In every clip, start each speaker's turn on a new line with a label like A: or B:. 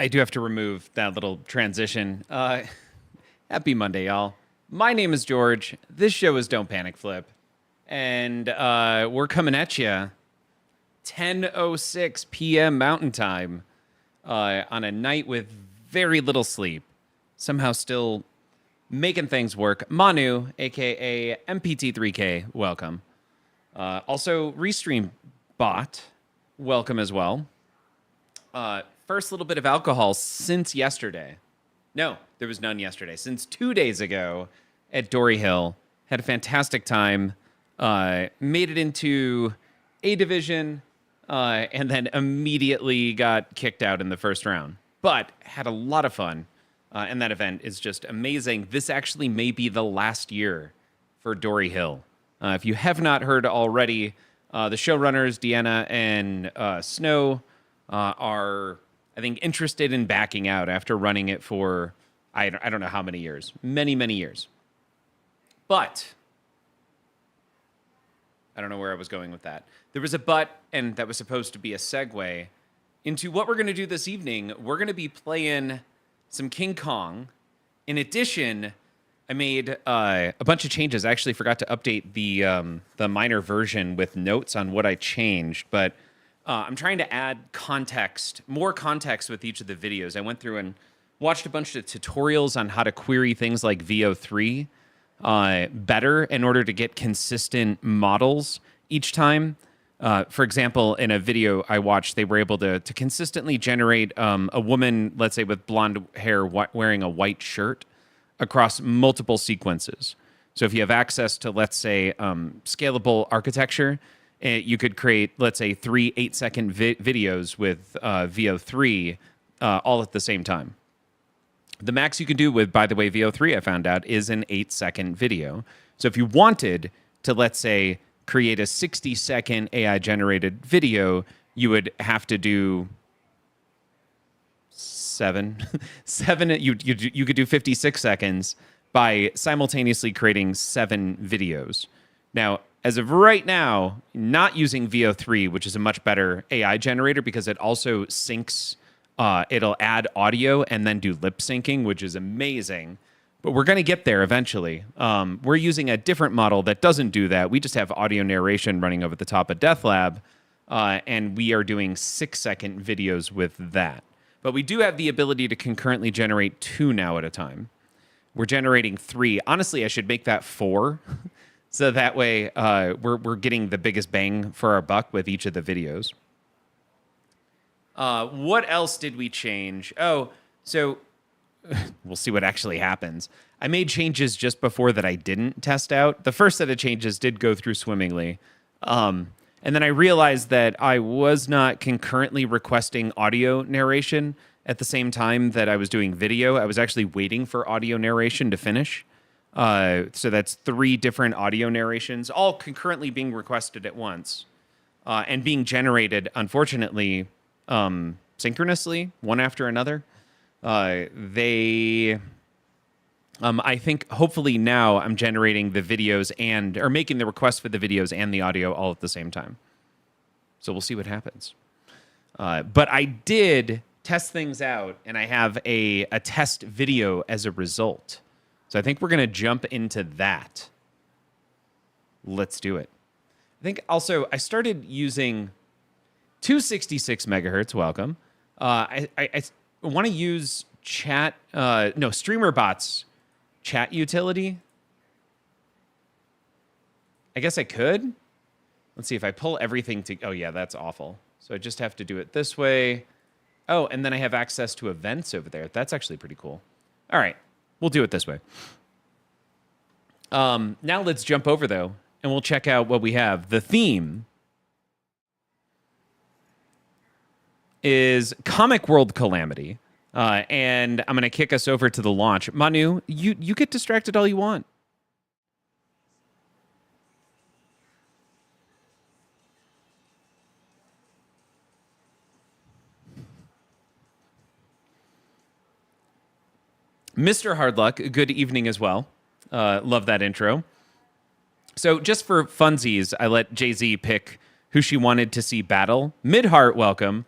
A: I do have to remove that little transition. Happy Monday, y'all. My name is George. This show is Don't Panic Flip. And we're coming at you 10:06 p.m. Mountain Time on a night with very little sleep. Somehow still making things work. Manu, a.k.a. MPT3K, welcome. Also, Restream Bot, welcome as well. First little bit of alcohol since yesterday. No, there was none yesterday. Since 2 days ago at Dory Hill. Had a fantastic time. Made it into A Division, and then immediately got kicked out in the first round. But had a lot of fun, and that event is just amazing. This actually may be the last year for Dory Hill. If you have not heard already, the showrunners, Deanna and Snow, are, I think, interested in backing out after running it for, I don't know how many years. Many, many years. But I don't know where I was going with that. There was a but, and that was supposed to be a segue into what we're going to do this evening. We're going to be playing some King Kong. In addition, I made a bunch of changes. I actually forgot to update the minor version with notes on what I changed, but I'm trying to add context, more context with each of the videos. I went through and watched a bunch of tutorials on how to query things like VO3 better in order to get consistent models each time. For example, in a video I watched, they were able to consistently generate a woman, let's say, with blonde hair wearing a white shirt across multiple sequences. So if you have access to, let's say, scalable architecture, you could create, let's say, 3 8-second videos with VO3 all at the same time. The max you can do with, by the way, VO3, I found out, is an 8-second video. So if you wanted to, let's say, create a 60-second AI-generated video, you would have to do seven. You could do 56 seconds by simultaneously creating 7 videos. Now, as of right now, not using VO3, which is a much better AI generator because it also syncs. It'll add audio and then do lip syncing, which is amazing. But we're going to get there eventually. We're using a different model that doesn't do that. We just have audio narration running over the top of Death Lab, and we are doing 6-second videos with that. But we do have the ability to concurrently generate 2 now at a time. We're generating 3. Honestly, I should make that 4. So that way we're getting the biggest bang for our buck with each of the videos. What else did we change? Oh, so we'll see what actually happens. I made changes just before that I didn't test out. The first set of changes did go through swimmingly. And then I realized that I was not concurrently requesting audio narration at the same time that I was doing video. I was actually waiting for audio narration to finish. So that's 3 different audio narrations, all concurrently being requested at once, and being generated, unfortunately, synchronously, one after another. I think hopefully now I'm generating the videos or making the request for the videos and the audio all at the same time. So we'll see what happens. But I did test things out, and I have a test video as a result. So I think we're going to jump into that. Let's do it. I think also I started using 266 megahertz. Welcome. I want to use StreamerBot's chat utility. I guess I could. Let's see if I pull everything to. Oh yeah, that's awful. So I just have to do it this way. Oh, and then I have access to events over there. That's actually pretty cool. All right, we'll do it this way. Now let's jump over though, and we'll check out what we have. The theme is Comic World Calamity. And I'm going to kick us over to the launch. Manu, you get distracted all you want. Mr. Hardluck, good evening as well. Love that intro. So just for funsies, I let Jay-Z pick who she wanted to see battle. Midheart, welcome.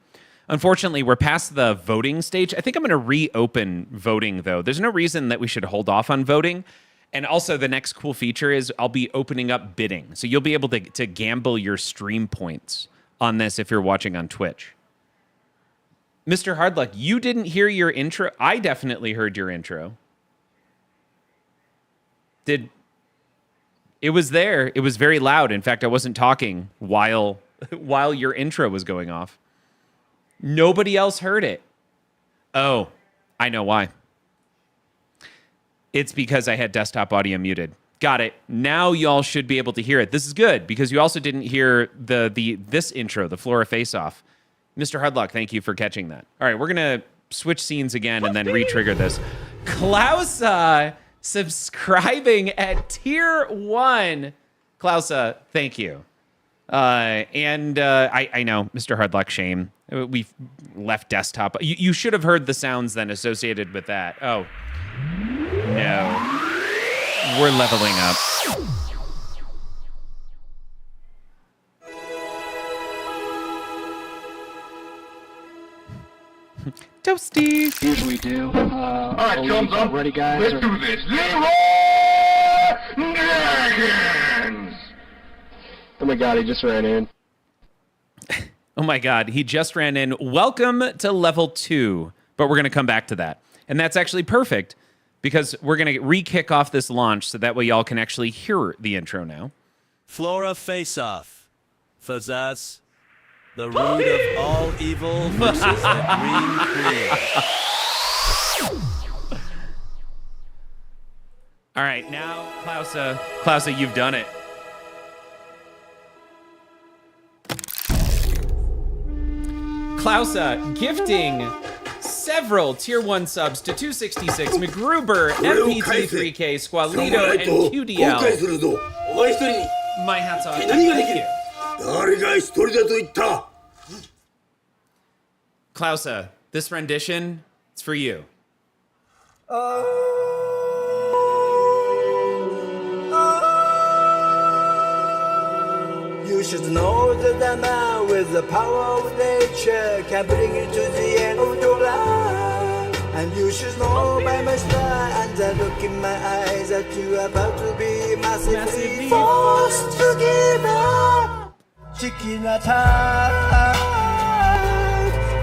A: Unfortunately, we're past the voting stage. I think I'm going to reopen voting, though. There's no reason that we should hold off on voting. And also, the next cool feature is I'll be opening up bidding. So you'll be able to gamble your stream points on this if you're watching on Twitch. Mr. Hardluck, you didn't hear your intro? I definitely heard your intro. It was there. It was very loud. In fact, I wasn't talking while your intro was going off. Nobody else heard it. Oh, I know why. It's because I had desktop audio muted. Got it. Now y'all should be able to hear it. This is good because you also didn't hear this intro, the Flora face-off. Mr. Hardlock, thank you for catching that. All right, we're going to switch scenes again and then re-trigger this. Klausa subscribing at tier 1. Klausa, thank you. I know, Mr. Hardlock, shame. We've left desktop. You should have heard the sounds then associated with that. Oh, no. We're leveling up. Toasty.
B: Usually do.
C: All right, thumbs up.
B: Ready, guys?
C: Let's do this. Leroy Dragons!
B: Oh my god, he just ran in.
A: Oh my god, he just ran in. Welcome to level 2. But we're going to come back to that. And that's actually perfect because we're going to re-kick off this launch so that way y'all can actually hear the intro now.
D: Flora face-off. Fazaz. The root of all evil versus the green creator.
A: All right, now, Klausa, you've done it. Klausa gifting several tier 1 subs to 266, McGruber, MP33K, Squalito, and QDL. My hat's off. Thank you. Klausa, this rendition, it's for you.
E: You should know that a man with the power of nature can bring you to the end of your life. And you should know by my smile and the look in my eyes that you are about to be massively forced to give up. Chicken attack,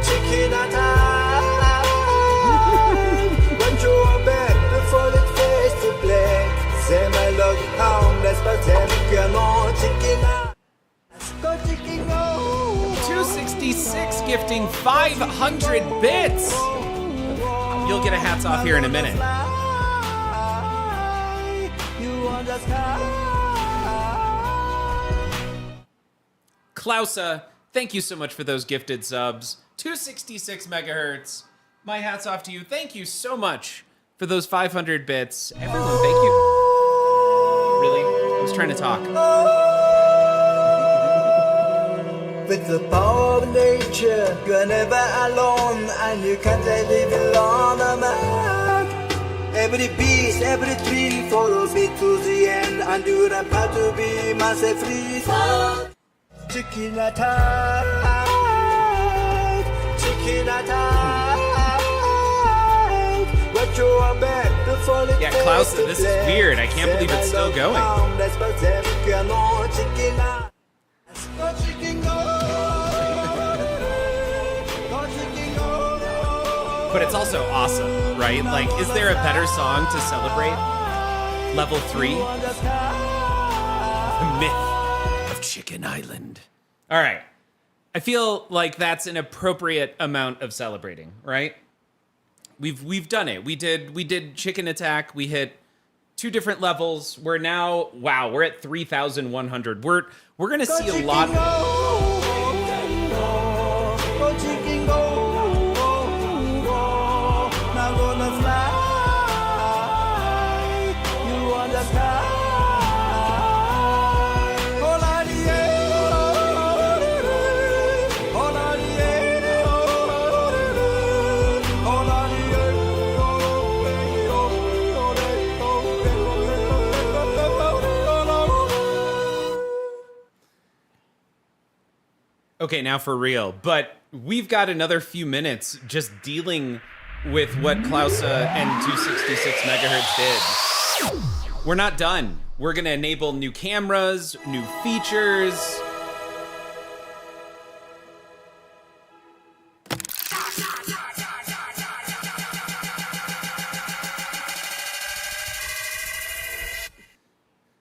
E: chicken attack. When you are back before it fades to black, say my love harmless but then no chicken attack.
A: 266 gifting 500 bits. You'll get a hats off here in a minute. Klausa, thank you so much for those gifted subs. 266 megahertz. My hat's off to you. Thank you so much for those 500 bits. Everyone, thank you. Really? I was trying to talk.
E: With the power of nature, you are never alone, and you can't live alone, man. Every beast, every tree follows me to the end, and you're about to be massively free. Chicken attack, chicken attack. What you are back before it
A: Yeah, Klausa, this is weird. I can't believe it's still going. But it's also awesome, right? Like, is there a better song to celebrate level 3? The myth of Chicken Island. All right. I feel like that's an appropriate amount of celebrating, right? We've done it. We did Chicken Attack. We hit 2 different levels. We're now, wow, we're at 3,100. We're going to see a lot. Okay, now for real. But we've got another few minutes just dealing with what Klausa and 266 megahertz did. We're not done. We're gonna enable new cameras, new features.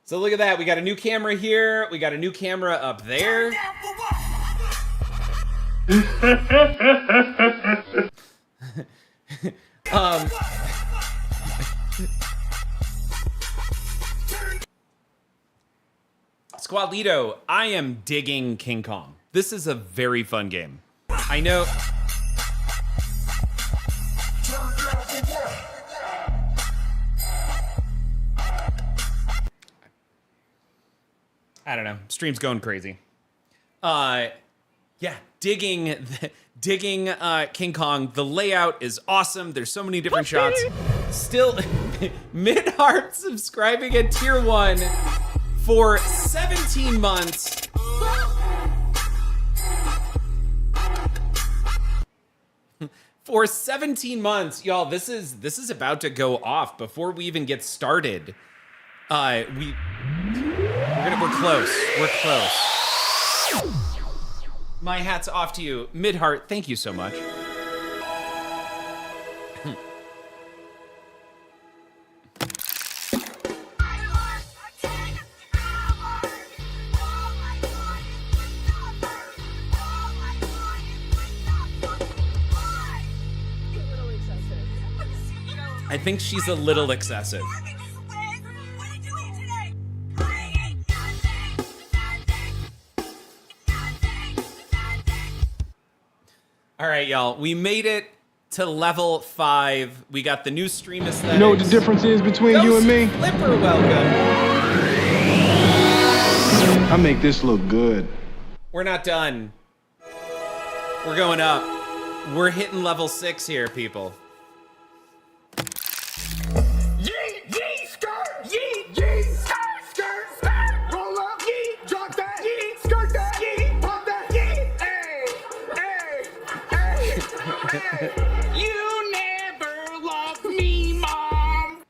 A: So look at that. We got a new camera here. We got a new camera up there. Squadlito, I am digging King Kong. This is a very fun game. I know. I don't know. Stream's going crazy. Yeah, digging King Kong. The layout is awesome. There's so many different shots. Still, Mid-Heart subscribing at tier 1 for 17 months. For 17 months, y'all. This is about to go off before we even get started. We're close. We're close. My hat's off to you, Mid-Heart. Thank you so much. I think she's a little excessive. All right, y'all. We made it to level 5. We got the new stream aesthetics.
B: You know what the difference is between you and me?
A: Flipper, welcome.
B: I make this look good.
A: We're not done. We're going up. We're hitting level 6 here, people.
C: Yeet, yeet, skirt, yeet, yeet, skirt, skirt, skirt. Roll up, yeet, drop that, yeet, skirt that, yeet, pop that, yeet. Hey, hey, hey. You never loved me, Mom.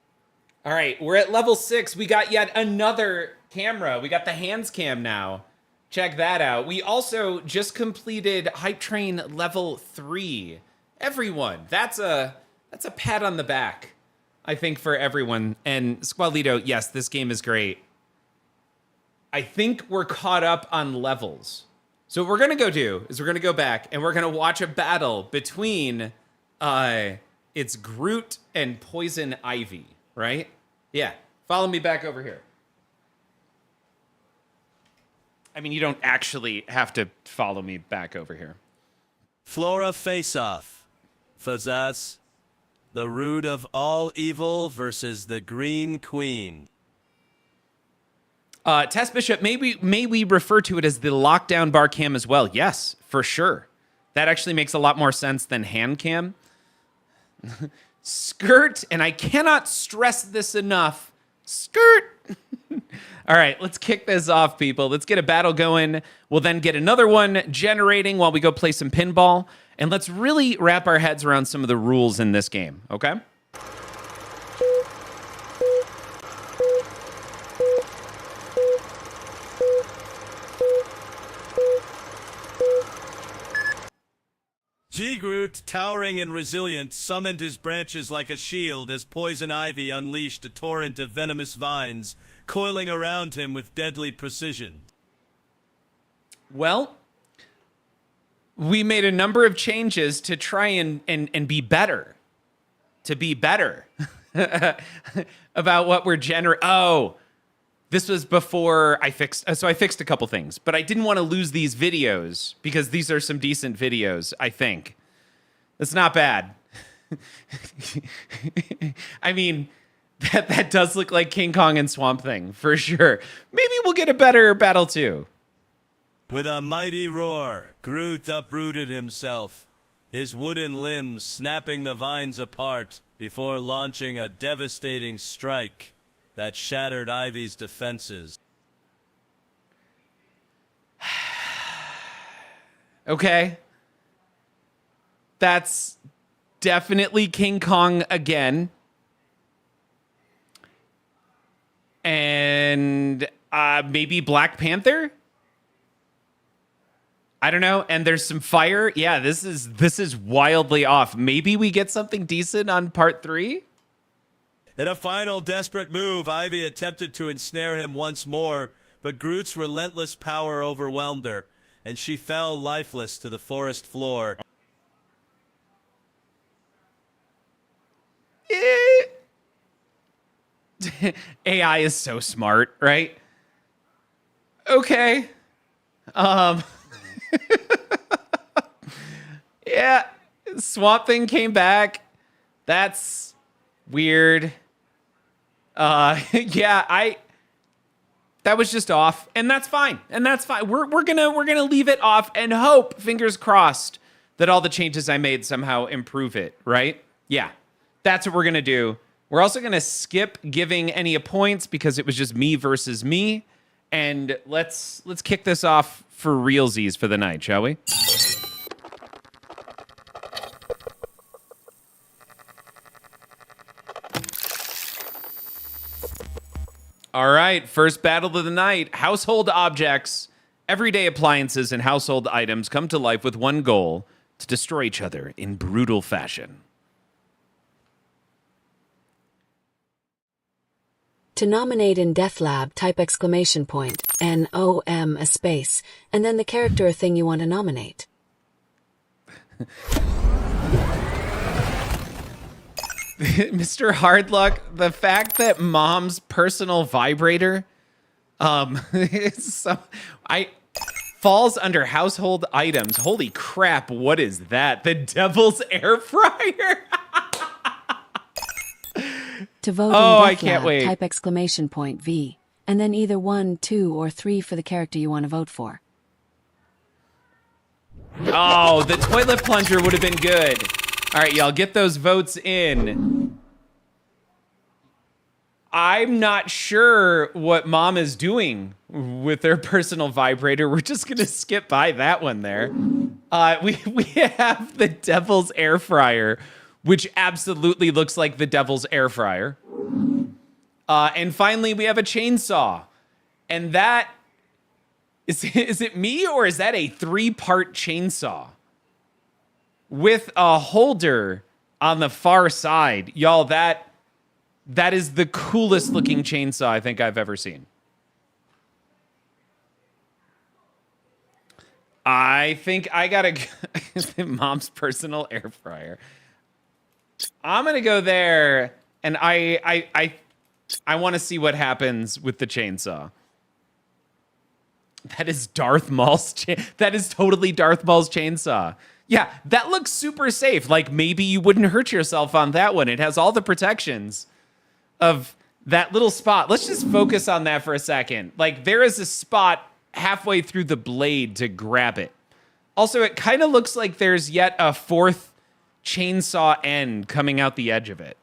A: All right, we're at level 6. We got yet another camera. We got the hands cam now. Check that out. We also just completed Hype Train level 3. Everyone, that's a pat on the back, I think, for everyone. And Squadlito, yes, this game is great. I think we're caught up on levels. So what we're gonna go do is we're gonna go back and we're gonna watch a battle between it's Groot and Poison Ivy, right? Yeah. Follow me back over here. I mean, you don't actually have to follow me back over here.
D: Flora face-off. Fazaz, the root of all evil versus the Green Queen.
A: Test Bishop, may we refer to it as the lockdown bar cam as well? Yes, for sure. That actually makes a lot more sense than hand cam. Skirt, and I cannot stress this enough. Skirt. All right, let's kick this off, people. Let's get a battle going. We'll then get another one generating while we go play some pinball. And let's really wrap our heads around some of the rules in this game, okay?
D: G-Groot, towering and resilient, summoned his branches like a shield as Poison Ivy unleashed a torrent of venomous vines, coiling around him with deadly precision.
A: Well, we made a number of changes to try and be better. To be better about what we're Oh, this was before I fixed. So I fixed a couple things, but I didn't want to lose these videos because these are some decent videos, I think. That's not bad. I mean, that does look like King Kong and Swamp Thing, for sure. Maybe we'll get a better battle, too.
D: With a mighty roar, Groot uprooted himself, his wooden limbs snapping the vines apart before launching a devastating strike that shattered Ivy's defenses.
A: Okay. That's definitely King Kong again. And maybe Black Panther? I don't know. And there's some fire. Yeah, this is wildly off. Maybe we get something decent on part 3?
D: In a final desperate move, Ivy attempted to ensnare him once more, but Groot's relentless power overwhelmed her, and she fell lifeless to the forest floor.
A: AI is so smart, right? Okay. Yeah, Swamp Thing came back. That's weird. Yeah, that was just off, and that's fine. We're gonna leave it off and hope, fingers crossed, that all the changes I made somehow improve it, right? Yeah. That's what we're gonna do. We're also gonna skip giving any points because it was just me versus me. And let's kick this off for realsies for the night, shall we? All right, first battle of the night. Household objects. Everyday appliances and household items come to life with one goal: to destroy each other in brutal fashion.
F: To nominate in Death Lab, type ! NOM a space, and then the character or thing you want to nominate.
A: Mr. Hardluck, the fact that Mom's personal vibrator falls under household items. Holy crap, what is that? The devil's air fryer?
F: To vote
A: Oh,
F: in
A: I
F: Death
A: can't
F: Lab,
A: wait.
F: type ! V, and then either 1, 2, or 3 for the character you want to vote for.
A: Oh, the toilet plunger would have been good. All right, y'all, get those votes in. I'm not sure what Mom is doing with their personal vibrator. We're just going to skip by that one there. We have the devil's air fryer, which absolutely looks like the devil's air fryer. And finally, we have a chainsaw. And that, is it me or is that a 3-part chainsaw? With a holder on the far side. Y'all, that is the coolest looking chainsaw I think I've ever seen. I think I gotta Mom's personal air fryer. I'm gonna go there, and I want to see what happens with the chainsaw. That is Darth Maul's. That is totally Darth Maul's chainsaw. Yeah, that looks super safe. Like maybe you wouldn't hurt yourself on that one. It has all the protections of that little spot. Let's just focus on that for a second. Like there is a spot halfway through the blade to grab it. Also, it kind of looks like there's yet a 4th chainsaw end coming out the edge of it.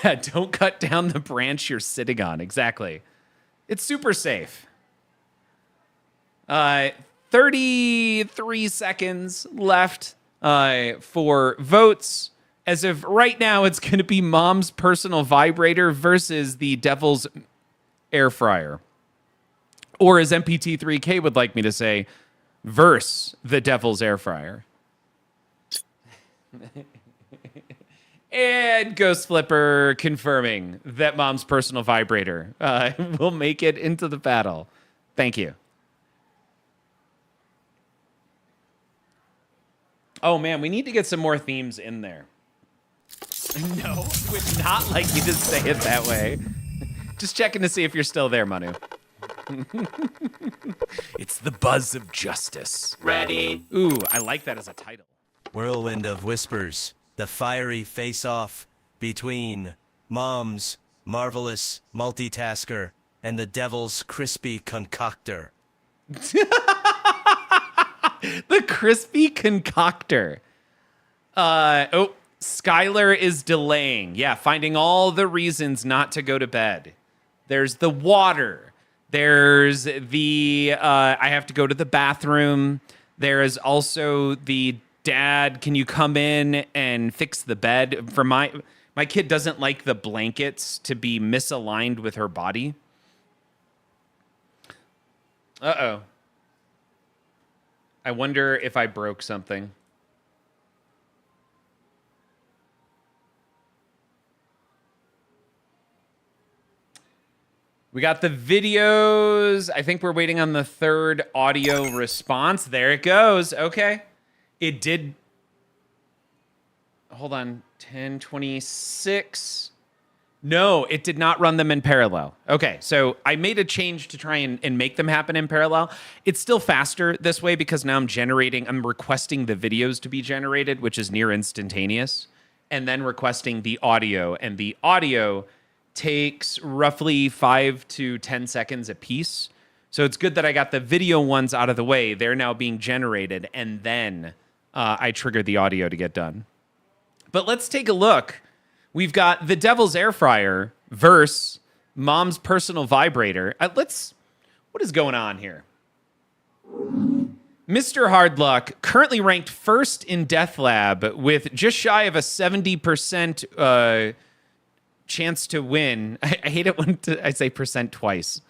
A: Yeah, don't cut down the branch you're sitting on. Exactly. It's super safe. 33 seconds left for votes. As of right now, it's going to be Mom's personal vibrator versus the devil's air fryer. Or as MPT3K would like me to say, verse the devil's air fryer. And Ghost Flipper confirming that Mom's personal vibrator will make it into the battle. Thank you. Oh man, we need to get some more themes in there. No, would not like you to say it that way. Just checking to see if you're still there, Manu. It's the buzz of justice.
C: Ready?
A: Ooh, I like that as a title.
D: Whirlwind of Whispers, the fiery face-off between Mom's marvelous multitasker and the devil's crispy concoctor.
A: The crispy concoctor. Skylar is delaying. Yeah, finding all the reasons not to go to bed. There's the water. There's the, I have to go to the bathroom. There is also the dad, can you come in and fix the bed? For my kid doesn't like the blankets to be misaligned with her body. Uh-oh. I wonder if I broke something. We got the videos. I think we're waiting on the third audio response. There it goes. Okay. It did. Hold on. 10:26. No, it did not run them in parallel. Okay, so I made a change to try and make them happen in parallel. It's still faster this way because now I'm requesting the videos to be generated, which is near instantaneous, and then requesting the audio. And the audio takes roughly 5 to 10 seconds a piece. So it's good that I got the video ones out of the way. They're now being generated, and then I triggered the audio to get done. But let's take a look. We've got the Devil's Air Fryer versus Mom's Personal Vibrator. What is going on here? Mr. Hardluck, currently ranked first in Death Lab with just shy of a 70% chance to win. I hate it when I say percent twice.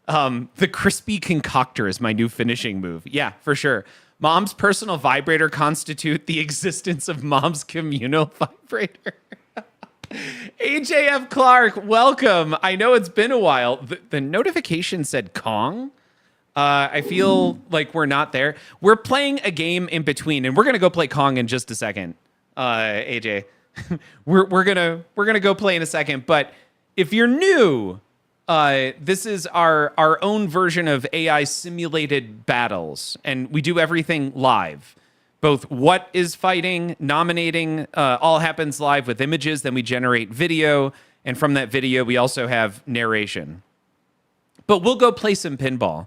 A: The Crispy Concoctor is my new finishing move. Yeah, for sure. Mom's Personal Vibrator constitute the existence of Mom's communal vibrator. AJF Clark, welcome. I know it's been a while. The notification said Kong. I feel like we're not there. We're playing a game in between, and we're gonna go play Kong in just a second. AJ, we're gonna go play in a second. But if you're new, this is our own version of AI simulated battles, and we do everything live. Both what is fighting, nominating, all happens live with images. Then we generate video. And from that video, we also have narration. But we'll go play some pinball.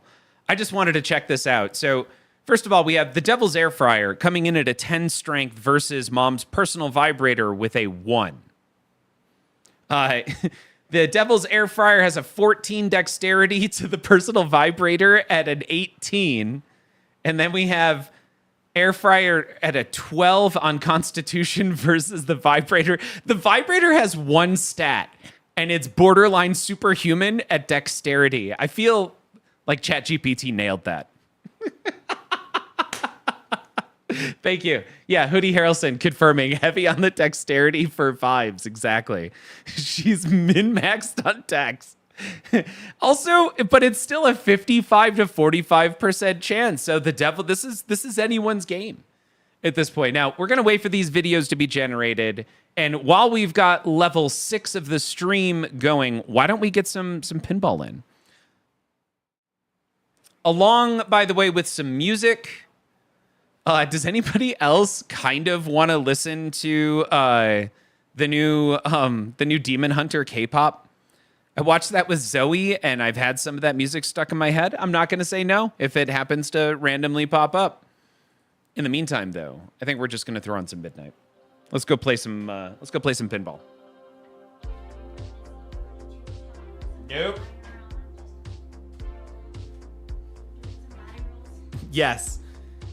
A: I just wanted to check this out. So first of all, we have the Devil's Air Fryer coming in at a 10 strength versus Mom's Personal Vibrator with a 1. The Devil's Air Fryer has a 14 dexterity to the Personal Vibrator at an 18. And then we have Air Fryer at a 12 on Constitution versus the Vibrator. The Vibrator has one stat, and it's borderline superhuman at dexterity. I feel like ChatGPT nailed that. Thank you. Yeah, Hoodie Harrelson confirming heavy on the dexterity for vibes. Exactly. She's min-maxed on dex. Also, but it's still a 55 to 45% chance. So the devil, this is anyone's game at this point. Now, we're going to wait for these videos to be generated. And while we've got level 6 of the stream going, why don't we get some pinball in? Along, by the way, with some music. Does anybody else kind of want to listen to the new Demon Hunter K-pop? I watched that with Zoe, and I've had some of that music stuck in my head. I'm not going to say no if it happens to randomly pop up. In the meantime, though, I think we're just going to throw on some Midnight. Let's go play some pinball. Nope. Yes.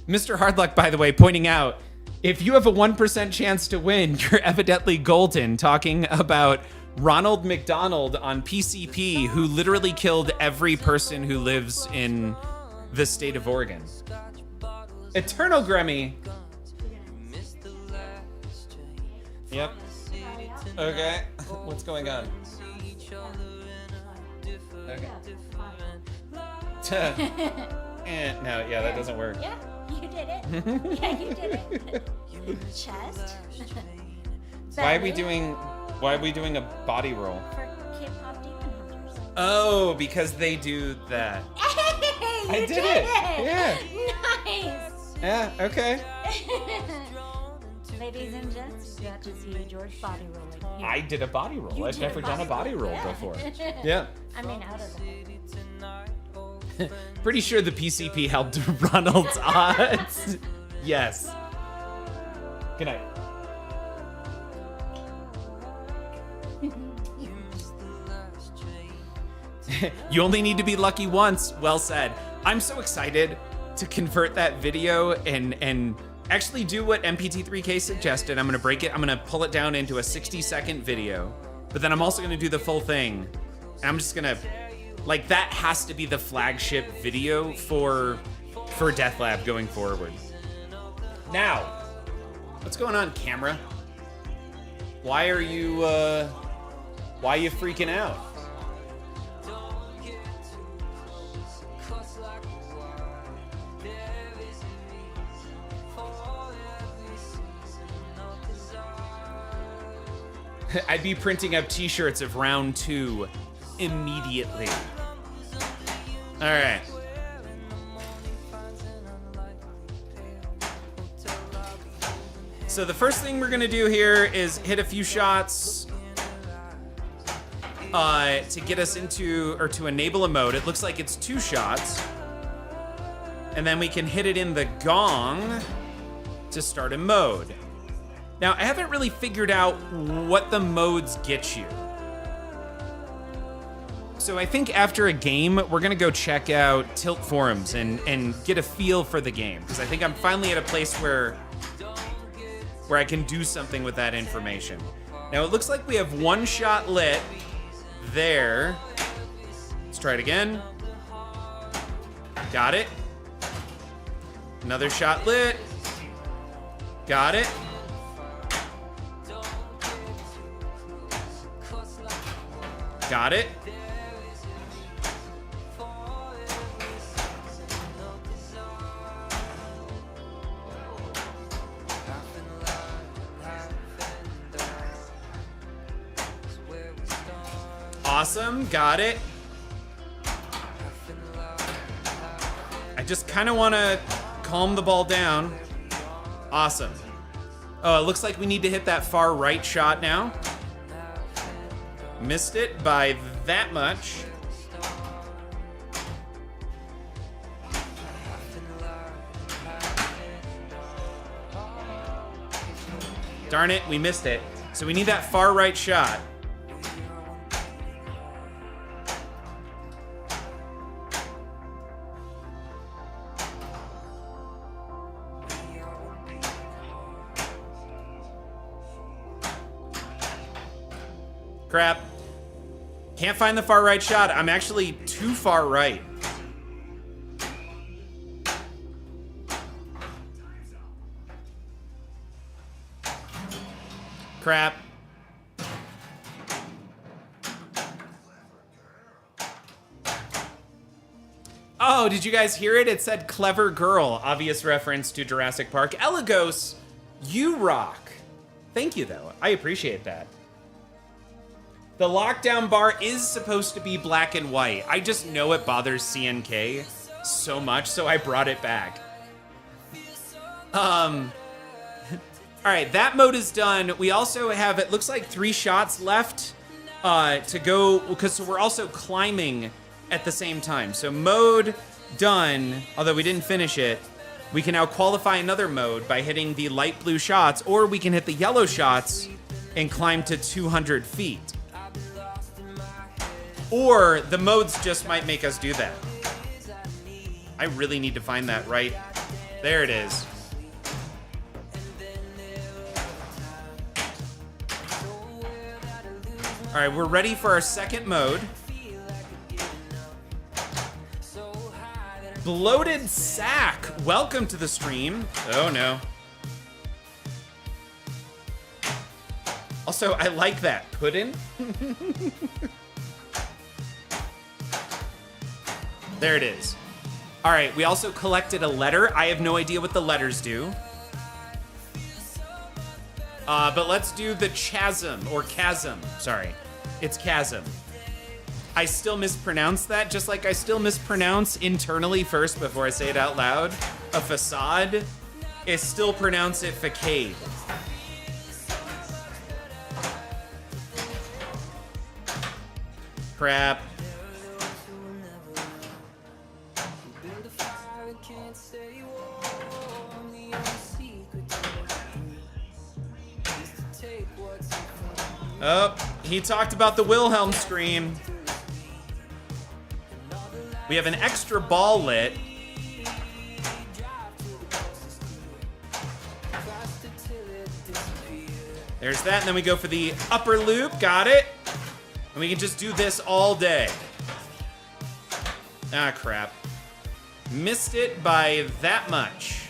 A: Mr. Hardluck, by the way, pointing out, if you have a 1% chance to win, you're evidently golden, talking about Ronald McDonald on PCP, who literally killed every person who lives in the state of Oregon. Eternal Gremmy. Yep. Okay. What's going on? Okay. No, yeah, that doesn't work.
G: Yeah, you did it. Yeah, you did it. Chest.
A: Why are we doing a body roll?
G: For K-pop Demon Hunters.
A: Oh, because they do that.
G: Hey,
A: I
G: you
A: did it. Yeah.
G: Nice.
A: Yeah, okay.
G: Ladies and gents, you got to see George body rolling. Here.
A: I did a body roll.
G: You
A: I've
G: did
A: never done a body roll
G: yeah.
A: before. Yeah.
G: I mean, out of that.
A: Pretty sure the PCP helped Ronald's odds. Yes. Good night. You only need to be lucky once. Well said. I'm so excited to convert that video and actually do what MPT3K suggested. I'm gonna break it. I'm gonna pull it down into a 60-second video, but then I'm also gonna do the full thing. And I'm just gonna, like, that has to be the flagship video for Death Lab going forward. Now, what's going on, camera? Why are you freaking out? I'd be printing up t-shirts of round 2 immediately. All right. So the first thing we're gonna do here is hit a few shots to get us into, or to enable a mode. It looks like it's 2 shots. And then we can hit it in the gong to start a mode. Now, I haven't really figured out what the modes get you. So I think after a game, we're gonna go check out Tilt forums and get a feel for the game. Because I think I'm finally at a place where I can do something with that information. Now it looks like we have 1 shot lit there. Let's try it again. Got it. Another shot lit. Got it. Got it. Awesome, got it. I just kind of want to calm the ball down. Awesome. Oh, it looks like we need to hit that far right shot now. Missed it by that much. Darn it, we missed it. So we need that far right shot. Crap. Can't find the far right shot. I'm actually too far right. Crap. Oh, did you guys hear it? It said clever girl. Obvious reference to Jurassic Park. Elagos, you rock. Thank you, though. I appreciate that. The lockdown bar is supposed to be black and white. I just know it bothers CNK so much, so I brought it back. All right, that mode is done. We also have, it looks like 3 shots left to go, because we're also climbing at the same time. So mode done, although we didn't finish it. We can now qualify another mode by hitting the light blue shots, or we can hit the yellow shots and climb to 200 feet. Or the modes just might make us do that. I really need to find that right. There it is. All right, we're ready for our second mode. Bloated Sack, welcome to the stream. Oh no. Also, I like that. Puddin'? There it is. All right, we also collected a letter. I have no idea what the letters do. But let's do the chasm, or chasm, sorry. It's chasm. I still mispronounce that, just like I still mispronounce internally first before I say it out loud. A facade, I still pronounce it facade. Crap. Oh, he talked about the Wilhelm scream. We have an extra ball lit. There's that, and then we go for the upper loop. Got it. And we can just do this all day. Ah, crap. Missed it by that much.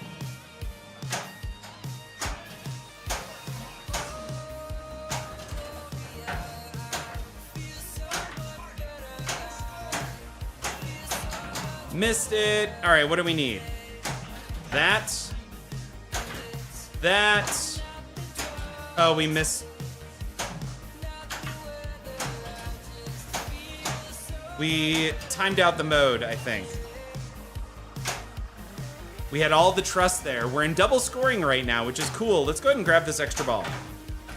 A: Missed it. All right, what do we need? That. Oh, we missed. We timed out the mode, I think. We had all the trust there. We're in double scoring right now, which is cool. Let's go ahead and grab this extra ball.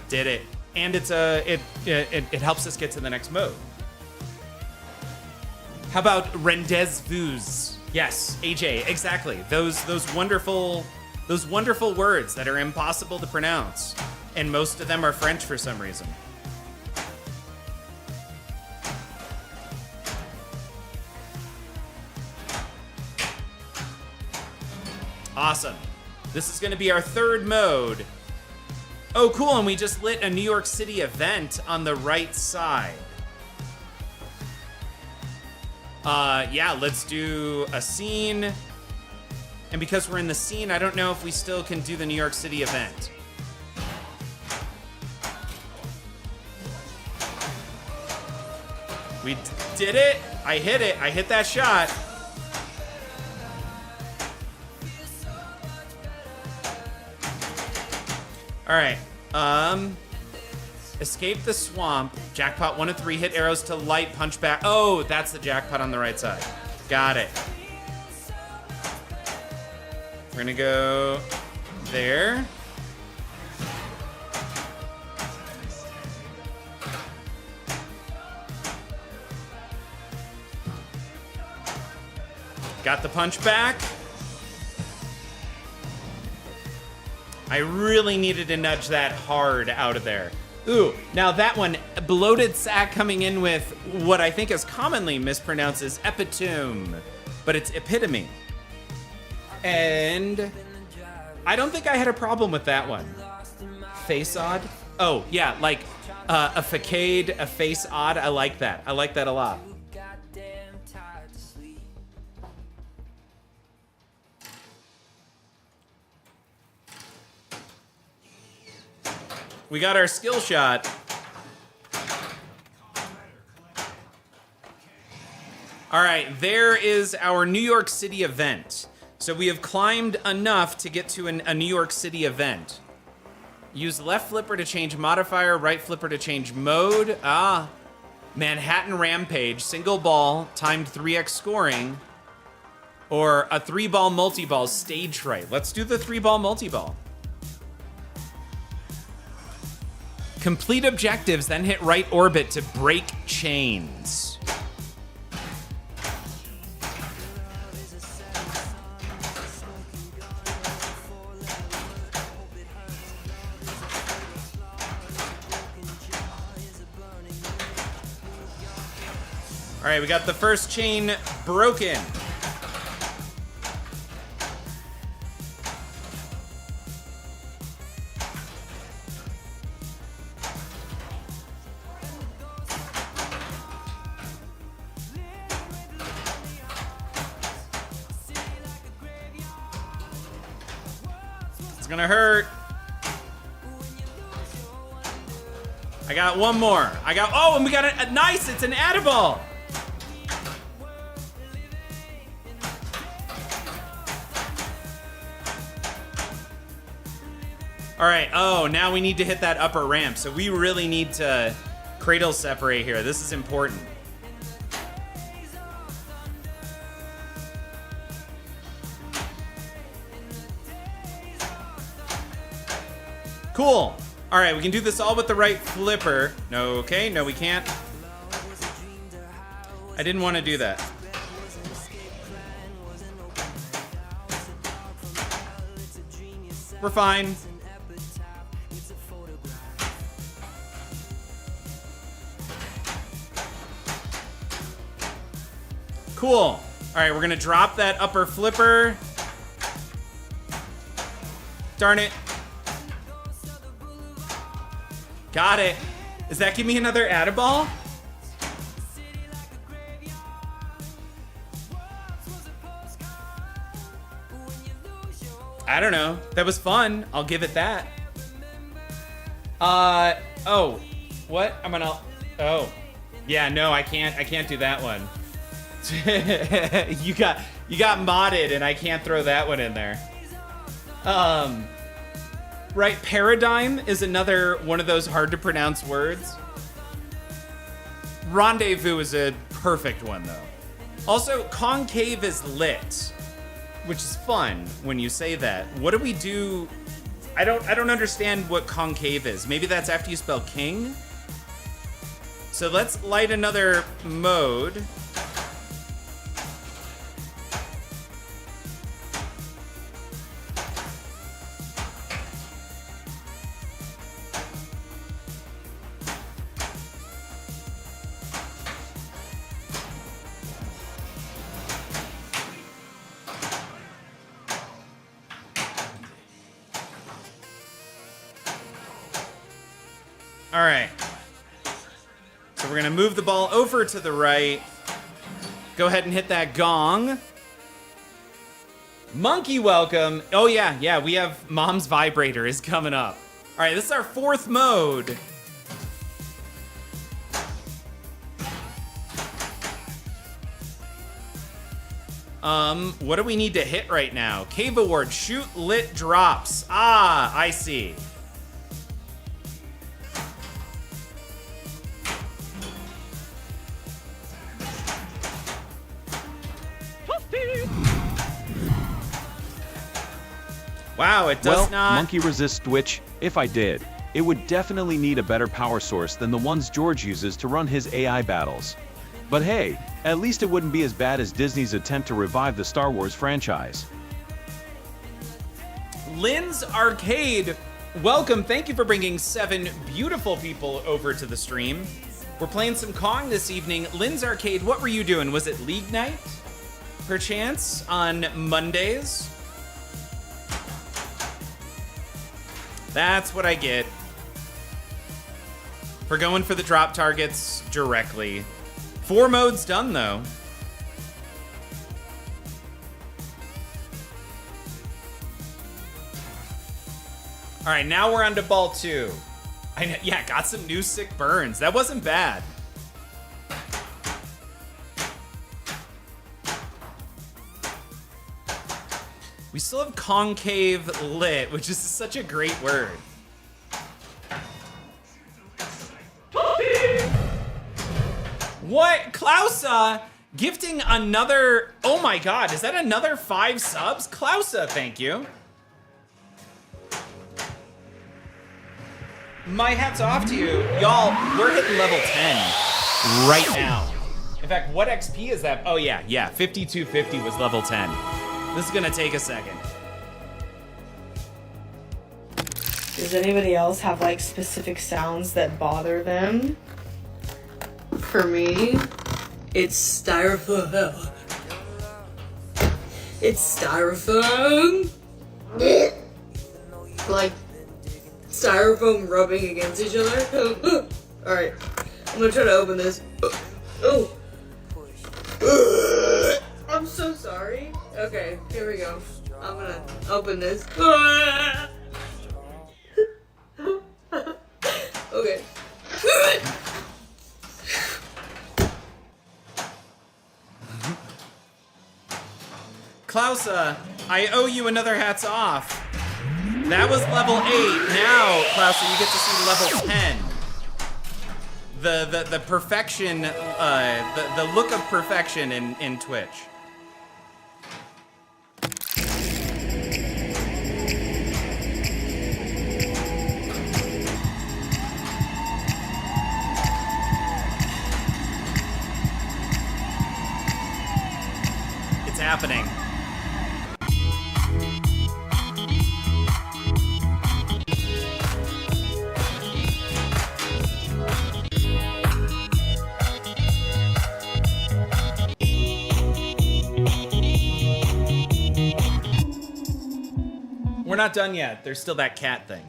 A: Did it. And it helps us get to the next mode. How about rendezvous? Yes, AJ, exactly. Those wonderful words that are impossible to pronounce. And most of them are French for some reason. Awesome. This is going to be our third mode. Oh, cool. And we just lit a New York City event on the right side. Yeah, let's do a scene. And because we're in the scene, I don't know if we still can do the New York City event. We did it. I hit it. I hit that shot. All right. Escape the swamp. Jackpot 1 of 3. Hit arrows to light. Punch back. Oh, that's the jackpot on the right side. Got it. We're gonna go there. Got the punch back. I really needed to nudge that hard out of there. Ooh, now that one, bloated sack coming in with what I think is commonly mispronounced as epitome, but it's epitome. And I don't think I had a problem with that one. Face odd? Oh, yeah, like a facade, a face odd. I like that. I like that a lot. We got our skill shot. All right, there is our New York City event. So we have climbed enough to get to a New York City event. Use left flipper to change modifier, right flipper to change mode. Ah, Manhattan Rampage, single ball, timed 3x scoring, or a 3-ball multi-ball, stage fright. Let's do the 3-ball multi-ball. Complete objectives, then hit right orbit to break chains. All right, we got the first chain broken. It's gonna hurt. I got one more. Oh, and we got a nice, it's an edible. All right, oh, now we need to hit that upper ramp. So we really need to cradle separate here. This is important. Cool. All right, we can do this all with the right flipper. No, okay, no, we can't. I didn't want to do that. We're fine. Cool. All right, we're gonna drop that upper flipper. Darn it. Got it. Does that give me another Add-a-Ball? I don't know. That was fun. I'll give it that. Oh. What? Oh. Yeah, no, I can't do that one. You got modded and I can't throw that one in there. Right, paradigm is another one of those hard to pronounce words. Rendezvous is a perfect one though. Also, concave is lit, which is fun when you say that. What do we do? I don't understand what concave is. Maybe that's after you spell king? So let's light another mode. All right. So we're going to move the ball over to the right. Go ahead and hit that gong. Monkey welcome. Oh, yeah, we have Mom's Vibrator is coming up. All right, this is our fourth mode. What do we need to hit right now? Cave Award, shoot lit drops. Ah, I see. Wow, it does not...
H: Monkey resist Twitch. If I did, it would definitely need a better power source than the ones George uses to run his AI battles. But hey, at least it wouldn't be as bad as Disney's attempt to revive the Star Wars franchise.
A: Lynn's Arcade, welcome. Thank you for bringing 7 beautiful people over to the stream. We're playing some Kong this evening. Lynn's Arcade, what were you doing? Was it League Night? Perchance on Mondays? That's what I get for going for the drop targets directly. 4 modes done, though. All right, now we're on to ball 2. Yeah, got some new sick burns. That wasn't bad. We still have concave lit, which is such a great word. What? Klausa gifting another... Oh my god, is that another 5 subs? Klausa, thank you. My hat's off to you. Y'all, we're hitting level 10 right now. In fact, what XP is that? Oh yeah, 5250 was level 10. This is gonna take a second.
I: Does anybody else have like specific sounds that bother them? For me, it's styrofoam. It's styrofoam. Like styrofoam rubbing against each other. Alright, I'm gonna try to open this. Oh. I'm so sorry. Okay, here we go. I'm gonna open this. Okay.
A: Klausa, I owe you another hats off. That was level 8. Now, Klausa, you get to see level 10. The perfection, the look of perfection in Twitch. It's happening. We're not done yet. There's still that cat thing.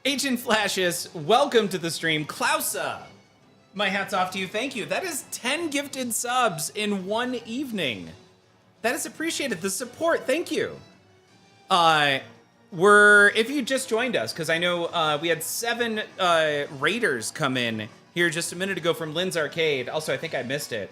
A: Agent Flashes, welcome to the stream. Klausa, my hat's off to you. Thank you. That is 10 gifted subs in one evening. That is appreciated. The support, thank you. If you just joined us, because I know we had 7 raiders come in here just a minute ago from Lynn's Arcade. Also, I think I missed it.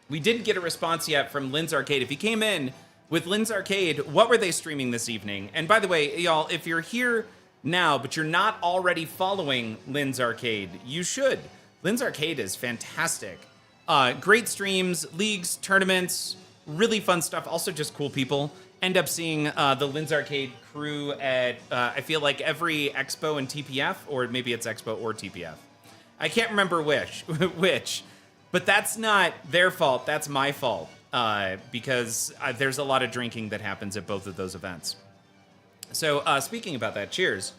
A: We didn't get a response yet from Lynn's Arcade. If you came in with Lynn's Arcade, what were they streaming this evening? And by the way, y'all, if you're here now, but you're not already following Lynn's Arcade, you should. Lynn's Arcade is fantastic. Great streams, leagues, tournaments, really fun stuff. Also just cool people. End up seeing the Lynn's Arcade crew at, I feel like every Expo and TPF, or maybe it's Expo or TPF. I can't remember which, but that's not their fault, that's my fault. Because there's a lot of drinking that happens at both of those events. So, speaking about that, cheers.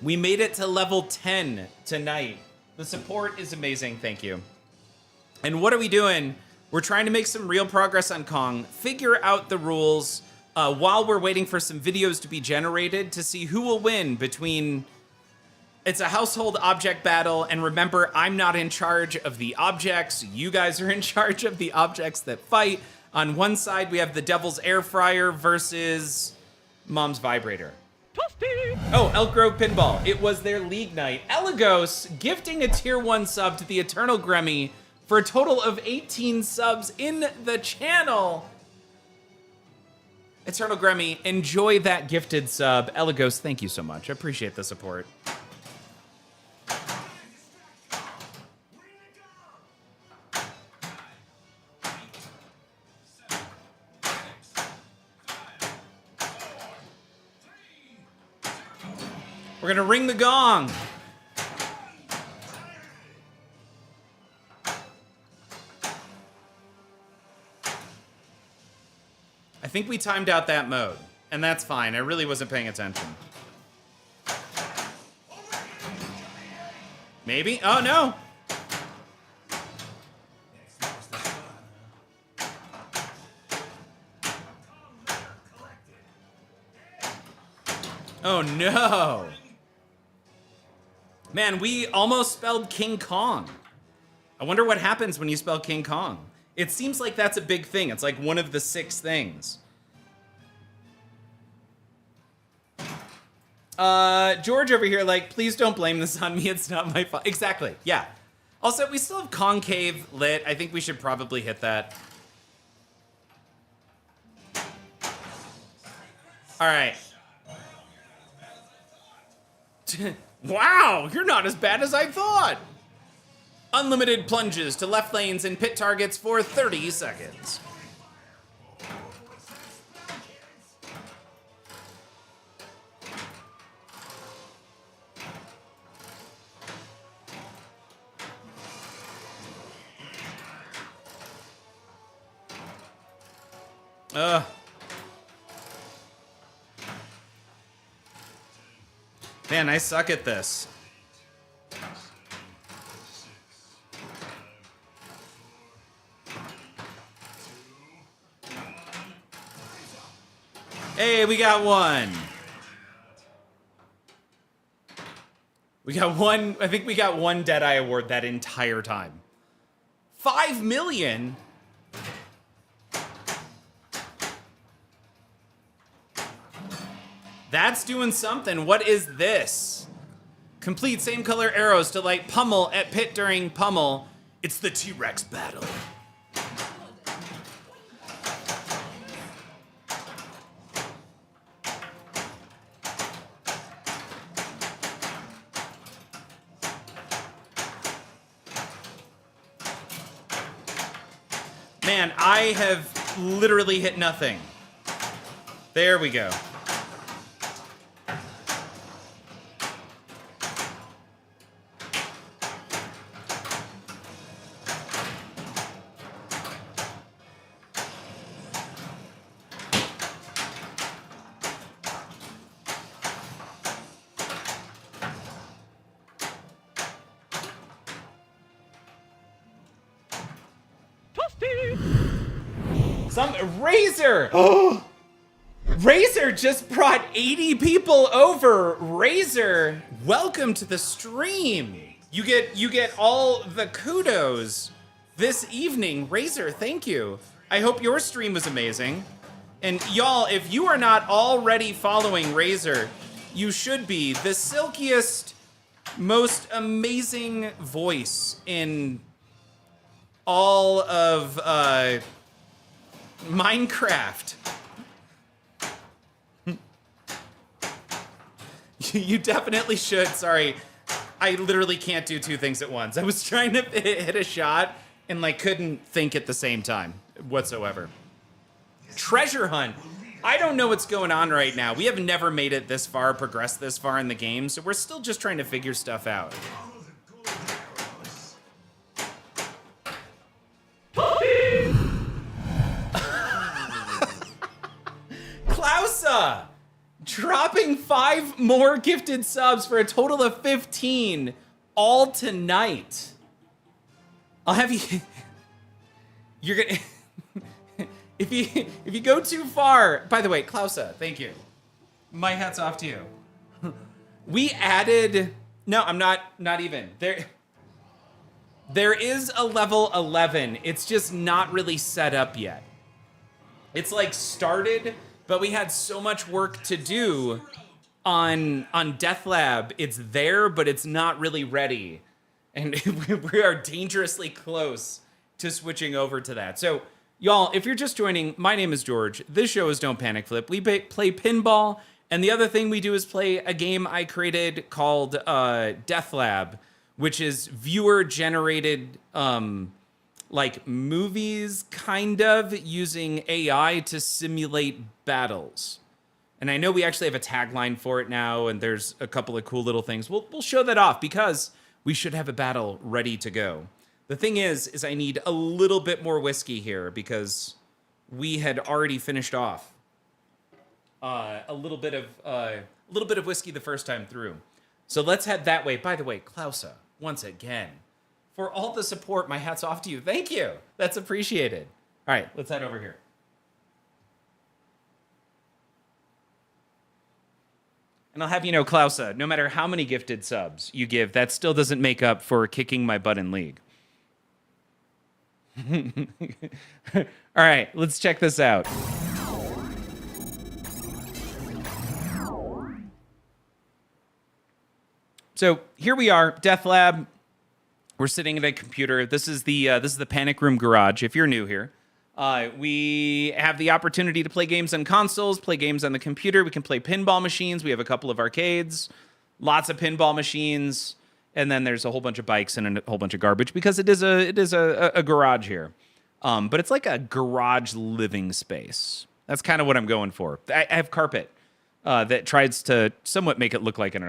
A: We made it to level 10 tonight. The support is amazing, thank you. And what are we doing? We're trying to make some real progress on Kong, figure out the rules, while we're waiting for some videos to be generated to see who will win between... It's a household object battle, and remember, I'm not in charge of the objects. You guys are in charge of the objects that fight. On one side, we have the Devil's Air Fryer versus Mom's Vibrator. Oh, Elk Grove Pinball. It was their league night. Eligos gifting a tier 1 sub to the Eternal Gremmy for a total of 18 subs in the channel. Eternal Gremmy, enjoy that gifted sub. Eligos, thank you so much. I appreciate the support. We're gonna ring the gong. I think we timed out that mode, and that's fine. I really wasn't paying attention. Maybe? Oh, no. Oh, no. Man, we almost spelled King Kong. I wonder what happens when you spell King Kong. It seems like that's a big thing. It's like one of the 6 things. George over here, like, please don't blame this on me. It's not my fault. Exactly, yeah. Also, we still have Concave lit. I think we should probably hit that. All right. Wow, you're not as bad as I thought. Unlimited plunges to left lanes and pit targets for 30 seconds. Man, I suck at this. Hey, we got one. We got one, I think we got one Deadeye award that entire time. 5 million? That's doing something. What is this? Complete same color arrows to light pummel at pit during pummel. It's the T-Rex battle. Man, I have literally hit nothing. There we go. Razor. Oh, Razor just brought 80 people over. Razor, welcome to the stream. You get all the kudos this evening. Razor, thank you. I hope your stream was amazing. And y'all, if you are not already following Razor, you should be. The silkiest, most amazing voice in all of Minecraft. You definitely should. Sorry, I literally can't do two things at once. I was trying to hit a shot and like couldn't think at the same time whatsoever. Treasure hunt. I don't know what's going on right now. We have never made it this far, progressed this far in the game, so we're still just trying to figure stuff out. Klausa! Dropping 5 more gifted subs for a total of 15 all tonight. I'll have you... You're gonna... If you go too far... By the way, Klausa, thank you. My hat's off to you. We added... No, I'm not even. There is a level 11. It's just not really set up yet. It's like started... But we had so much work to do on Death Lab. It's there, but it's not really ready. And we are dangerously close to switching over to that. So, y'all, if you're just joining, my name is George. This show is Don't Panic Flip. We play pinball, and the other thing we do is play a game I created called Death Lab, which is viewer-generated like movies, kind of, using AI to simulate battles. And I know we actually have a tagline for it now, and there's a couple of cool little things. We'll show that off because we should have a battle ready to go. The thing is I need a little bit more whiskey here because we had already finished off a little bit of whiskey the first time through. So let's head that way. By the way, Klausa, once again, for all the support, my hat's off to you. Thank you. That's appreciated. All right, let's head over here. And I'll have you know, Klausa, no matter how many gifted subs you give, that still doesn't make up for kicking my butt in League. All right, let's check this out. So here we are, Death Lab. We're sitting at a computer. This is the Panic Room Garage. If you're new here, we have the opportunity to play games on consoles, play games on the computer. We can play pinball machines. We have a couple of arcades, lots of pinball machines, and then there's a whole bunch of bikes and a whole bunch of garbage because it is a garage here. But it's like a garage living space. That's kind of what I'm going for. I have carpet that tries to somewhat make it look like an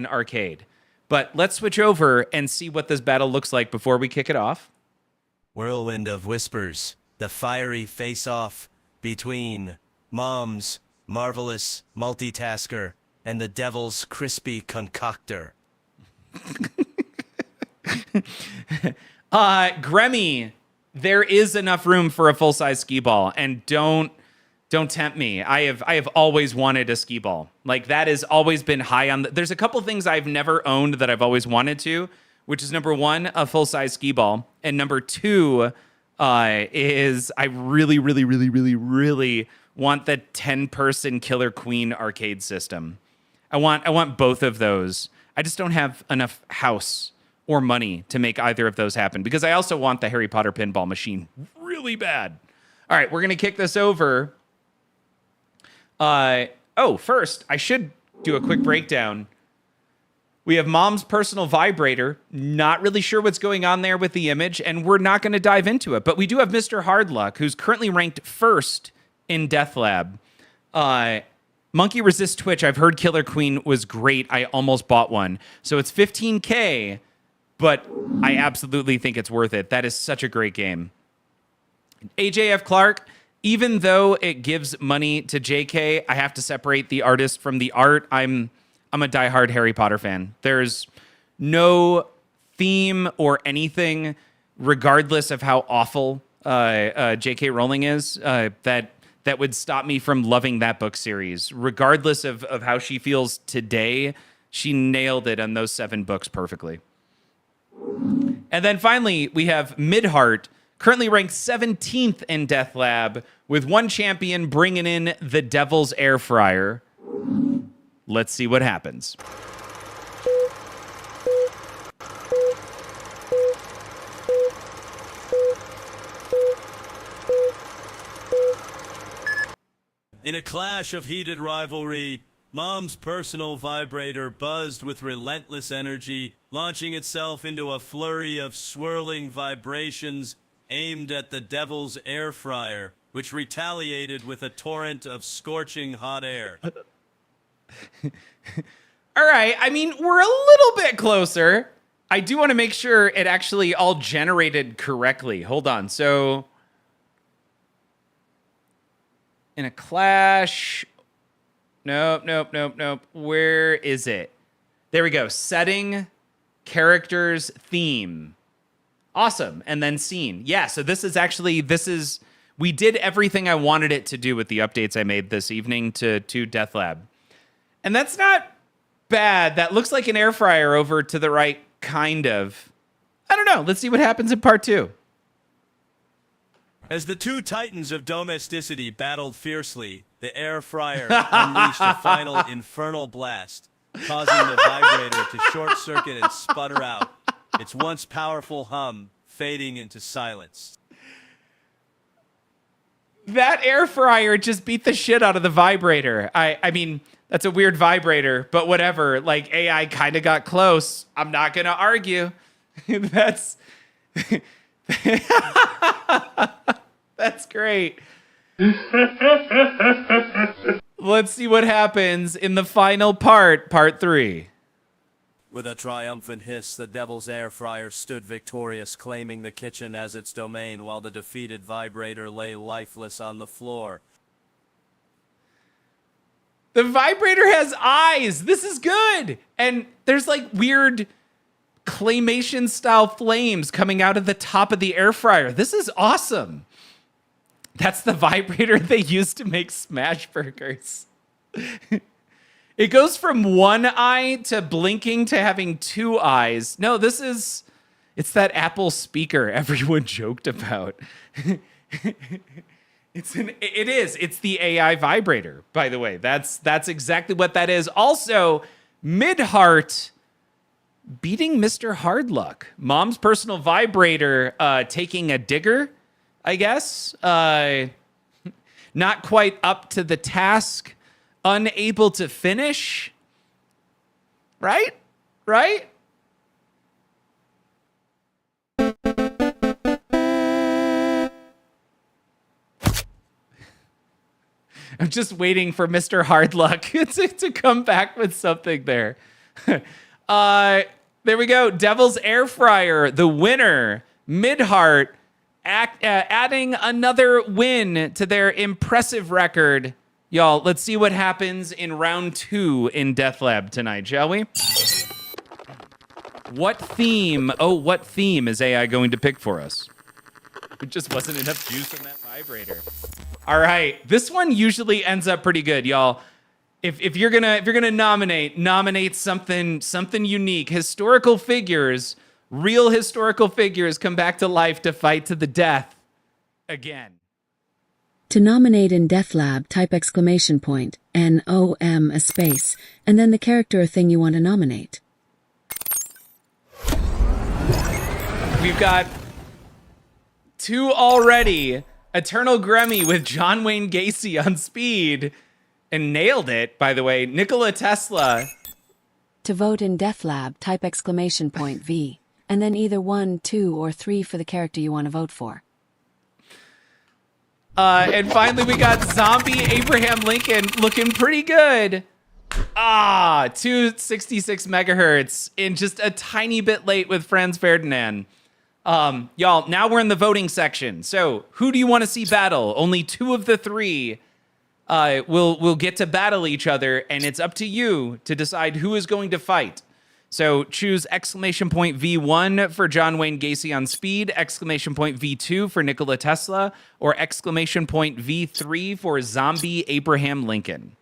A: arcade. But let's switch over and see what this battle looks like before we kick it off.
D: Whirlwind of Whispers, the fiery face-off between Mom's marvelous multitasker and the devil's crispy concoctor.
A: Gremmy, there is enough room for a full-size skee ball, and don't tempt me. I have always wanted a skee ball. Like, that has always been high on there's a couple things I've never owned that I've always wanted to, which is number one, a full-size skee ball, and number two is I really, really, really, really, really want the 10-person Killer Queen arcade system. I want both of those. I just don't have enough house or money to make either of those happen because I also want the Harry Potter pinball machine really bad. All right, we're going to kick this over. First, I should do a quick breakdown. We have Mom's personal vibrator. Not really sure what's going on there with the image, and we're not going to dive into it. But we do have Mr. Hardluck, who's currently ranked first in Death Lab. Monkey Resist Twitch. I've heard Killer Queen was great. I almost bought one. So it's $15K, but I absolutely think it's worth it. That is such a great game. AJF Clark. Even though it gives money to JK, I have to separate the artist from the art. I'm a diehard Harry Potter fan. There's no theme or anything, regardless of how awful J.K. Rowling is, that would stop me from loving that book series. Regardless of how she feels today, she nailed it on those 7 books perfectly. And then finally, we have Midheart, currently ranked 17th in Death Lab, with one champion bringing in the Devil's Air Fryer. Let's see what happens.
D: In a clash of heated rivalry, Mom's personal vibrator buzzed with relentless energy, launching itself into a flurry of swirling vibrations aimed at the Devil's Air Fryer, which retaliated with a torrent of scorching hot air.
A: All right, I mean, we're a little bit closer. I do want to make sure it actually all generated correctly. Hold on, so... in a clash. Nope. Where is it? There we go. Setting, characters, theme. Awesome. And then scene. Yeah, so this is, we did everything I wanted it to do with the updates I made this evening to Death Lab. And that's not bad. That looks like an air fryer over to the right, kind of. I don't know. Let's see what happens in part 2.
D: As the two titans of domesticity battled fiercely, the air fryer unleashed a final infernal blast, causing the vibrator to short-circuit and sputter out, its once powerful hum fading into silence.
A: That air fryer just beat the shit out of the vibrator. I mean, that's a weird vibrator, but whatever. Like, AI kind of got close. I'm not going to argue. That's... That's great. Let's see what happens in the final part 3.
D: With a triumphant hiss, the Devil's Air Fryer stood victorious, claiming the kitchen as its domain, while the defeated vibrator lay lifeless on the floor.
A: The vibrator has eyes. This is good. And there's like weird claymation style flames coming out of the top of the air fryer. This is awesome. That's the vibrator they used to make smash burgers. It goes from one eye to blinking to having 2 eyes. No, it's that Apple speaker everyone joked about. It's the AI vibrator, by the way. That's exactly what that is. Also, Midheart beating Mr. Hardluck. Mom's personal vibrator taking a digger, I guess. Not quite up to the task. Unable to finish. Right? I'm just waiting for Mr. Hardluck to come back with something there. There we go. Devil's Air Fryer, the winner. Midheart adding another win to their impressive record. Y'all, let's see what happens in round 2 in Death Lab tonight, shall we? What theme is AI going to pick for us? It just wasn't enough juice in that vibrator. All right, this one usually ends up pretty good, y'all. If you're gonna nominate something unique, historical figures, real historical figures come back to life to fight to the death again.
F: To nominate in Death Lab, type !NOM a space, and then the character or thing you want to nominate.
A: We've got 2 already. Eternal Gremmy with John Wayne Gacy on speed. And nailed it, by the way. Nikola Tesla.
F: To vote in Death Lab, type !V, and then either 1, 2, or 3 for the character you want to vote for.
A: And finally, we got Zombie Abraham Lincoln looking pretty good. 266 megahertz in just a tiny bit late with Franz Ferdinand. Y'all, now we're in the voting section. So who do you want to see battle? Only 2 of the 3 will get to battle each other, and it's up to you to decide who is going to fight. So choose exclamation point V1 for John Wayne Gacy on speed, exclamation point V2 for Nikola Tesla, or exclamation point V3 for zombie Abraham Lincoln.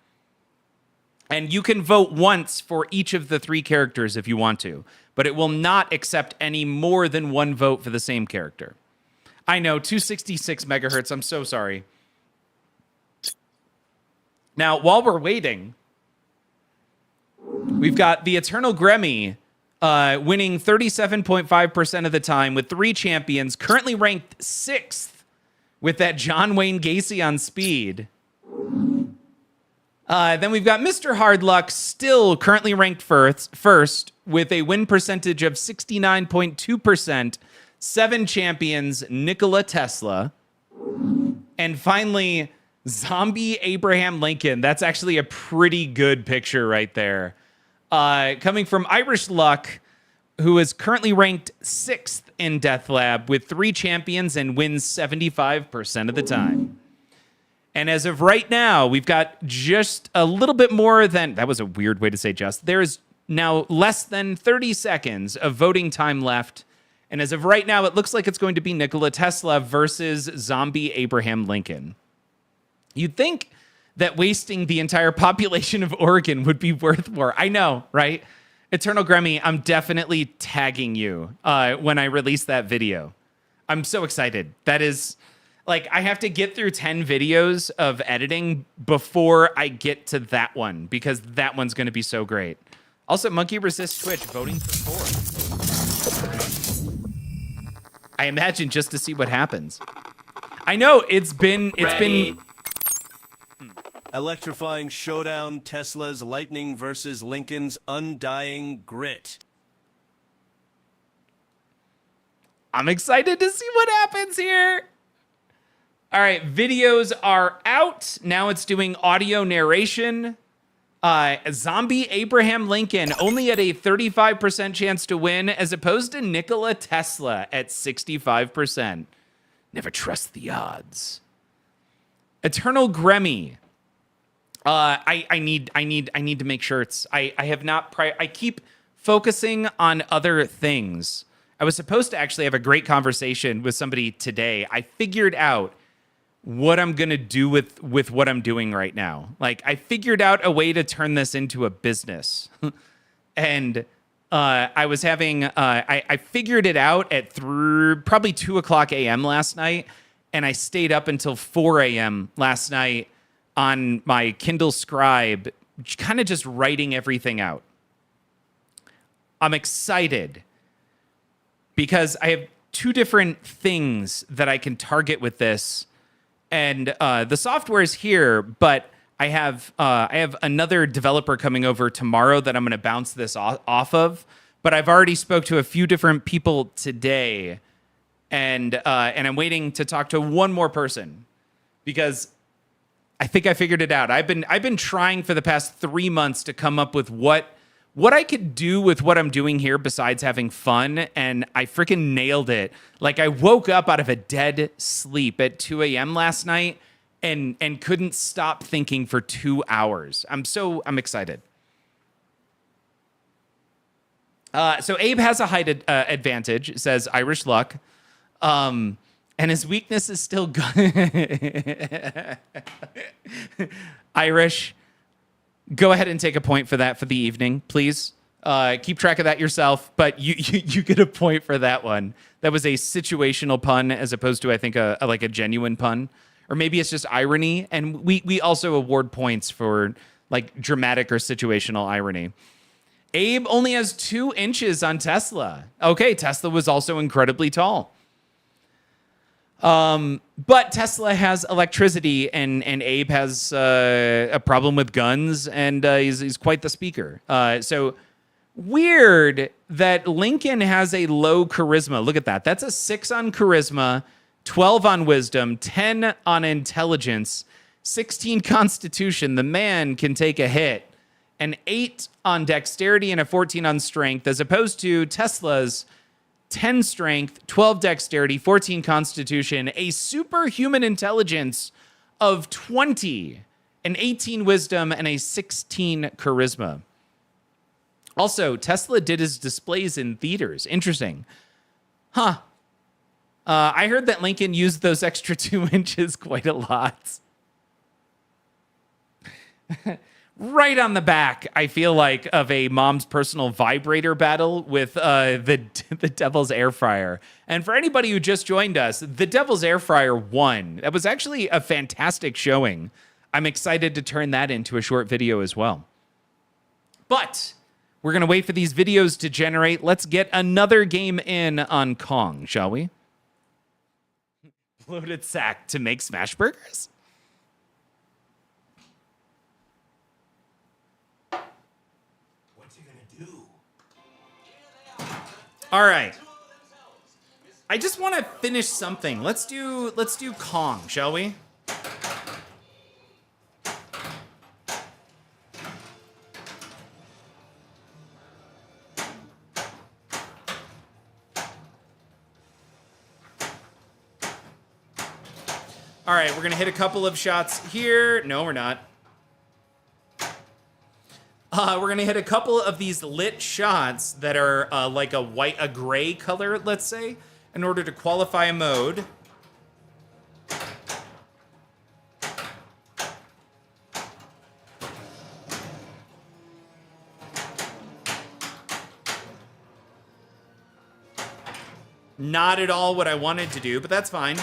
A: And you can vote once for each of the three characters if you want to, but it will not accept any more than one vote for the same character. I know, 266 megahertz. I'm so sorry. Now, while we're waiting, we've got the Eternal Gremmy winning 37.5% of the time with 3 champions, currently ranked 6th with that John Wayne Gacy on speed. Then we've got Mr. Hardluck, still currently ranked first with a win percentage of 69.2%. 7 champions, Nikola Tesla. And finally, zombie Abraham Lincoln. That's actually a pretty good picture right there. Coming from Irish Luck, who is currently ranked 6th in Death Lab with 3 champions and wins 75% of the time. And as of right now, we've got just a little bit more than... That was a weird way to say just. There is now less than 30 seconds of voting time left. And as of right now, it looks like it's going to be Nikola Tesla versus zombie Abraham Lincoln. You'd think that wasting the entire population of Oregon would be worth more. I know, right? Eternal Gremmy, I'm definitely tagging you when I release that video. I'm so excited. That is... Like, I have to get through 10 videos of editing before I get to that one, because that one's going to be so great. Also, Monkey Resist Twitch voting for 4. I imagine just to see what happens. I know, it's been...
D: Electrifying showdown, Tesla's Lightning versus Lincoln's Undying Grit.
A: I'm excited to see what happens here. All right, videos are out. Now it's doing audio narration. Zombie Abraham Lincoln only at a 35% chance to win, as opposed to Nikola Tesla at 65%. Never trust the odds. Eternal Gremmy. I need to make sure it's... I have not... I keep focusing on other things. I was supposed to actually have a great conversation with somebody today. I figured out what I'm going to do with what I'm doing right now. Like, I figured out a way to turn this into a business. And I was having, I figured it out at probably 2 o'clock a.m. last night. And I stayed up until 4 a.m. last night on my Kindle Scribe, kind of just writing everything out. I'm excited because I have 2 different things that I can target with this. And the software is here, but I have another developer coming over tomorrow that I'm going to bounce this off of. But I've already spoke to a few different people today, and I'm waiting to talk to one more person because I think I figured it out. I've been trying for the past 3 months to come up with what I could do with what I'm doing here besides having fun, and I freaking nailed it. Like, I woke up out of a dead sleep at 2 a.m. last night and couldn't stop thinking for 2 hours. I'm excited. So Abe has a height advantage, says Irish Luck. And his weakness is still good. Irish, go ahead and take a point for that for the evening, please. Keep track of that yourself, but you get a point for that one. That was a situational pun as opposed to, I think, a genuine pun. Or maybe it's just irony, and we also award points for like dramatic or situational irony. Abe only has 2 inches on Tesla. Okay, Tesla was also incredibly tall. But Tesla has electricity, and Abe has a problem with guns, and he's quite the speaker. So weird that Lincoln has a low charisma. Look at that. That's a 6 on charisma, 12 on wisdom, 10 on intelligence, 16 constitution. The man can take a hit. An 8 on dexterity and a 14 on strength, as opposed to Tesla's 10 strength, 12 dexterity, 14 constitution, a superhuman intelligence of 20, an 18 wisdom, and a 16 charisma.
J: Also, Tesla did his displays in theaters. Interesting. Huh. I heard that Lincoln used those extra 2 inches quite a lot. Right on the back, I feel like, of a mom's personal vibrator battle with the Devil's Air Fryer. And for anybody who just joined us, the Devil's Air Fryer won. That was actually a fantastic showing. I'm excited to turn that into a short video as well. But we're going to wait for these videos to generate. Let's get another game in on Kong, shall we? Bloated sack to make smash burgers?
C: What's he gonna do?
J: All right. I just want to finish something. Let's do Kong, shall we? All right, we're gonna hit a couple of shots here. No, we're not. We're gonna hit a couple of these lit shots that are like a gray color, let's say, in order to qualify a mode. Not at all what I wanted to do, but that's fine.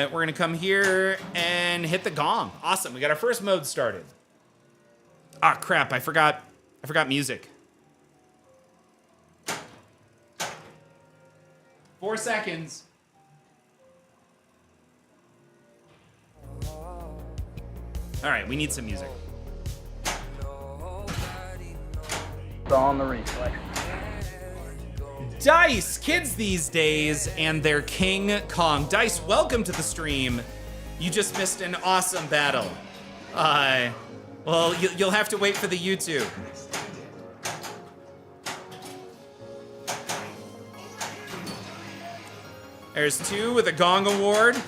J: We're gonna come here and hit the gong. Awesome, we got our first mode started. Ah, crap, I forgot music. 4 seconds. All right, we need some music.
K: On the replay.
J: Dice, kids these days, and their King Kong. Dice, welcome to the stream. You just missed an awesome battle. Well, you'll have to wait for the YouTube. There's 2 with a Gong Award.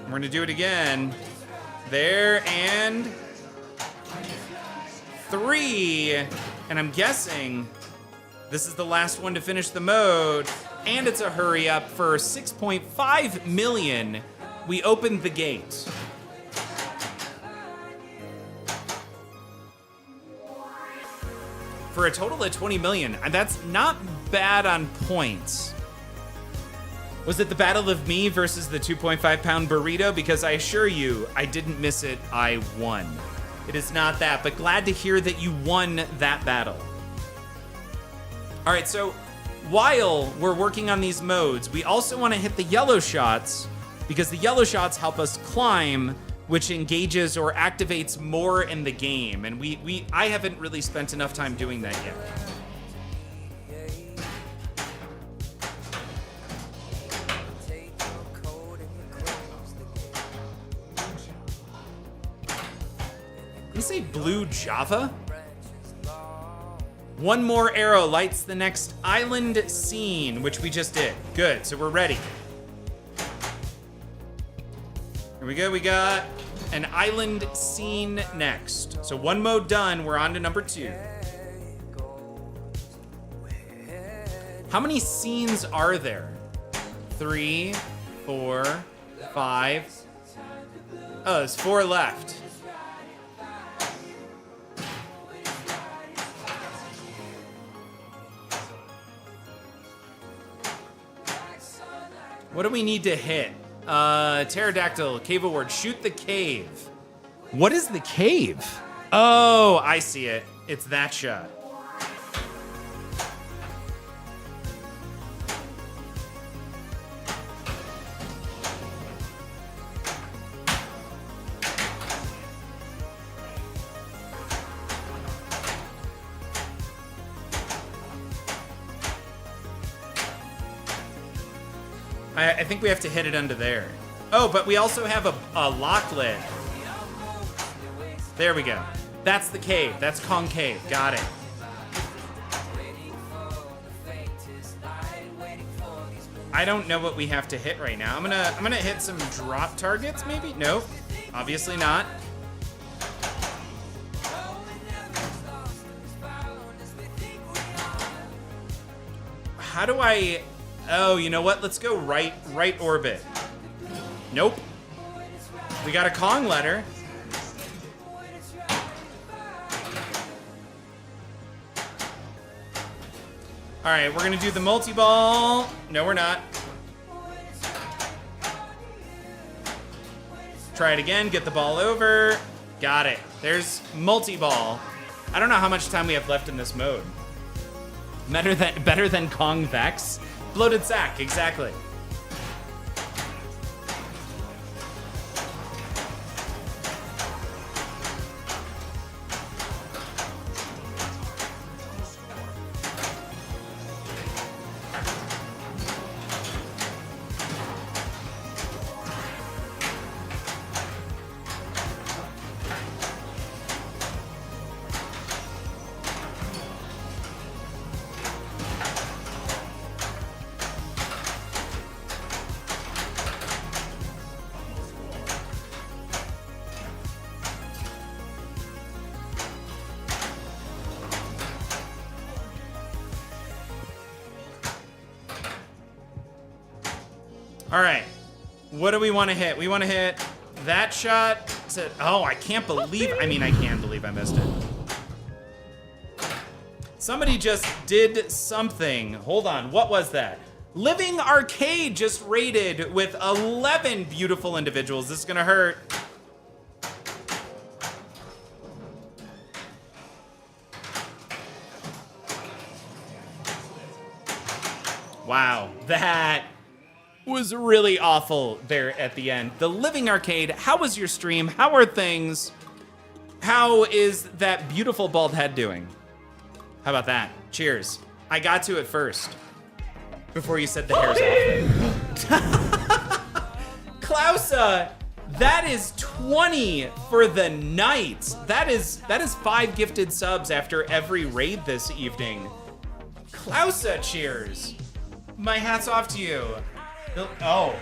J: We're gonna do it again. There, and 3. And I'm guessing this is the last one to finish the mode, and it's a hurry up for 6.5 million. We opened the gate. For a total of 20 million. And that's not bad on points. Was it the Battle of Me versus the 2.5 pound burrito? Because I assure you, I didn't miss it, I won. It is not that, but glad to hear that you won that battle. All right, so while we're working on these modes, we also want to hit the yellow shots because the yellow shots help us climb, which engages or activates more in the game. And I haven't really spent enough time doing that yet. Did you say blue Java? One more arrow lights the next island scene, which we just did. Good, so we're ready. Here we go, we got an island scene next. So 1 mode done, we're on to number 2. How many scenes are there? 3, 4, 5. Oh, there's 4 left. What do we need to hit? Pterodactyl, cave award, shoot the cave. What is the cave? Oh, I see it. It's that shot. I think we have to hit it under there. Oh, but we also have a lock lid. There we go. That's the cave. That's Kong Cave. Got it. I don't know what we have to hit right now. I'm gonna hit some drop targets, maybe? Nope. Obviously not. How do I... Oh, you know what? Let's go right orbit. Nope. We got a Kong letter. All right, we're gonna do the multi-ball. No, we're not. Try it again, get the ball over. Got it. There's multi-ball. I don't know how much time we have left in this mode. Better than Kong Vex. Bloated sack, exactly. All right, what do we want to hit? We want to hit that shot. Oh, I can't believe, I can believe I missed it. Somebody just did something. Hold on, what was that? Living Arcade just raided with 11 beautiful individuals. This is gonna hurt. Wow, that was really awful there at the end. The Living Arcade, how was your stream? How are things? How is that beautiful bald head doing? How about that? Cheers. I got to it first before you said the hair's off. Klausa, that is 20 for the night. That is 5 gifted subs after every raid this evening. Klausa, cheers. My hat's off to you. Oh.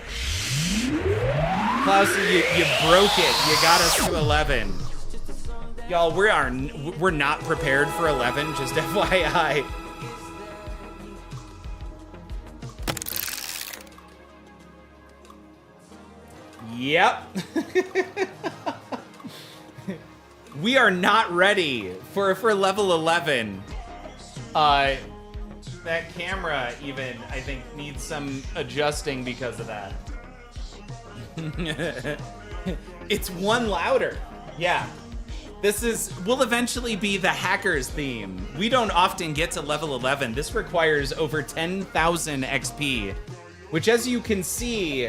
J: Klausa, you broke it. You got us to 11. Y'all, we're not prepared for 11, just FYI. Yep. We are not ready for level 11. That camera even, I think, needs some adjusting because of that. It's one louder. Yeah. Will eventually be the hacker's theme. We don't often get to level 11. This requires over 10,000 XP, which, as you can see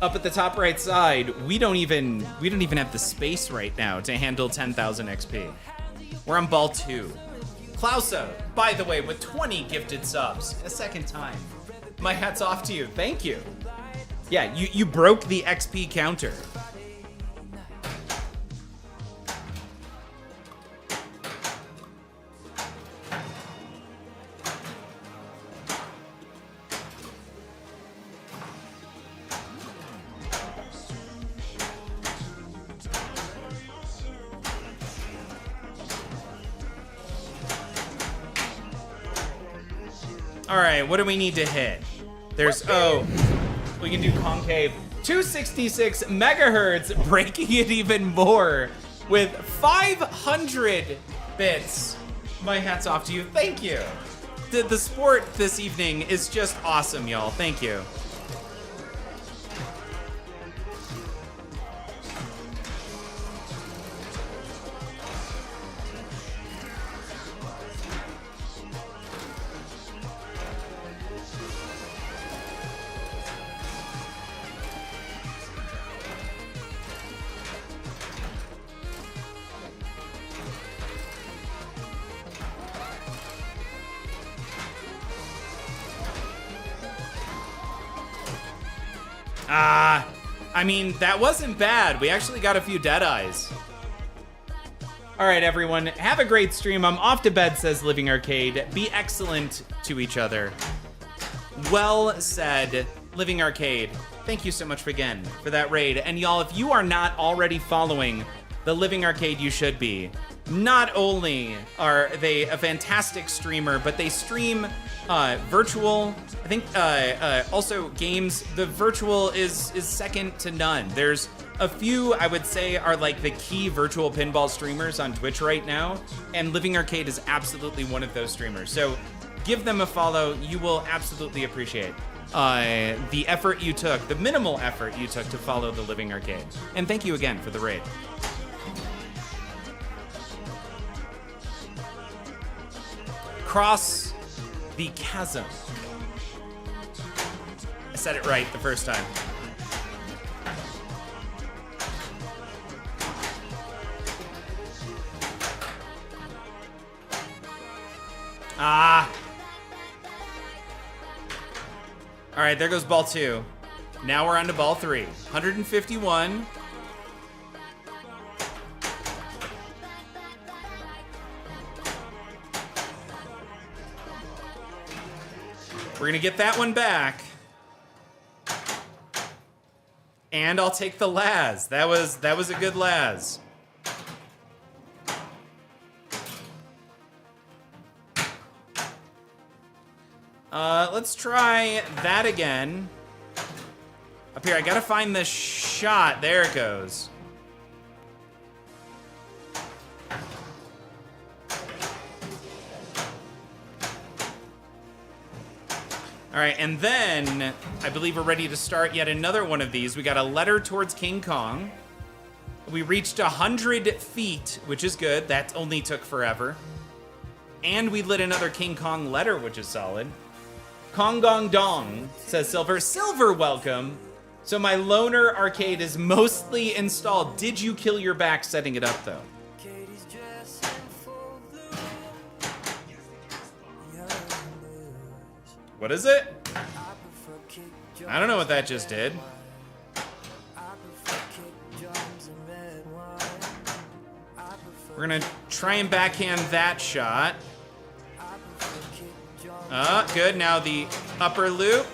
J: up at the top right side, we don't even have the space right now to handle 10,000 XP. We're on ball 2. Klausa, by the way, with 20 gifted subs, a second time. My hat's off to you. Thank you. Yeah, you broke the XP counter. All right, what do we need to hit? We can do concave. 266 megahertz, breaking it even more with 500 bits. My hat's off to you. Thank you. The sport this evening is just awesome, y'all. Thank you. That wasn't bad. We actually got a few dead eyes. All right, everyone. Have a great stream. I'm off to bed, says Living Arcade. Be excellent to each other. Well said, Living Arcade. Thank you so much again for that raid. And y'all, if you are not already following the Living Arcade, you should be. not only are they a fantastic streamer, but they stream virtual. I think also games. The virtual is second to none. There's a few I would say are like the key virtual pinball streamers on Twitch right now, and Living Arcade is absolutely one of those streamers. So give them a follow. You will absolutely appreciate the effort you took, the minimal effort you took to follow the Living Arcade. And thank you again for the raid. Cross the chasm. I said it right the first time. Ah. All right, there goes ball 2. Now we're on to ball 3. 151. We're gonna get that one back. And I'll take the Laz. That was a good Laz. Let's try that again. Up here, I gotta find the shot. There it goes. All right, and then I believe we're ready to start yet another one of these. We got a letter towards King Kong. We reached 100 feet, which is good. That only took forever. And we lit another King Kong letter, which is solid. Kong Gong Dong, says Silver. Silver, welcome. So my loner arcade is mostly installed. Did you kill your back setting it up, though? What is it? I don't know what that just did. We're gonna try and backhand that shot. Good. Now the upper loop.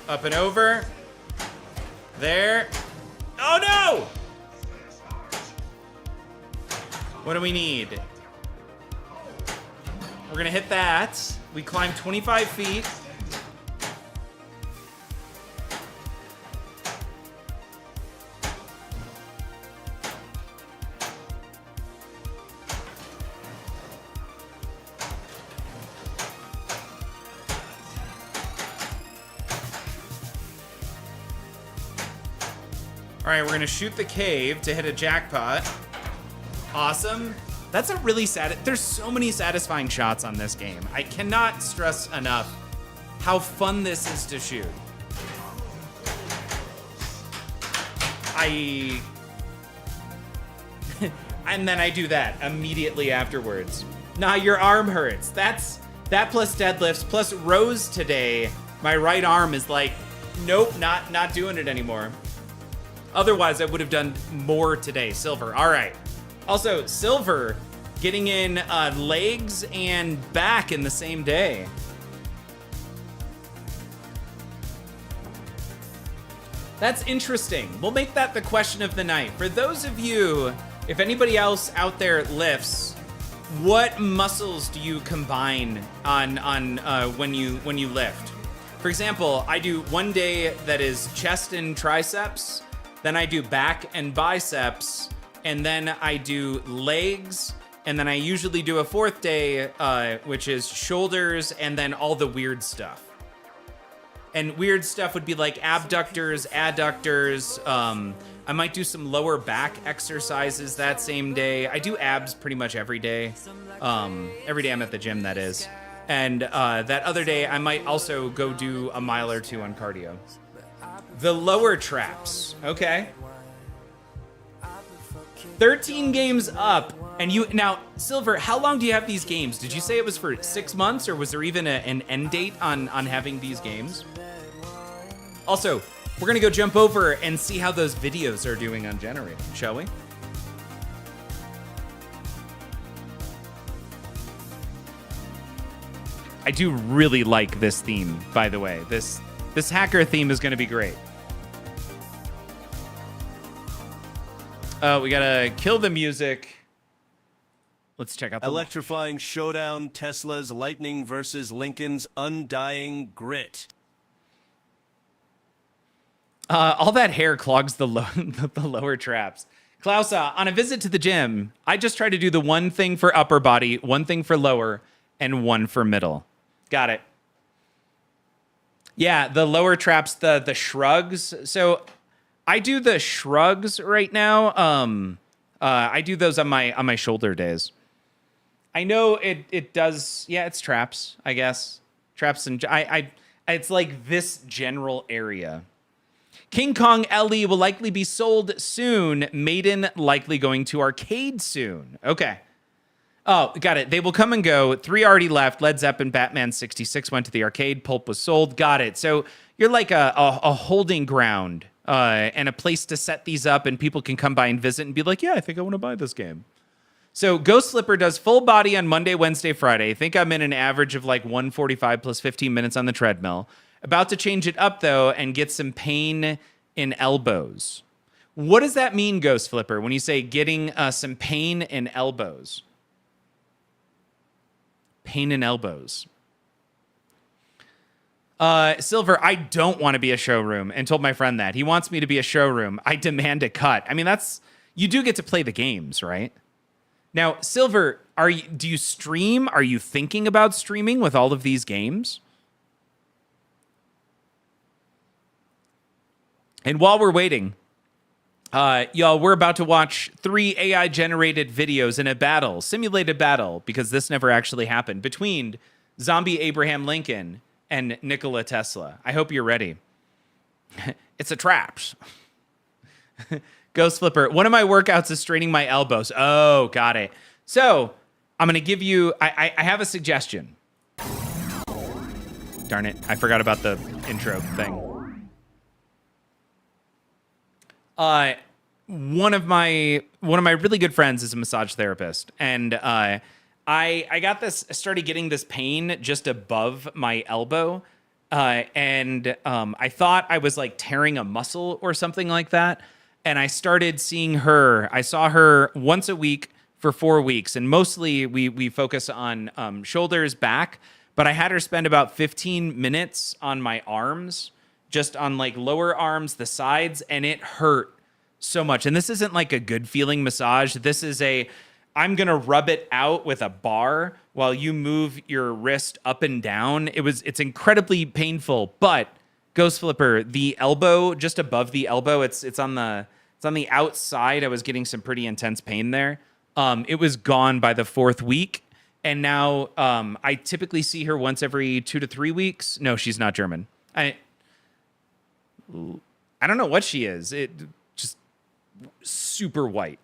J: Up and over. There. Oh no! What do we need? We're gonna hit that. We climb 25 feet. All right, we're gonna shoot the cave to hit a jackpot. Awesome. That's a really sad. There's so many satisfying shots on this game. I cannot stress enough how fun this is to shoot. And then I do that immediately afterwards. Nah, your arm hurts. That plus deadlifts plus rows today. My right arm is like, nope, not doing it anymore. Otherwise, I would have done more today. Silver. All right. Also, Silver getting in legs and back in the same day. That's interesting. We'll make that the question of the night. For those of you, if anybody else out there lifts, what muscles do you combine on when you lift? For example, I do one day that is chest and triceps, then I do back and biceps, and then I do legs, and then I usually do a fourth day, which is shoulders, and then all the weird stuff. And weird stuff would be like abductors, adductors. I might do some lower back exercises that same day. I do abs pretty much every day. Every day I'm at the gym, that is. And that other day, I might also go do a mile or two on cardio. The lower traps, okay. 13 games up, and you now, Silver, how long do you have these games? Did you say it was for 6 months, or was there even an end date on having these games? Also, we're gonna go jump over and see how those videos are doing on generating, shall we? I do really like this theme, by the way. This hacker theme is gonna be great. We gotta kill the music.
A: Let's check out the
D: Electrifying showdown, Tesla's Lightning versus Lincoln's Undying Grit.
A: All that hair clogs the, the lower traps. Klaus, on a visit to the gym, I just try to do the one thing for upper body, one thing for lower, and one for middle. Got it. Yeah, the lower traps, the shrugs. So I do the shrugs right now. I do those on my shoulder days. I know it does. Yeah, it's traps, I guess. Traps and it's like this general area. King Kong LE will likely be sold soon. Maiden likely going to arcade soon. Okay. Oh, got it. They will come and go. 3 already left. Led Zeppelin, Batman 66 went to the arcade. Pulp was sold. Got it. So you're like a holding ground and a place to set these up, and people can come by and visit and be like, yeah, I think I want to buy this game. So Ghost Flipper does full body on Monday, Wednesday, Friday. I think I'm in an average of like 145 plus 15 minutes on the treadmill. About to change it up, though, and get some pain in elbows. What does that mean, Ghost Flipper, when you say getting some pain in elbows? Pain in elbows. Silver, I don't want to be a showroom, and told my friend that. He wants me to be a showroom. I demand a cut. I mean, you do get to play the games, right? Now, Silver, do you stream? Are you thinking about streaming with all of these games? And while we're waiting, y'all, we're about to watch 3 AI-generated videos in a battle, simulated battle, because this never actually happened, between Zombie Abraham Lincoln and Nikola Tesla. I hope you're ready. It's a traps. Ghost Flipper, one of my workouts is straining my elbows. Oh, got it. So I'm going to give you, I have a suggestion. Darn it, I forgot about the intro thing. One of my really good friends is a massage therapist, and I started getting this pain just above my elbow, and I thought I was like tearing a muscle or something like that. And I started seeing her. I saw her once a week for 4 weeks, and mostly we focus on shoulders, back. But I had her spend about 15 minutes on my arms, just on like lower arms, the sides, and it hurt so much. And this isn't like a good feeling massage. This is I'm gonna rub it out with a bar while you move your wrist up and down. It's incredibly painful, but Ghost Flipper, the elbow, just above the elbow, it's on the outside. I was getting some pretty intense pain there. It was gone by the 4th week. And now I typically see her once every 2 to 3 weeks. No, she's not German. I don't know what she is. It just super white.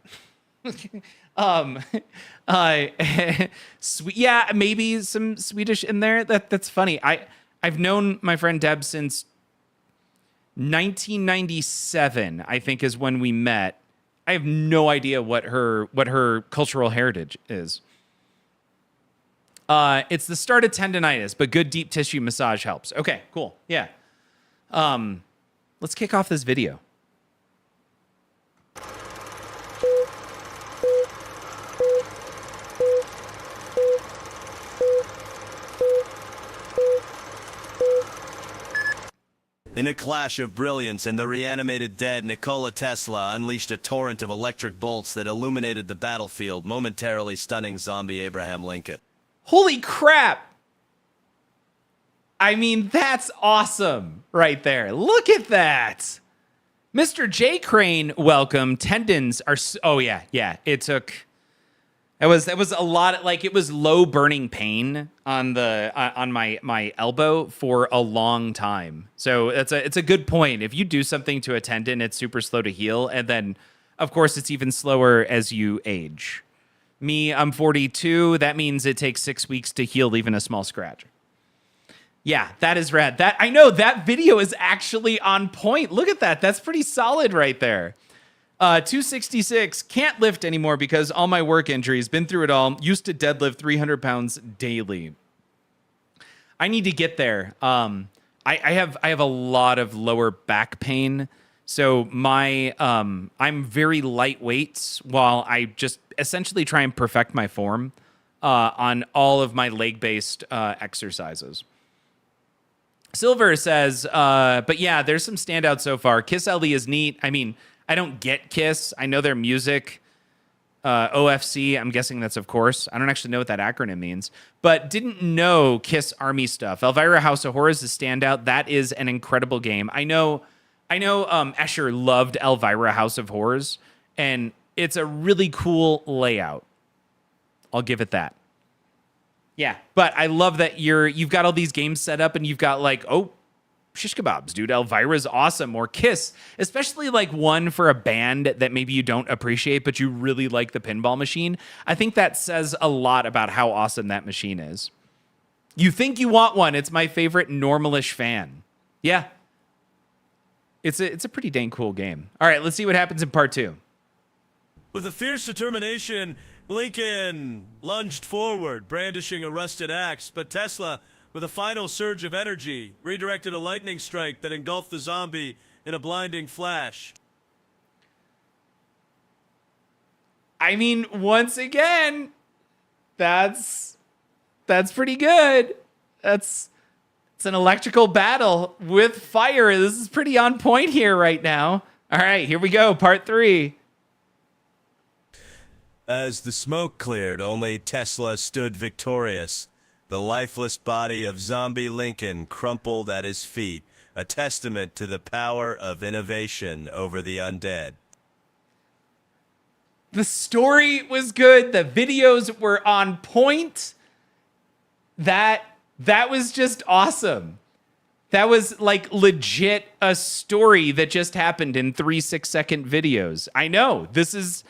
A: Yeah, maybe some Swedish in there. That's funny. I've known my friend Deb since 1997, I think, is when we met. I have no idea what her cultural heritage is. It's the start of tendonitis, but good deep tissue massage helps. Okay, cool. Yeah. Let's kick off this video.
D: In a clash of brilliance and the reanimated dead, Nikola Tesla unleashed a torrent of electric bolts that illuminated the battlefield, momentarily stunning zombie Abraham Lincoln.
A: Holy crap! I mean, that's awesome right there. Look at that. Mr. J. Crane, welcome. Tendons are, oh yeah. It was a lot, like it was low burning pain on my elbow for a long time. So it's a good point. If you do something to a tendon, it's super slow to heal. And then of course it's even slower as you age. Me, I'm 42. That means it takes 6 weeks to heal even a small scratch. Yeah, that is rad. I know that video is actually on point. Look at that. That's pretty solid right there. 266, can't lift anymore because all my work injuries, been through it all, used to deadlift 300 pounds daily. I need to get there. I have a lot of lower back pain,
J: So I'm very lightweight while I just essentially try and perfect my form on all of my leg-based exercises. Silver says, but yeah, there's some standouts so far. Kiss Ellie is neat. I mean, I don't get Kiss. I know their music. OFC, I'm guessing that's of course. I don't actually know what that acronym means, but didn't know Kiss Army stuff. Elvira House of Horrors is a standout. That is an incredible game. I know Escher loved Elvira House of Horrors, and it's a really cool layout. I'll give it that. Yeah, but I love that you've got all these games set up, and you've got like, oh, shish kebabs, dude. Elvira's awesome. Or Kiss, especially like one for a band that maybe you don't appreciate, but you really like the pinball machine. I think that says a lot about how awesome that machine is. You think you want one. It's my favorite normalish fan. Yeah. It's a pretty dang cool game. All right, let's see what happens in part 2.
D: With a fierce determination, Lincoln lunged forward, brandishing a rusted axe, but Tesla, with a final surge of energy, redirected a lightning strike that engulfed the zombie in a blinding flash.
J: I mean, once again, that's pretty good. It's an electrical battle with fire. This is pretty on point here right now. All right, here we go, part 3.
D: As the smoke cleared, only Tesla stood victorious. The lifeless body of zombie Lincoln crumpled at his feet, a testament to the power of innovation over the undead.
J: The story was good. The videos were on point. That was just awesome. That was like legit a story that just happened in 3 6-second videos. I know this is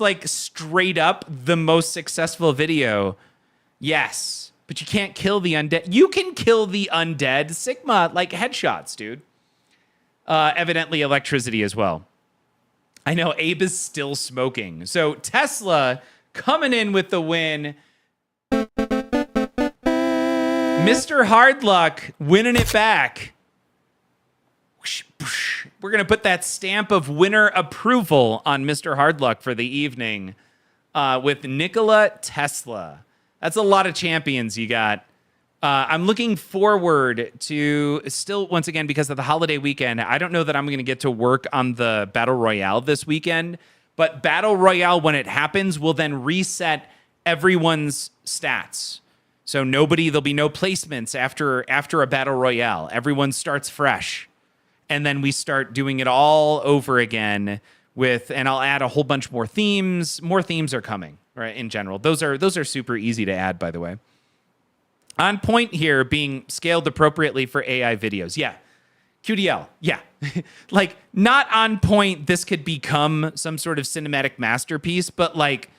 J: like straight up the most successful video. Yes. But you can't kill the undead. You can kill the undead. Sigma, like headshots, dude. Evidently electricity as well. I know Abe is still smoking. So Tesla coming in with the win. Mr. Hardluck winning it back. We're going to put that stamp of winner approval on Mr. Hardluck for the evening with Nikola Tesla. That's a lot of champions you got. I'm looking forward to still, once again, because of the holiday weekend, I don't know that I'm going to get to work on the Battle Royale this weekend, but Battle Royale, when it happens, will then reset everyone's stats. So there'll be no placements after a Battle Royale. Everyone starts fresh. And then we start doing it all over again and I'll add a whole bunch more themes. More themes are coming. Right, in general. Those are super easy to add, by the way. On point here, being scaled appropriately for AI videos. Yeah. QDL. Yeah. Like, not on point, this could become some sort of cinematic masterpiece, but like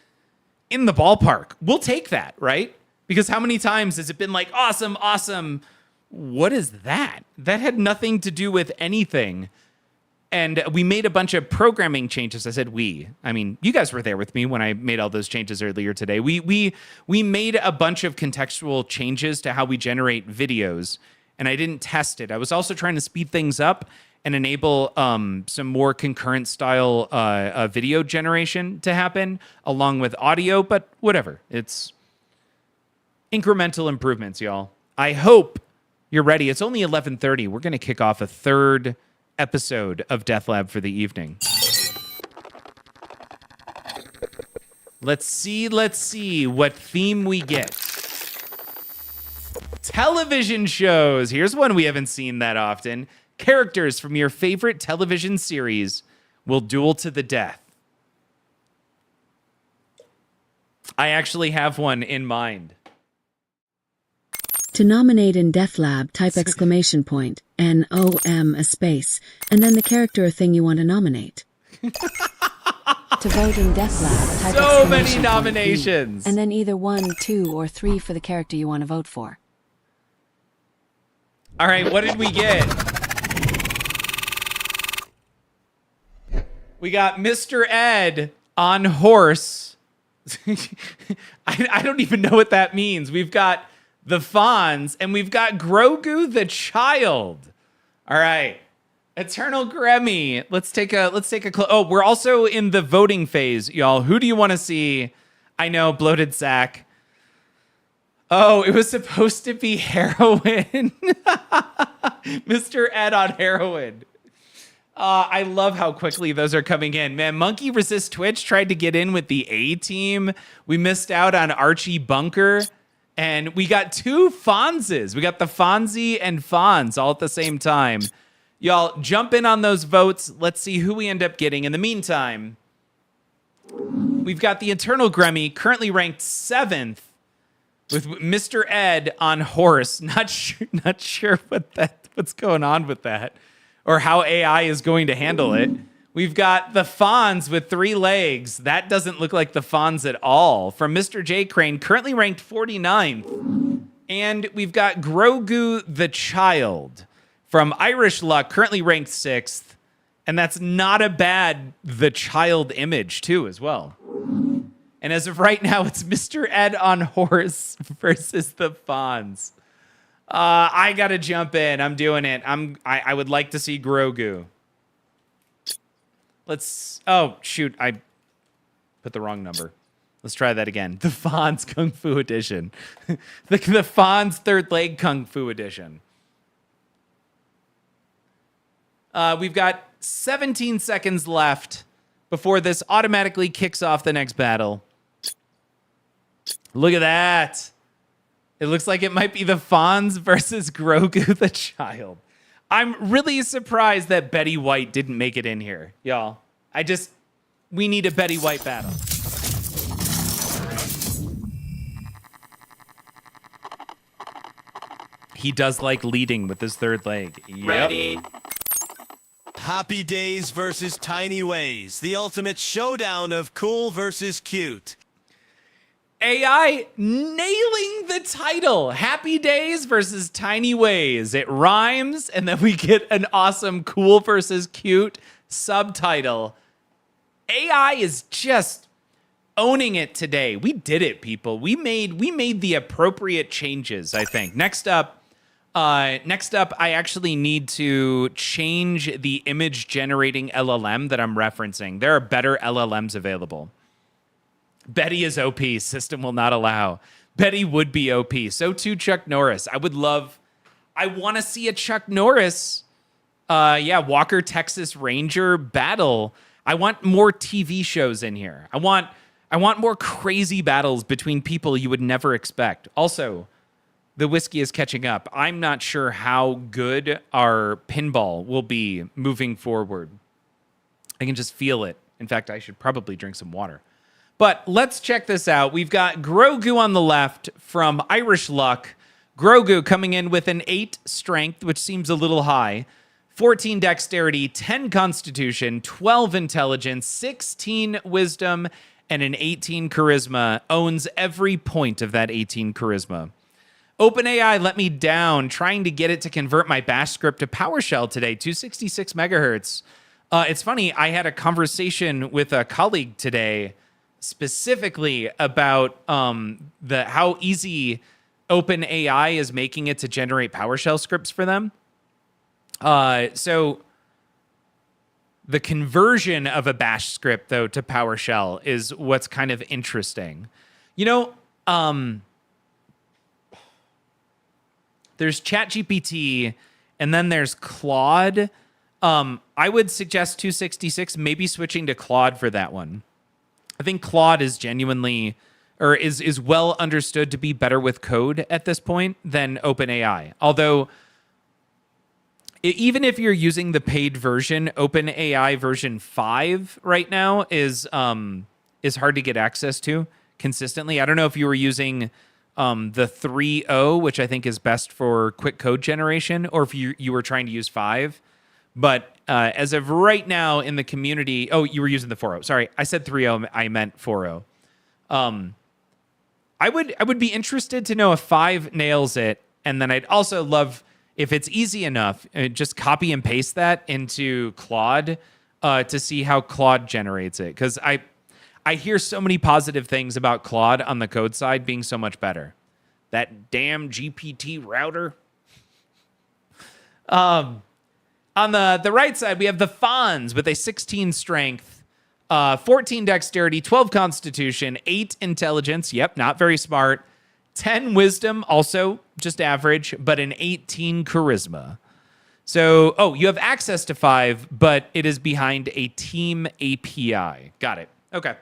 J: in the ballpark. We'll take that, right? Because how many times has it been like, awesome, awesome. What is that? That had nothing to do with anything. And we made a bunch of programming changes. I said I mean, you guys were there with me when I made all those changes earlier today. We made a bunch of contextual changes to how we generate videos, and I didn't test it. I was also trying to speed things up and enable some more concurrent style video generation to happen along with audio, but whatever. It's incremental improvements, y'all. I hope you're ready. It's only 11:30. We're going to kick off a third episode of Death Lab for the evening. Let's see what theme we get. Television shows. Here's one we haven't seen that often. Characters from your favorite television series will duel to the death. I actually have one in mind.
F: To nominate in Death Lab, type NOM a space, and then the character or thing you want to nominate. To vote in Death Lab, type
J: so many
F: V,
J: nominations.
F: and then either 1, 2, or 3 for the character you want to vote for.
J: All right, what did we get? We got Mr. Ed on horse. I don't even know what that means. We've got the Fonz, and we've got Grogu the child. All right. Eternal Grammy. Let's take a oh, we're also in the voting phase, y'all. Who do you want to see? I know, bloated sack. Oh, it was supposed to be heroin. Mr. Ed on heroin. I love how quickly those are coming in. Man, Monkey Resist Twitch tried to get in with the A team. We missed out on Archie Bunker. And we got two Fonzes. We got the Fonzie and Fonz all at the same time. Y'all, jump in on those votes. Let's see who we end up getting. In the meantime, we've got the Eternal Grammy, currently ranked 7th, with Mr. Ed on horse. Not sure what's going on with that, or how AI is going to handle it. We've got the Fonz with 3 legs. That doesn't look like the Fonz at all. From Mr. J. Crane, currently ranked 49th. And we've got Grogu the Child from Irish Luck, currently ranked 6th. And that's not a bad The Child image, too, as well. And as of right now, it's Mr. Ed on horse versus the Fonz. I got to jump in. I'm doing it. I would like to see Grogu. Oh, shoot. I put the wrong number. Let's try that again. The Fonz Kung Fu Edition. the Fonz Third Leg Kung Fu Edition. We've got 17 seconds left before this automatically kicks off the next battle. Look at that. It looks like it might be the Fonz versus Grogu the Child. I'm really surprised that Betty White didn't make it in here, y'all. We need a Betty White battle. He does like leading with his third leg. Yep.
D: Ready. Happy Days versus Tiny Ways, the ultimate showdown of cool versus cute.
J: AI nailing the title. Happy Days versus Tiny Ways. It rhymes, and then we get an awesome cool versus cute subtitle. AI is just owning it today. We did it, people. We made the appropriate changes, I think. Next up, I actually need to change the image generating LLM that I'm referencing. There are better LLMs available. Betty is OP. System will not allow. Betty would be OP. So too Chuck Norris. I want to see a Chuck Norris, Walker, Texas Ranger battle. I want more TV shows in here. I want more crazy battles between people you would never expect. Also, the whiskey is catching up. I'm not sure how good our pinball will be moving forward. I can just feel it. In fact, I should probably drink some water. But let's check this out. We've got Grogu on the left from Irish Luck. Grogu coming in with an 8 strength, which seems a little high. 14 dexterity, 10 constitution, 12 intelligence, 16 wisdom, and an 18 charisma. Owns every point of that 18 charisma. OpenAI let me down trying to get it to convert my bash script to PowerShell today, 266 megahertz. It's funny, I had a conversation with a colleague today specifically about how easy OpenAI is making it to generate PowerShell scripts for them. So the conversion of a bash script, though, to PowerShell is what's kind of interesting. You know, there's ChatGPT, and then there's Claude. I would suggest 266 maybe switching to Claude for that one. I think Claude is genuinely, or is well understood to be better with code at this point than OpenAI. Although, even if you're using the paid version, OpenAI version 5 right now is hard to get access to consistently. I don't know if you were using the 3.0, which I think is best for quick code generation, or if you were trying to use 5. But as of right now in the community, you were using the 4.0. Sorry, I said 3.0. I meant 4.0. I would be interested to know if 5 nails it, and then I'd also love if it's easy enough, just copy and paste that into Claude to see how Claude generates it. Because I hear so many positive things about Claude on the code side being so much better. That damn GPT router. On the right side, we have the Fonz with a 16 strength, 14 dexterity, 12 constitution, 8 intelligence. Yep, not very smart. 10 wisdom, also just average, but an 18 charisma. So, you have access to 5, but it is behind a team API. Got it. Okay.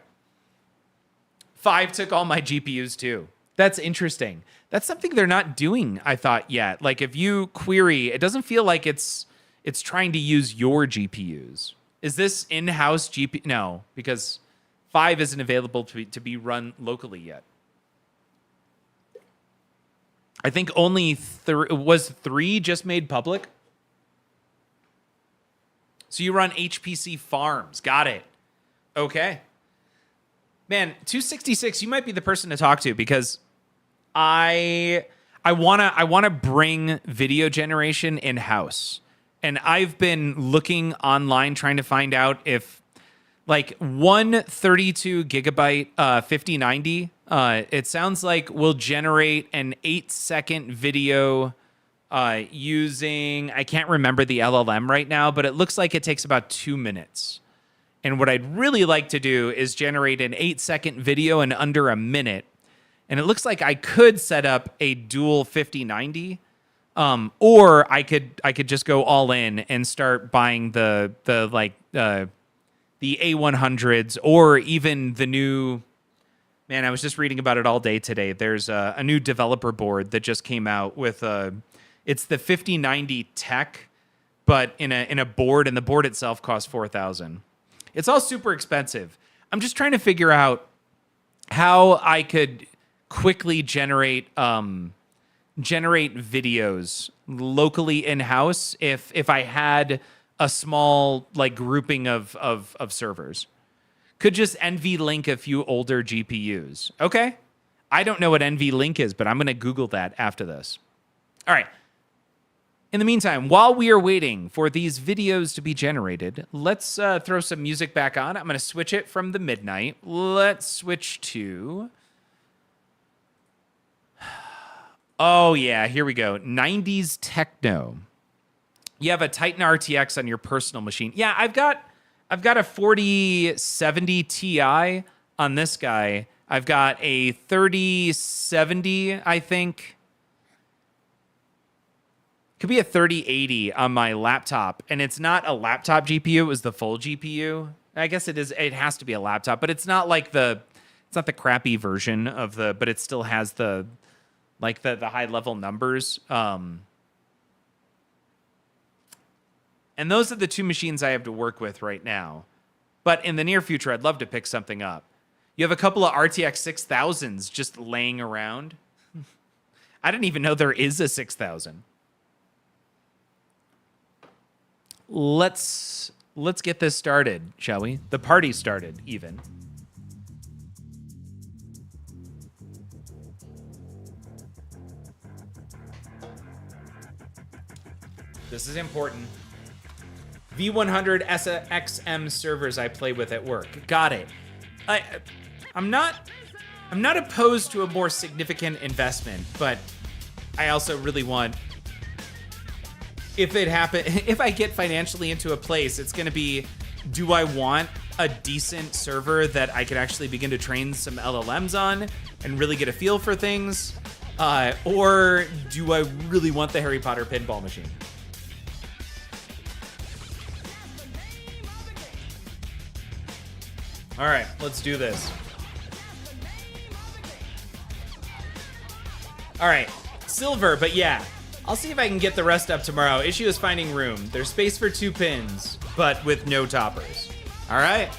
J: 5 took all my GPUs too. That's interesting. That's something they're not doing, I thought, yet. Like, if you query, it doesn't feel like it's trying to use your GPUs. Is this in-house GPU? No, because 5 isn't available to be run locally yet. I think only was 3 just made public. So you run HPC farms. Got it. Okay. Man, 266, you might be the person to talk to because I wanna bring video generation in-house. And I've been looking online trying to find out if like one 32 gigabyte 5090, it sounds like will generate an 8-second video using, I can't remember the LLM right now, but it looks like it takes about 2 minutes. And what I'd really like to do is generate an 8-second video in under a minute. And it looks like I could set up a dual 5090. Or I could just go all in and start buying the A100s or even the new, man, I was just reading about it all day today. There's a new developer board that just came out with it's the 5090 Tech, but in a board, and the board itself costs $4,000. It's all super expensive. I'm just trying to figure out how I could quickly generate videos locally in-house if I had a small like grouping of servers. Could just NVLink a few older GPUs. Okay. I don't know what NVLink is, but I'm going to Google that after this. All right. In the meantime, while we are waiting for these videos to be generated, let's throw some music back on. I'm going to switch it from the midnight. Let's switch to... Oh, yeah, here we go. 90s techno. You have a Titan RTX on your personal machine. Yeah, I've got a 4070 Ti on this guy. I've got a 3070, I think. Could be a 3080 on my laptop, and it's not a laptop GPU. It was the full GPU. I guess it is. It has to be a laptop, but it's not like it's not the crappy version of but it still has the high level numbers. And those are the two machines I have to work with right now. But in the near future, I'd love to pick something up. You have a couple of RTX 6000s just laying around. I didn't even know there is a 6000. Let's get this started, shall we? The party started, even. This is important. V100 SXM servers I play with at work. Got it. I'm not opposed to a more significant investment, but I also really want, if I get financially into a place, it's going to be, do I want a decent server that I could actually begin to train some LLMs on and really get a feel for things? Or do I really want the Harry Potter pinball machine? All right, let's do this. All right, silver, but yeah. I'll see if I can get the rest up tomorrow. Issue is finding room. There's space for 2 pins, but with no toppers. All right.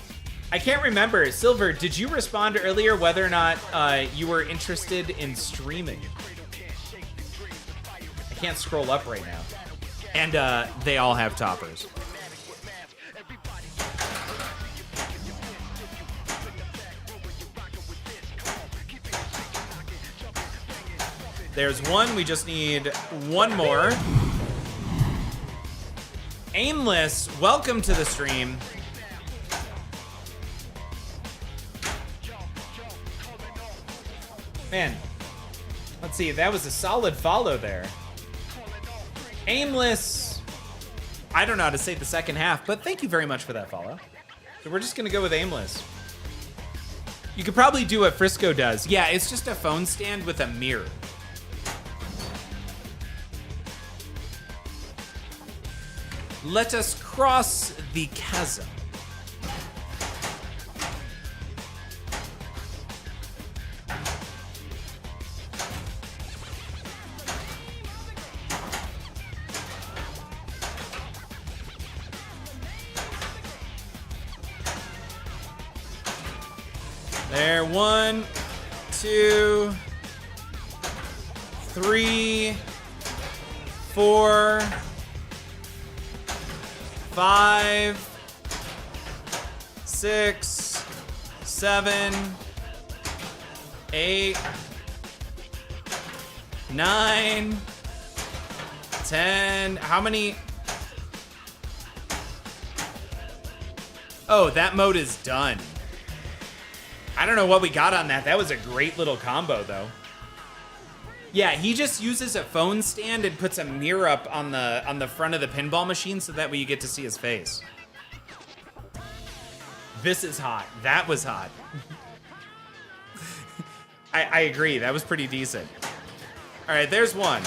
J: I can't remember. Silver, did you respond earlier whether or not you were interested in streaming? I can't scroll up right now. And they all have toppers. There's one. We just need one more. Aimless, welcome to the stream. Man, let's see. That was a solid follow there. Aimless, I don't know how to say the second half, but thank you very much for that follow. So we're just gonna go with aimless. You could probably do what Frisco does. Yeah, it's just a phone stand with a mirror. Let us cross the chasm. There, 1, 2, 3, 4, 5, 6, 7, 8, 9, 10. How many? Oh, that mode is done. I don't know what we got on that. That was a great little combo, though. Yeah, he just uses a phone stand and puts a mirror up on the front of the pinball machine so that way you get to see his face. This is hot. That was hot. I agree. That was pretty decent. All right, there's one.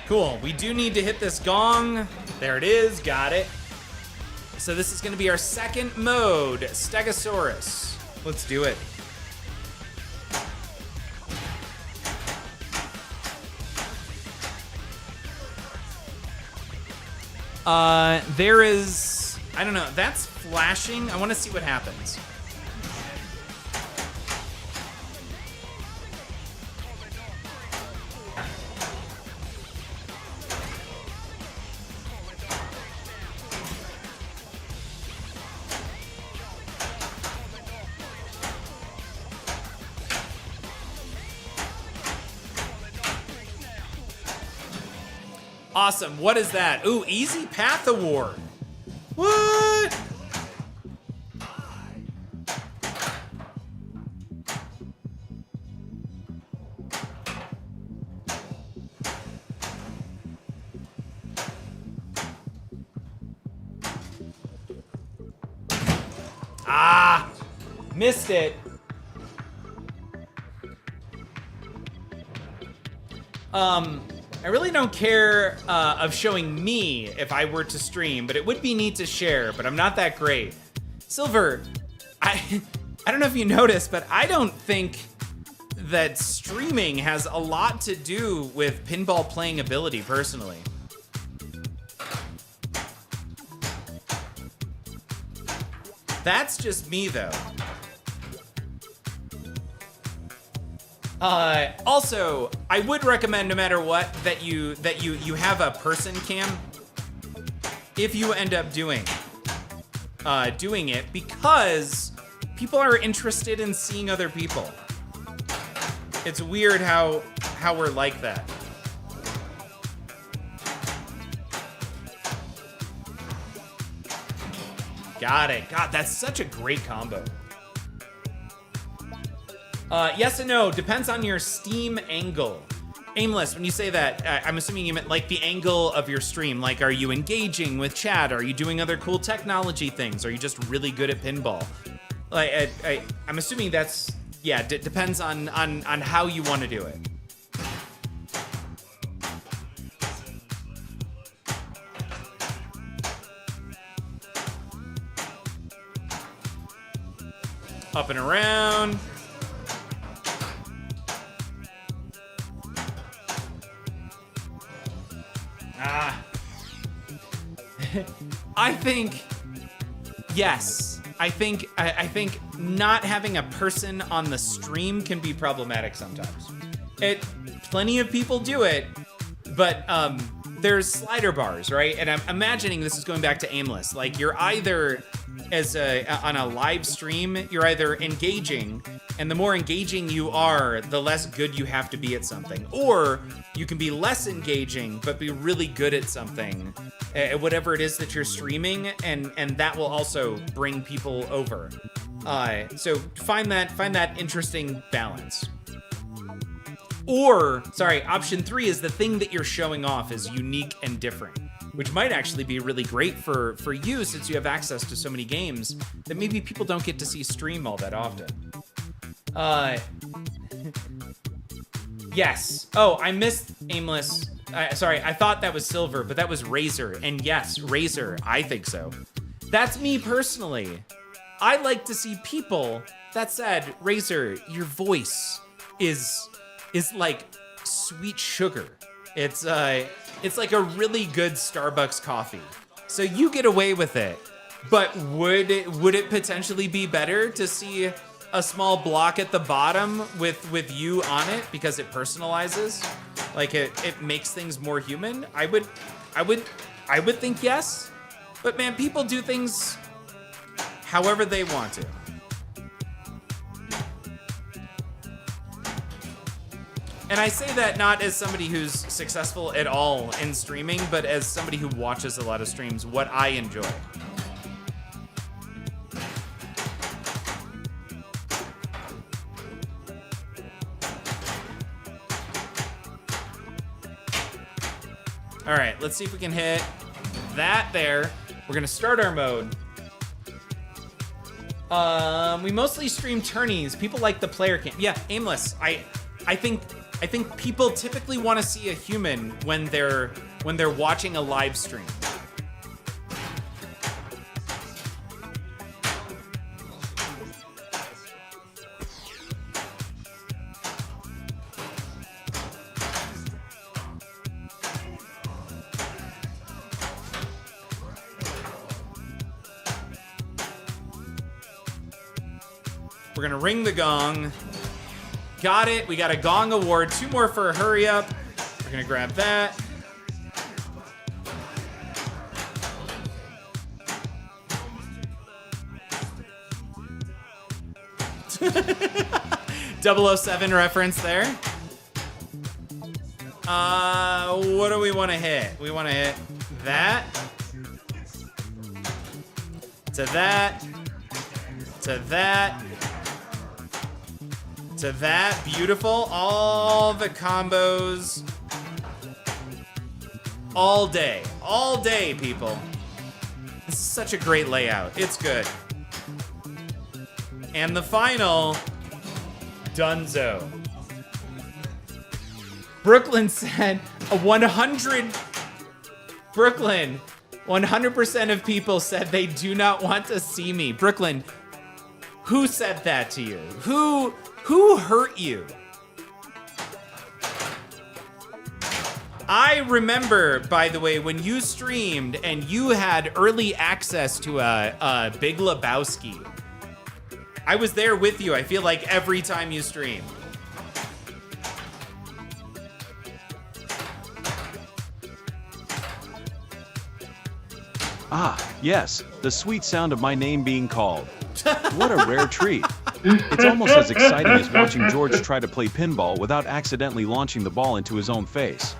J: Cool, we do need to hit this gong. There it is, got it. So this is gonna be our second mode, Stegosaurus. Let's do it. There is, I don't know, that's flashing. I wanna see what happens. Awesome. What is that? Ooh, Easy Path Award. What? Ah, missed it. I really don't care of showing me if I were to stream, but it would be neat to share, but I'm not that great. Silver, I don't know if you noticed, but I don't think that streaming has a lot to do with pinball playing ability, personally. That's just me, though. Also, I would recommend, no matter what, that you have a person cam if you end up doing it, because people are interested in seeing other people. It's weird how we're like that. Got it. God, that's such a great combo. Yes and no, depends on your Steam angle. Aimless, when you say that, I'm assuming you meant like the angle of your stream. Like, are you engaging with chat? Are you doing other cool technology things? Are you just really good at pinball? Like, I'm assuming that's, yeah, depends on how you want to do it. Up and around. I think, yes. I think not having a person on the stream can be problematic sometimes. Plenty of people do it, but there's slider bars, right? And I'm imagining this is going back to Aimless. Like you're either on a live stream, you're either engaging, and the more engaging you are, the less good you have to be at something. Or you can be less engaging, but be really good at something, at whatever it is that you're streaming, and that will also bring people over. So find that interesting balance. Or, sorry, option 3 is the thing that you're showing off is unique and different, which might actually be really great for you since you have access to so many games that maybe people don't get to see stream all that often. Yes. Oh, I missed Aimless. Sorry, I thought that was Silver, but that was Razor. And yes, Razor, I think so. That's me personally. I like to see people. That said, Razor, your voice is like sweet sugar. It's like a really good Starbucks coffee. So you get away with it. But would it potentially be better to see a small block at the bottom with you on it because it personalizes? Like it makes things more human? I would think yes. But man, people do things however they want to. And I say that not as somebody who's successful at all in streaming, but as somebody who watches a lot of streams, what I enjoy. All right, let's see if we can hit that there. We're gonna start our mode. We mostly stream tourneys. People like the player cam. Yeah, Aimless. I think people typically want to see a human when they're watching a live stream. We're gonna ring the gong. Got it. We got a gong award. 2 more for a hurry up. We're gonna grab that. .007 reference there. What do we want to hit? We want to hit that. To that. To that. To that. Beautiful. All the combos. All day. All day, people. This is such a great layout. It's good. And the final. Dunzo. Brooklyn said 100% of people said they do not want to see me. Brooklyn, who said that to you? Who hurt you? I remember, by the way, when you streamed and you had early access to a Big Lebowski. I was there with you, I feel like, every time you stream.
H: Ah, yes, the sweet sound of my name being called. What a rare treat. It's almost as exciting as watching George try to play pinball without accidentally launching the ball into his own face.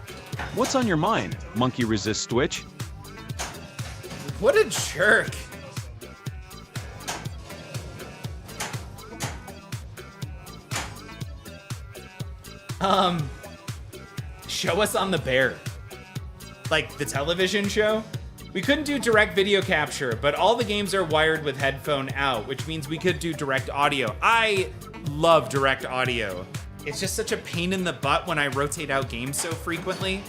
H: What's on your mind, monkey resist Twitch?
J: What a jerk. Show us on the bear. Like the television show? We couldn't do direct video capture, but all the games are wired with headphone out, which means we could do direct audio. I love direct audio. It's just such a pain in the butt when I rotate out games so frequently.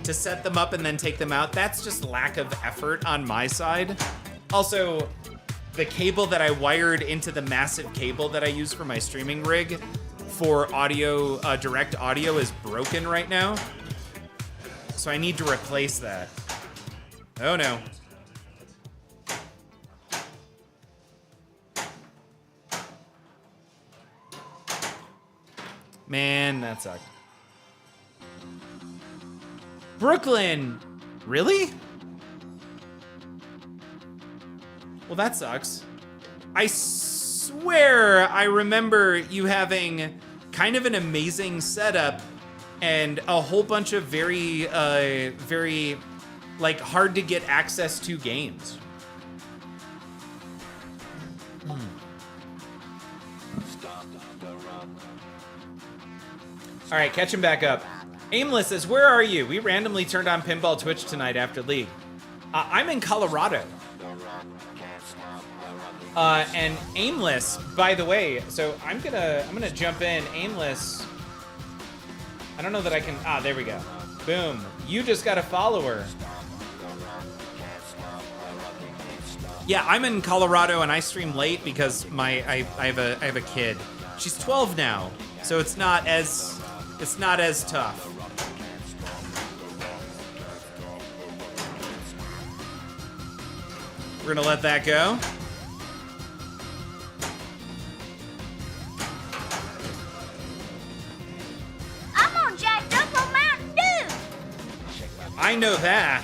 J: To set them up and then take them out, that's just lack of effort on my side. Also, the cable that I wired into the massive cable that I use for my streaming rig for audio, direct audio is broken right now. So I need to replace that. Oh no. Man, that sucked. Brooklyn, really? Well, that sucks. I swear I remember you having kind of an amazing setup and a whole bunch of very like hard to get access to games. All right, catch him back up. Aimless says, where are you? We randomly turned on Pinball Twitch tonight after League. I'm in Colorado. And Aimless, by the way, so I'm gonna jump in. Aimless, I don't know that I can, there we go. Boom, you just got a follower. Yeah, I'm in Colorado and I stream late because I have a kid. She's 12 now, so it's not as tough. We're gonna let that go.
G: I'm on jacked up on Mountain Dew.
J: I know that.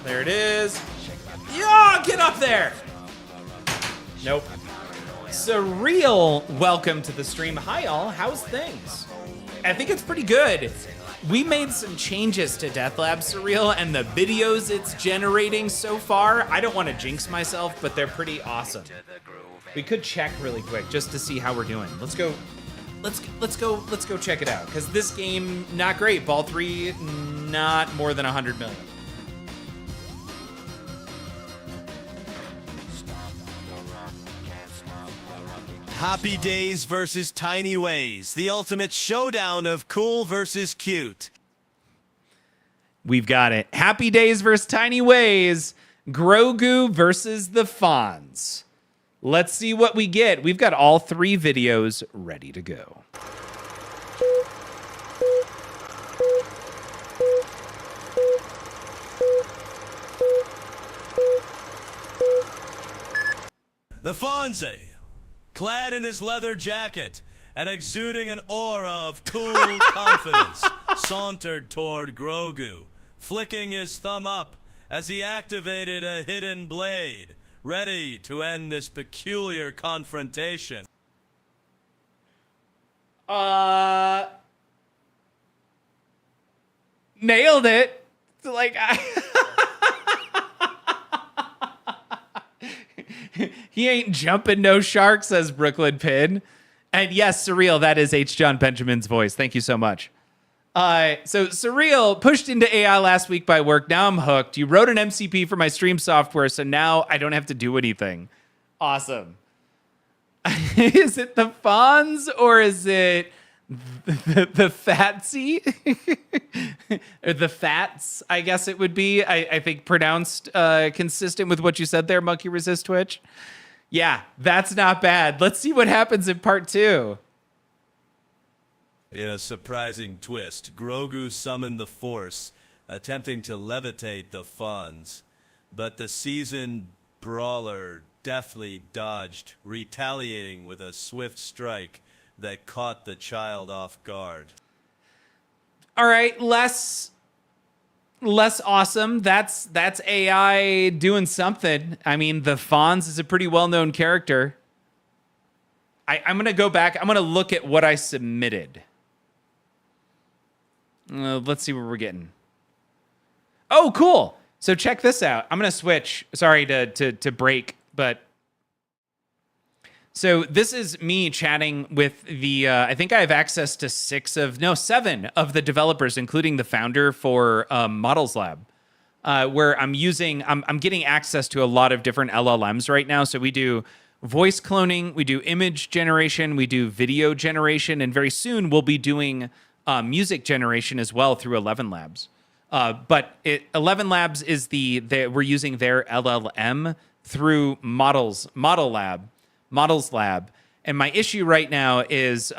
J: There it is. Yeah, get up there. Nope. Surreal, welcome to the stream. Hi, all. How's things? I think it's pretty good. We made some changes to Death Lab Surreal, and the videos it's generating so far, I don't want to jinx myself, but they're pretty awesome. We could check really quick just to see how we're doing. Let's go check it out. Because this game, not great. Ball 3, not more than 100 million.
D: Happy Days versus Tiny Ways, the ultimate showdown of cool versus cute.
J: We've got it. Happy Days versus Tiny Ways. Grogu versus the Fonz. Let's see what we get. We've got all 3 videos ready to go.
D: The Fonz, clad in his leather jacket and exuding an aura of cool confidence, sauntered toward Grogu, flicking his thumb up as he activated a hidden blade, ready to end this peculiar confrontation.
J: Nailed it. Like, he ain't jumping no shark, says Brooklyn Pin. And yes, Surreal, that is H. John Benjamin's voice. Thank you so much. So Surreal pushed into AI last week by work. Now I'm hooked. You wrote an MCP for my stream software, so now I don't have to do anything. Awesome. Is it the Fonz or is it the Fatsy? Or the Fats, I guess it would be. I think pronounced consistent with what you said there, Monkey Resist Twitch. Yeah, that's not bad. Let's see what happens in part 2.
D: In a surprising twist, Grogu summoned the Force, attempting to levitate the Fonz. But the seasoned brawler deftly dodged, retaliating with a swift strike that caught the child off guard.
J: All right, less awesome. That's AI doing something. I mean, the Fonz is a pretty well-known character. I'm going to go back. I'm going to look at what I submitted. Let's see what we're getting. Oh, cool. So check this out. I'm going to switch. Sorry to break, but... So this is me chatting with the, I think I have access to 7 of the developers, including the founder for Models Lab, where I'm getting access to a lot of different LLMs right now. So we do voice cloning, we do image generation, we do video generation, and very soon we'll be doing music generation as well through 11 Labs. But 11 Labs is we're using their LLM through Models Lab. And my issue right now is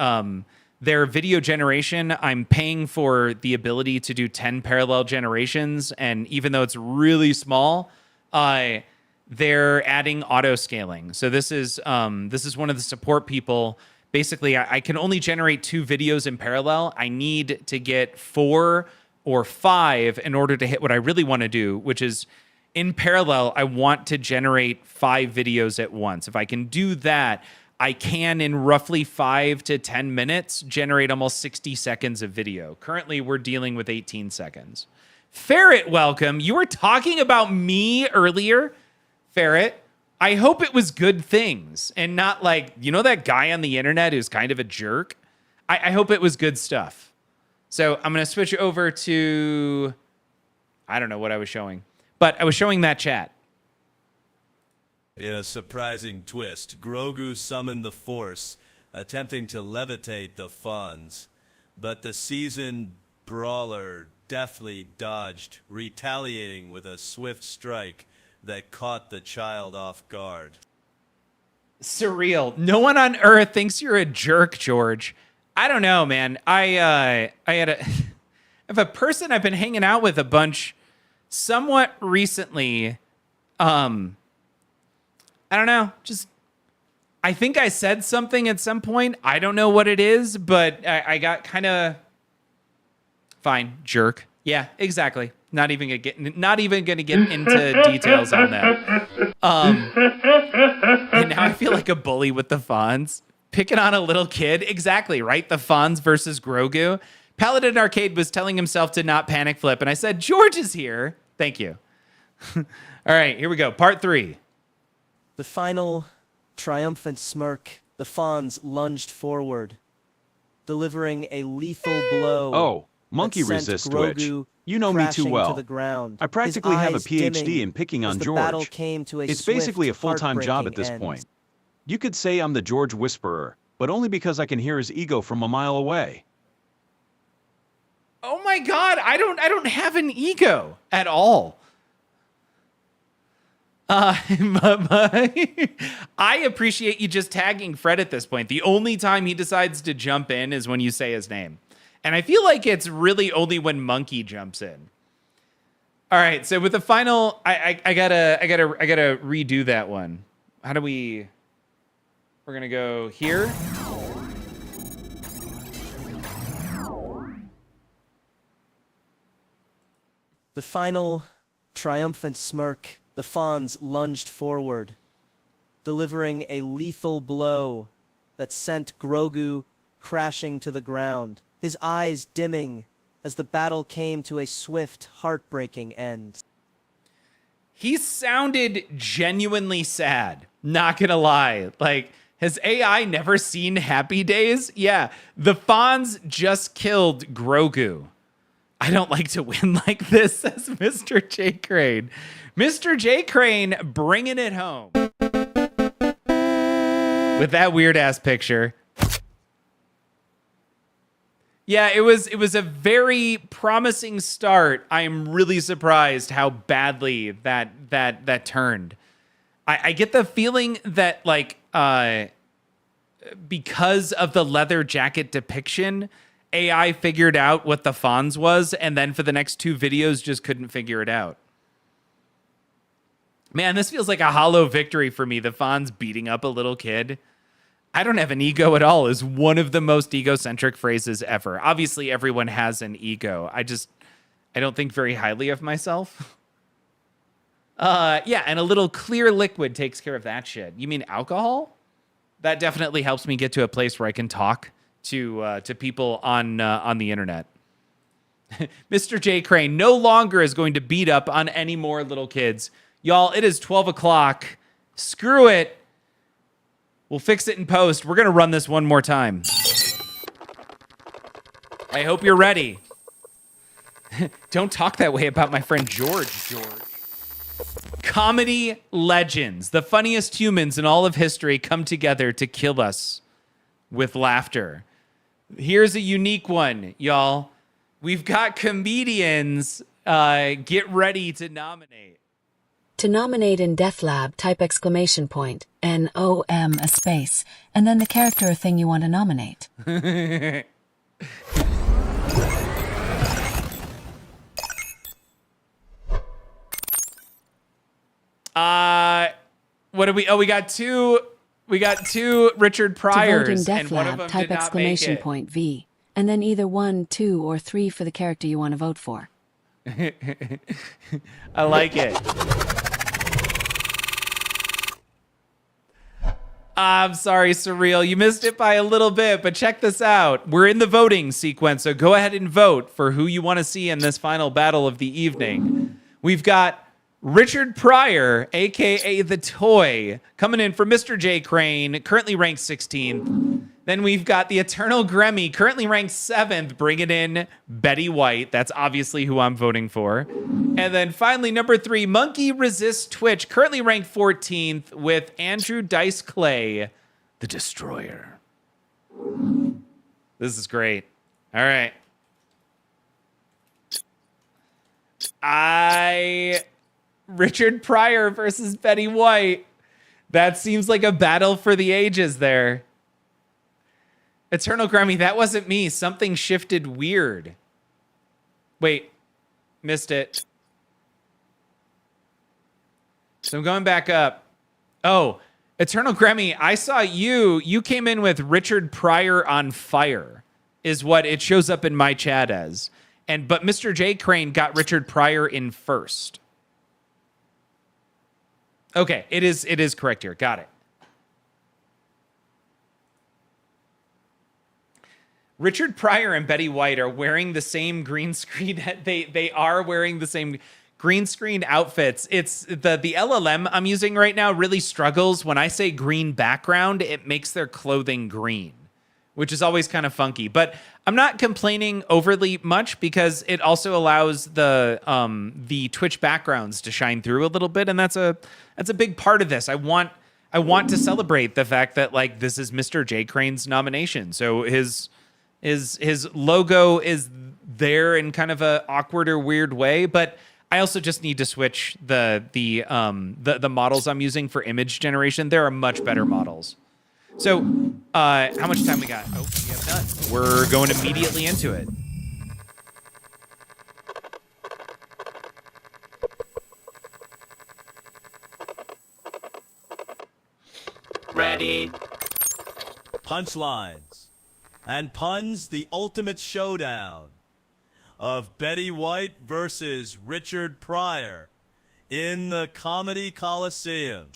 J: their video generation. I'm paying for the ability to do 10 parallel generations. And even though it's really small, they're adding auto scaling. So this is one of the support people basically I can only generate 2 videos in parallel. I need to get 4 or 5 in order to hit what I really want to do, which is in parallel, I want to generate 5 videos at once. If I can do that, I can, in roughly 5 to 10 minutes, generate almost 60 seconds of video. Currently, we're dealing with 18 seconds. Ferret, welcome. You were talking about me earlier, Ferret. I hope it was good things and not like, you know, that guy on the internet who's kind of a jerk? I hope it was good stuff. So I'm going to switch over to, I don't know what I was showing, but I was showing that chat.
D: In a surprising twist, Grogu summoned the Force, attempting to levitate the Fonz. But the seasoned brawler deftly dodged, retaliating with a swift strike that caught the child off guard.
J: Surreal. No one on Earth thinks you're a jerk, George. I don't know, man. I had I have a person I've been hanging out with a bunch somewhat recently. I don't know. Just, I think I said something at some point. I don't know what it is, but I got kind of fine. Jerk. Yeah, exactly. Not even gonna get into details on that. And now I feel like a bully with the Fonz. Picking on a little kid. Exactly, right? The Fonz versus Grogu. Paladin Arcade was telling himself to not panic flip, and I said, George is here. Thank you. All right, here we go. Part 3.
L: The final triumphant smirk, the Fonz lunged forward, delivering a lethal blow.
H: Oh, monkey
L: that sent
H: resist
L: Grogu
H: Twitch. You know me too
L: crashing
H: well.
L: to the ground.
H: I practically
L: His
H: have a
L: eyes
H: PhD
L: dimming
H: in picking
L: as
H: on
L: the battle
H: George.
L: came to a
H: It's
L: swift,
H: basically a full-time job at
L: heartbreaking
H: this
L: end.
H: point. You could say I'm the George Whisperer, but only because I can hear his ego from a mile away.
J: Oh my God, I don't have an ego at all. I appreciate you just tagging Fred at this point. The only time he decides to jump in is when you say his name. And I feel like it's really only when Monkey jumps in. All right, so with the final, I gotta redo that one. How do we? We're gonna go here.
L: The final triumphant smirk, the Fonz lunged forward, delivering a lethal blow that sent Grogu crashing to the ground, his eyes dimming as the battle came to a swift, heartbreaking end.
J: He sounded genuinely sad, not gonna lie. Like, has AI never seen Happy Days? Yeah, the Fonz just killed Grogu. I don't like to win like this, says Mr. J. Crane. Mr. J. Crane bringing it home. With that weird-ass picture. Yeah, it was a very promising start. I am really surprised how badly that turned. I get the feeling that, like, because of the leather jacket depiction, AI figured out what the Fonz was, and then for the next 2 videos just couldn't figure it out. Man, this feels like a hollow victory for me. The Fonz beating up a little kid. I don't have an ego at all is one of the most egocentric phrases ever. Obviously, everyone has an ego. I don't think very highly of myself. Yeah, and a little clear liquid takes care of that shit. You mean alcohol? That definitely helps me get to a place where I can talk to people on the internet. Mr. J. Crane no longer is going to beat up on any more little kids. Y'all, it is 12 o'clock. Screw it. We'll fix it in post. We're going to run this one more time. I hope you're ready. Don't talk that way about my friend George. Comedy legends. The funniest humans in all of history come together to kill us with laughter. Here's a unique one, y'all. We've got comedians. Get ready to nominate.
F: To nominate in Death Lab, type exclamation point, N-O-M, a space, and then the character or thing you want to nominate.
J: What do we? Oh, we got two
A: We got 2 Richard
F: To vote in
A: Pryors, and one of
F: DefLab,
A: them
F: type
A: did not make
F: exclamation
A: it.
F: point V, and then either 1, 2, or 3 for the character you want to vote for.
A: I like it. I'm sorry, Surreal. You missed it by a little bit, but check this out. We're in the voting sequence, so go ahead and vote for who you want to see in this final battle of the evening. We've got Richard Pryor, a.k.a. The Toy, coming in for Mr. J. Crane, currently ranked 16th. Then we've got the Eternal Gremmy, currently ranked 7th, bringing in Betty White. That's obviously who I'm voting for. And then finally, number 3, Monkey Resist Twitch, currently ranked 14th, with Andrew Dice Clay, the Destroyer. This is great. All right. Richard Pryor versus Betty White. That seems like a battle for the ages there. Eternal Grammy, that wasn't me. Something shifted weird. Wait, missed it. So I'm going back up. Oh, Eternal Grammy, I saw you. You came in with Richard Pryor on fire, is what it shows up in my chat as. But Mr. J. Crane got Richard Pryor in first. Okay, it is correct here. Got it. Richard Pryor and Betty White are wearing the same green screen. They are wearing the same green screen outfits. It's the LLM I'm using right now really struggles. When I say green background, it makes their clothing green, which is always kind of funky. But I'm not complaining overly much because it also allows the Twitch backgrounds to shine through a little bit, and that's a big part of this. I want to celebrate the fact that like this is Mr. J. Crane's nomination, so his logo is there in kind of a awkward or weird way, but I also just need to switch the models I'm using for image generation. There are much better models. So, how much time we got? Oh, we have none. We're going immediately into it.
D: Ready. Punchlines. And puns, the ultimate showdown of Betty White versus Richard Pryor in the Comedy Coliseum.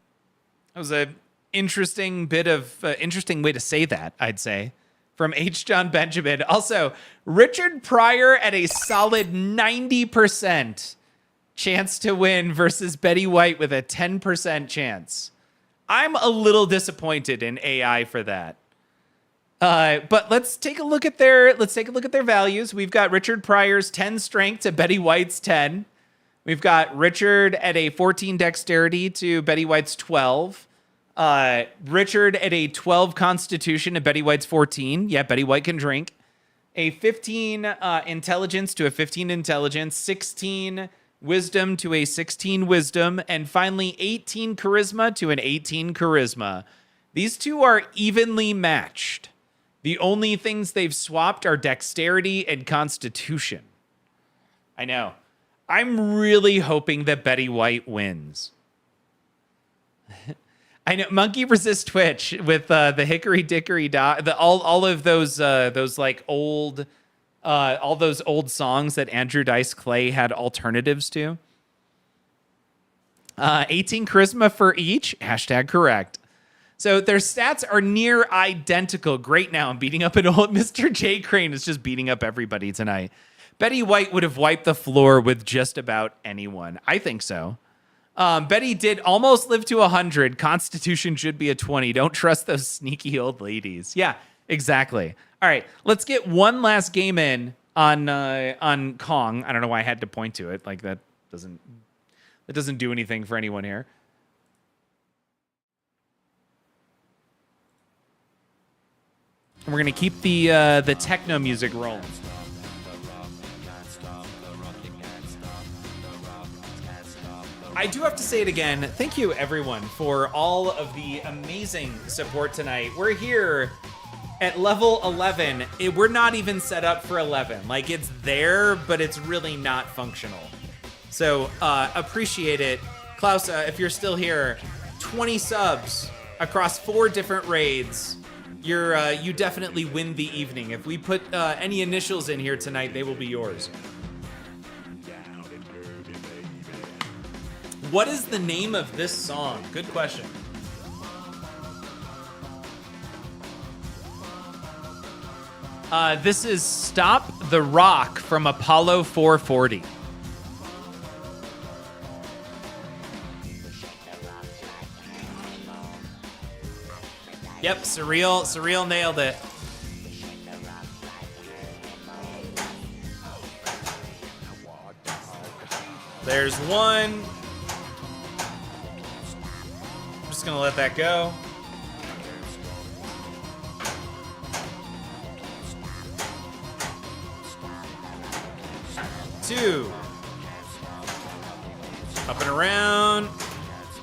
A: That was a interesting way to say that, I'd say, from H. John Benjamin. Also, Richard Pryor at a solid 90% chance to win versus Betty White with a 10% chance. I'm a little disappointed in AI for that. But let's take a look at their values. We've got Richard Pryor's 10 strength to Betty White's 10. We've got Richard at a 14 dexterity to Betty White's 12. Richard at a 12 constitution to Betty White's 14. Yeah, Betty White can drink. A 15 intelligence to a 15 intelligence. 16 wisdom to a 16 wisdom. And finally, 18 charisma to an 18 charisma. These two are evenly matched. The only things they've swapped are dexterity and constitution. I know. I'm really hoping that Betty White wins. I know. Monkey Resist Twitch with the Hickory Dickory Dock. All of those like old, all those old songs that Andrew Dice Clay had alternatives to. 18 charisma for each. # correct. So their stats are near identical. Great now. I'm beating up an old Mr. J. Crane is just beating up everybody tonight. Betty White would have wiped the floor with just about anyone. I think so. Betty did almost live to 100. Constitution should be a 20. Don't trust those sneaky old ladies. Yeah, exactly. All right, let's get one last game in on Kong. I don't know why I had to point to it. Like that doesn't do anything for anyone here. And we're gonna keep the techno music rolling. I do have to say it again. Thank you, everyone, for all of the amazing support tonight. We're here at level 11. We're not even set up for 11. Like, it's there, but it's really not functional. So, appreciate it. Klaus, if you're still here, 20 subs
J: across 4 different raids, you definitely win the evening. If we put any initials in here tonight, they will be yours. What is the name of this song? Good question. This is Stop the Rock from Apollo 440. Yep, Surreal nailed it. There's one. I'm just gonna let that go. Two. Up and around.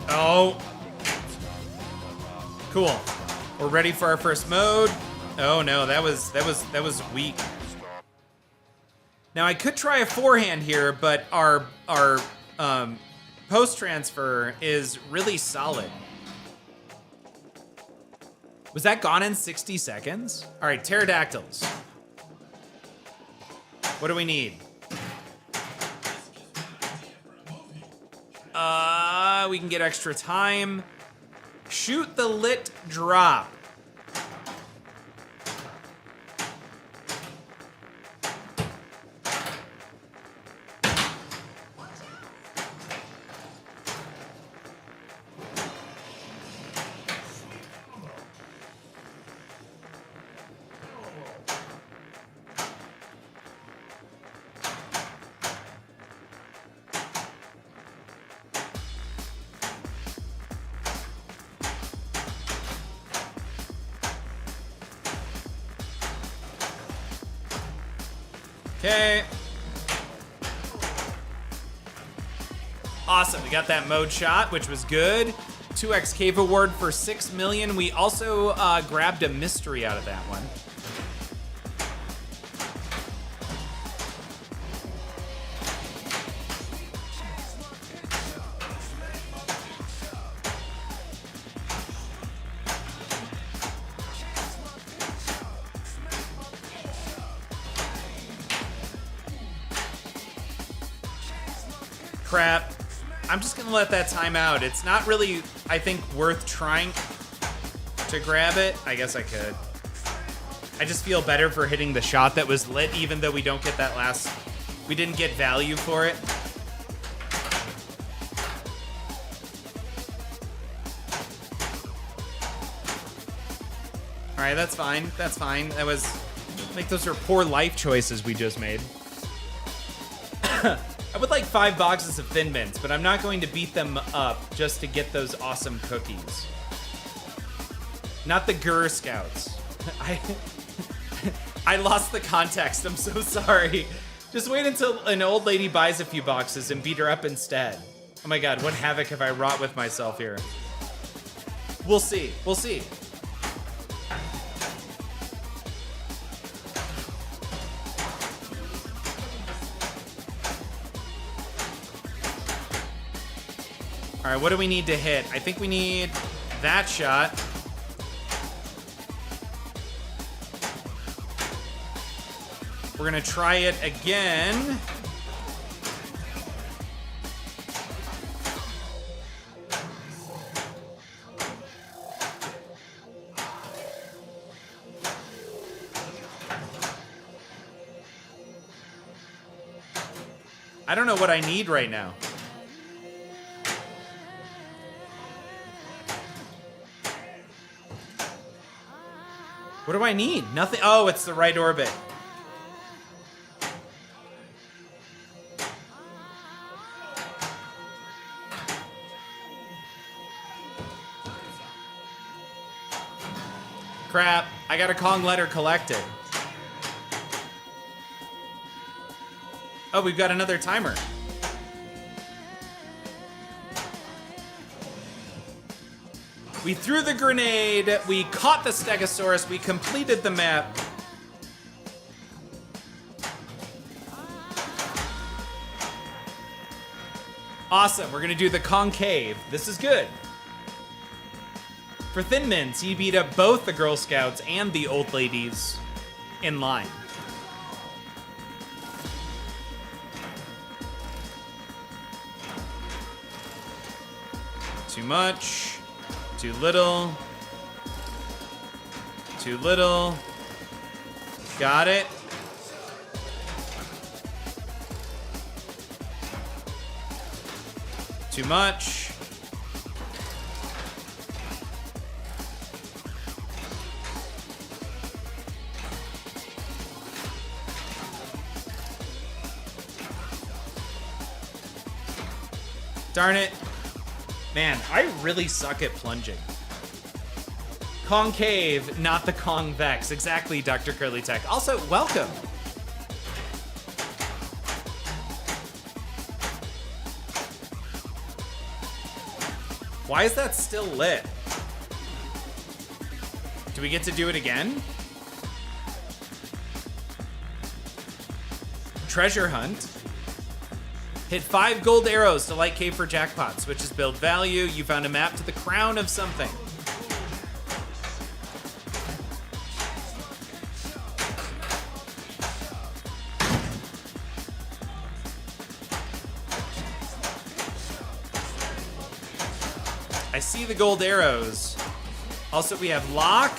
J: Oh. Cool. We're ready for our first mode. Oh no, that was weak. Now I could try a forehand here, but our post transfer is really solid. Was that gone in 60 seconds? All right, pterodactyls. What do we need? We can get extra time. Shoot the lit drop. Okay. Awesome, we got that mode shot, which was good. 2x Cave Award for 6 million. We also grabbed a mystery out of that one. Crap. I'm just gonna let that time out. It's not really, I think, worth trying to grab it. I guess I could. I just feel better for hitting the shot that was lit, even though we don't get that last, we didn't get value for it. All right, that's fine. That's fine. That was, like, those are poor life choices we just made. I would like 5 boxes of Thin Mints, but I'm not going to beat them up just to get those awesome cookies. Not the Gur Scouts. I lost the context. I'm so sorry. Just wait until an old lady buys a few boxes and beat her up instead. Oh my god, what havoc have I wrought with myself here? We'll see. We'll see. All right, what do we need to hit? I think we need that shot. We're gonna try it again. I don't know what I need right now. What do I need? Nothing. Oh, it's the right orbit. Crap. I got a Kong letter collected. Oh, we've got another timer. We threw the grenade, we caught the Stegosaurus, we completed the map. Awesome, we're gonna do the concave. This is good. For Thin Mints, he beat up both the Girl Scouts and the old ladies in line. Too much. Too little. Too little. Got it. Too much. Darn it. Man, I really suck at plunging. Concave, not the Kong Vex. Exactly, Dr. Curly Tech. Also, welcome. Why is that still lit? Do we get to do it again? Treasure hunt. Hit 5 gold arrows to light cave for jackpot. Switches build value. You found a map to the crown of something. I see the gold arrows. Also, we have lock.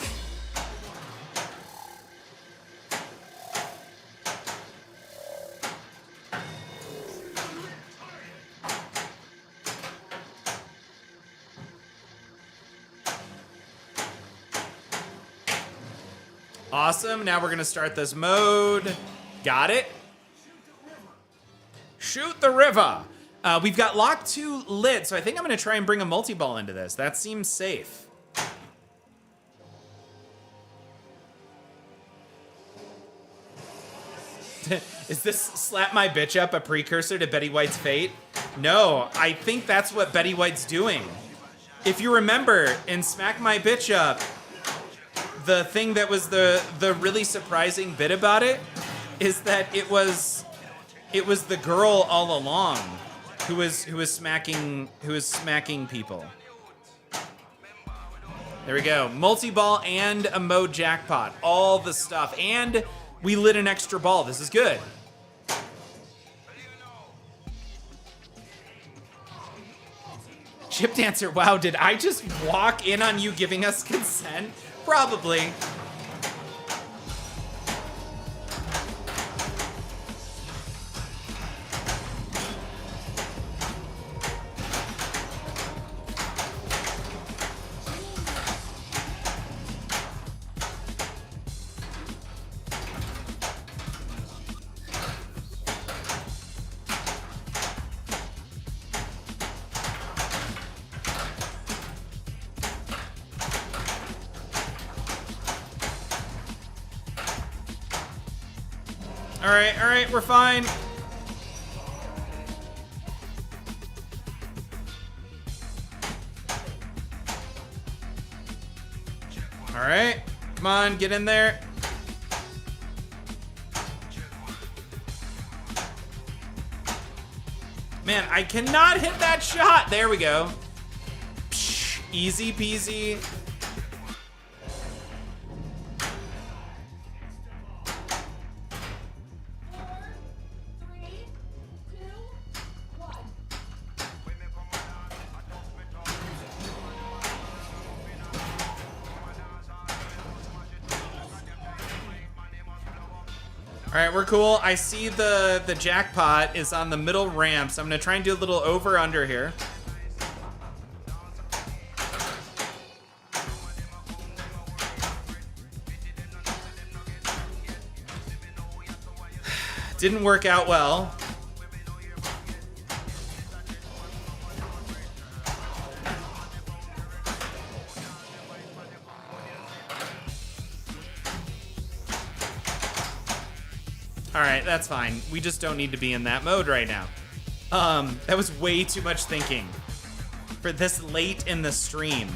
J: Awesome. Now we're going to start this mode. Got it. Shoot the river. We've got lock 2 lit, so I think I'm going to try and bring a multi-ball into this. That seems safe. Is this slap my bitch up a precursor to Betty White's fate? No, I think that's what Betty White's doing. If you remember, in Smack My Bitch Up, the thing that was the really surprising bit about it is that it was the girl all along who was smacking people. There we go. Multi-ball and a mode jackpot. All the stuff. And we lit an extra ball. This is good. Chip Dancer, wow, did I just walk in on you giving us consent? Probably. All right, we're fine. All right, come on, get in there. Man, I cannot hit that shot. There we go. Psh, easy peasy. All right, we're cool. I see the jackpot is on the middle ramp, so I'm gonna try and do a little over under here. Didn't work out well. All right, that's fine. We just don't need to be in that mode right now. That was way too much thinking for this late in the stream.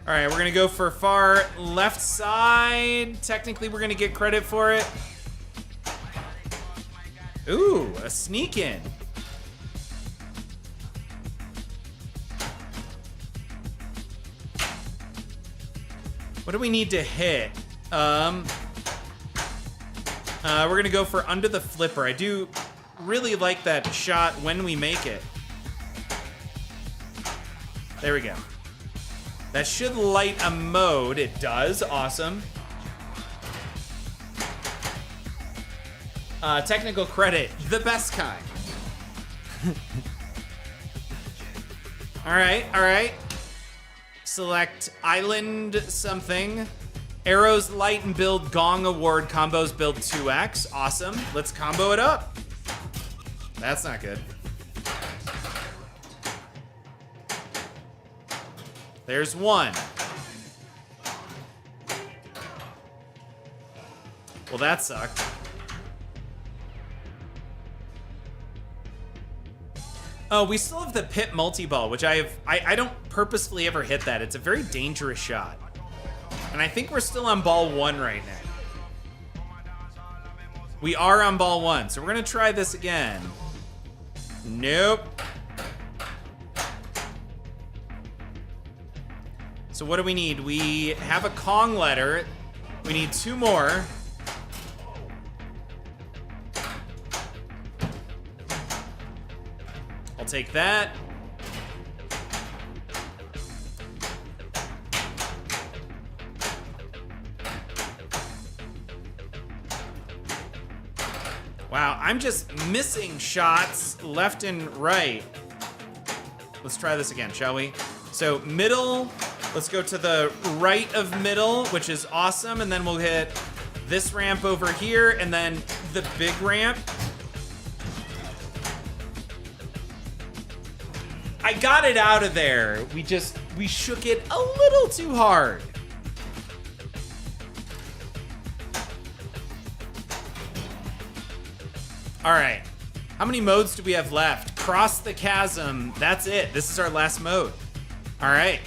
J: All All right, we're gonna go for far left side. Technically, we're gonna get credit for it. Ooh, a sneak in. What do we need to hit? We're gonna go for under the flipper. I do really like that shot when we make it. There we go. That should light a mode. It does. Awesome. Technical credit, the best kind. All right. Select island something. Arrows light and build gong award combos build 2x. Awesome. Let's combo it up. That's not good. There's one. Well, that sucked. Oh, we still have the pit multi-ball, which I don't purposefully ever hit that. It's a very dangerous shot. And I think we're still on ball 1 right now. We are on ball 1, so we're gonna try this again. Nope. So what do we need? We have a Kong letter. We need 2 more. I'll take that. Wow, I'm just missing shots left and right. Let's try this again, shall we? So middle, let's go to the right of middle, which is awesome, and then we'll hit this ramp over here, and then the big ramp. I got it out of there. We shook it a little too hard. All right, how many modes do we have left? Cross the chasm, that's it. This is our last mode. All right.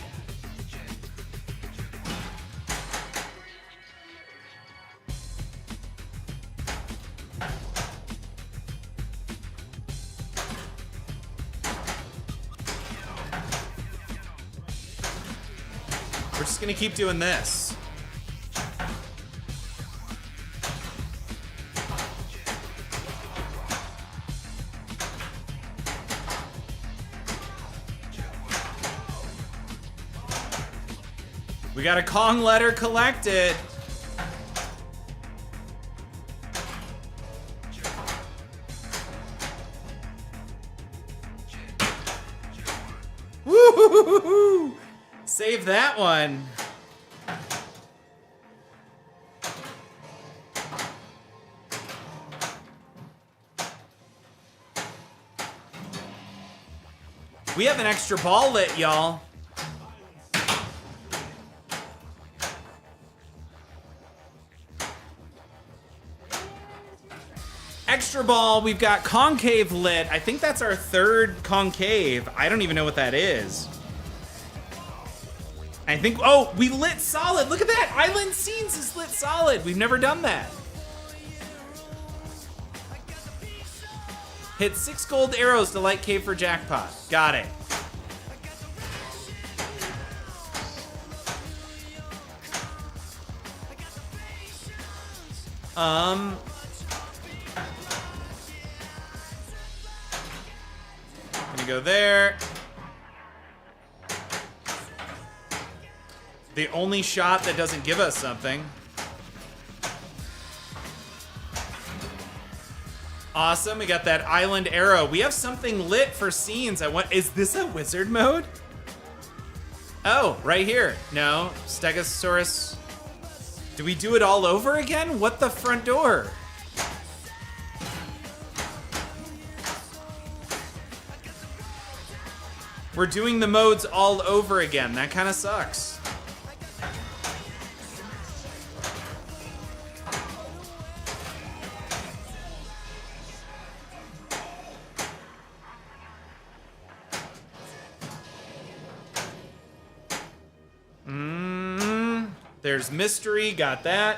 J: We're just gonna keep doing this. We got a Kong letter collected. Woo! Save that one. We have an extra ball lit, y'all. Extra ball, we've got concave lit. I think that's our 3rd concave. I don't even know what that is. I think, oh, we lit solid. Look at that, Island Scenes is lit solid. We've never done that. Hit 6 gold arrows to light cave for jackpot. Got it. Gonna go there. The only shot that doesn't give us something. Awesome, we got that island arrow. We have something lit for scenes. Is this a wizard mode? Oh, right here. No, Stegosaurus. Do we do it all over again? What the front door? We're doing the modes all over again. That kind of sucks. There's Mystery, got that.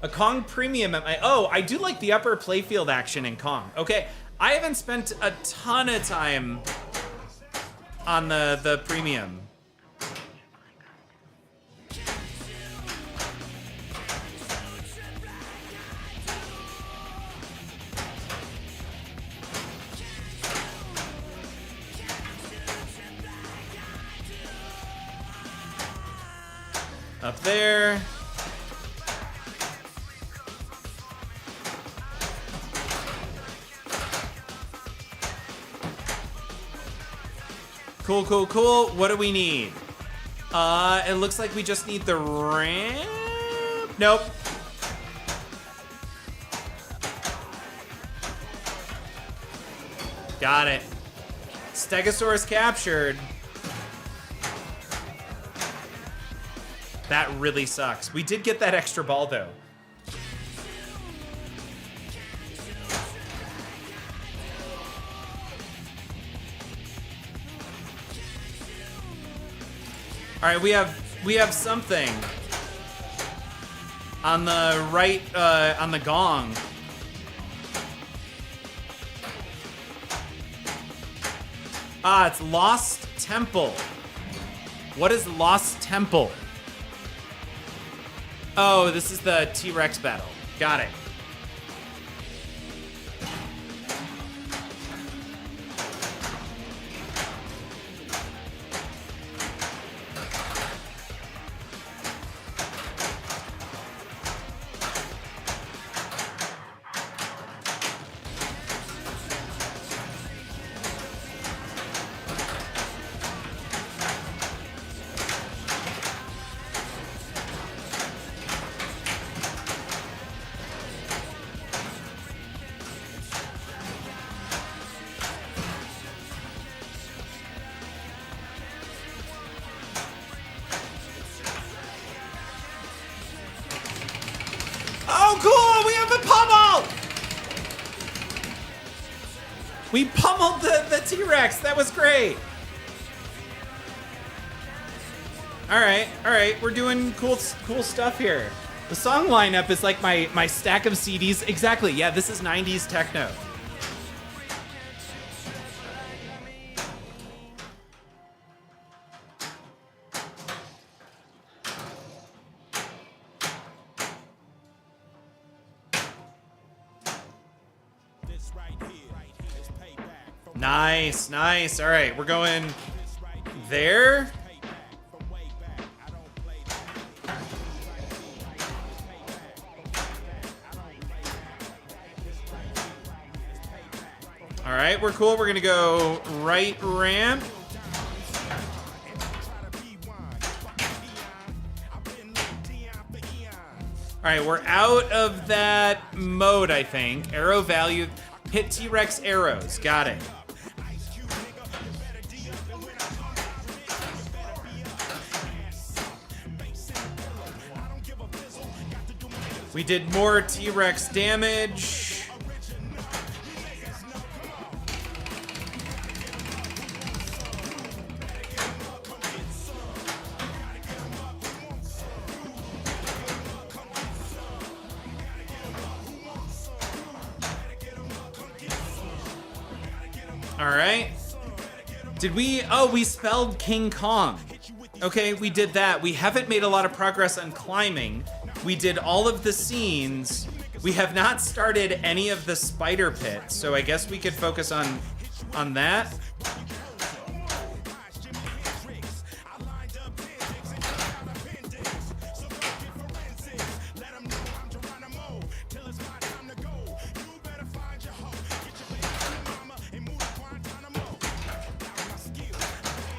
J: A Kong Premium at my... Oh, I do like the upper playfield action in Kong. Okay, I haven't spent a ton of time on the Premium. Up there. Cool, cool, cool. What do we need? It looks like we just need the ramp. Nope. Got it. Stegosaurus captured. That really sucks. We did get that extra ball, though. All right, we have something on the right on the gong. Ah, it's Lost Temple. What is Lost Temple? Oh, this is the T-Rex battle. Got it. Oh, cool! We have a pummel! We pummeled the T-Rex. That was great. All right. We're doing cool stuff here. The song lineup is like my stack of CDs. Exactly. Yeah, this is 90s techno. Nice. All right, we're going there. All right, we're cool. We're gonna go right ramp. All right, we're out of that mode, I think. Arrow value, hit T-Rex arrows. Got it. We did more T-Rex damage. All right. Did we? Oh, we spelled King Kong. Okay, we did that. We haven't made a lot of progress on climbing. We did all of the scenes. We have not started any of the spider pit, so I guess we could focus on that.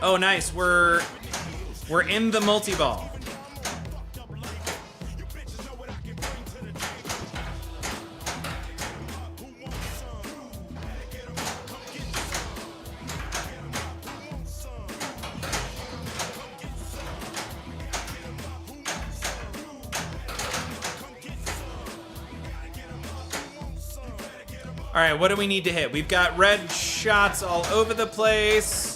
J: Oh, nice. We're in the multi-ball. All right, what do we need to hit? We've got red shots all over the place.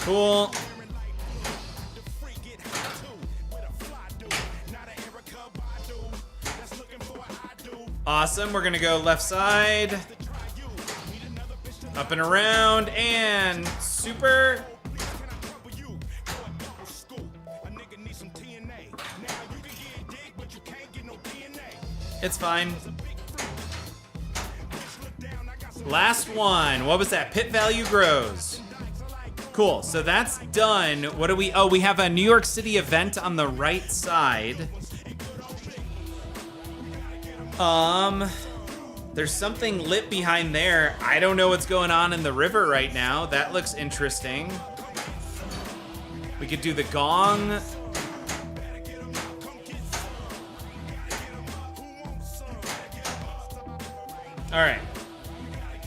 J: Cool. Awesome. We're going to go left side. Up and around. And super. It's fine. Last one. What was that? Pit value grows. Cool. So that's done. What do we... Oh, we have a New York City event on the right side. There's something lit behind there. I don't know what's going on in the river right now. That looks interesting. We could do the gong. All right.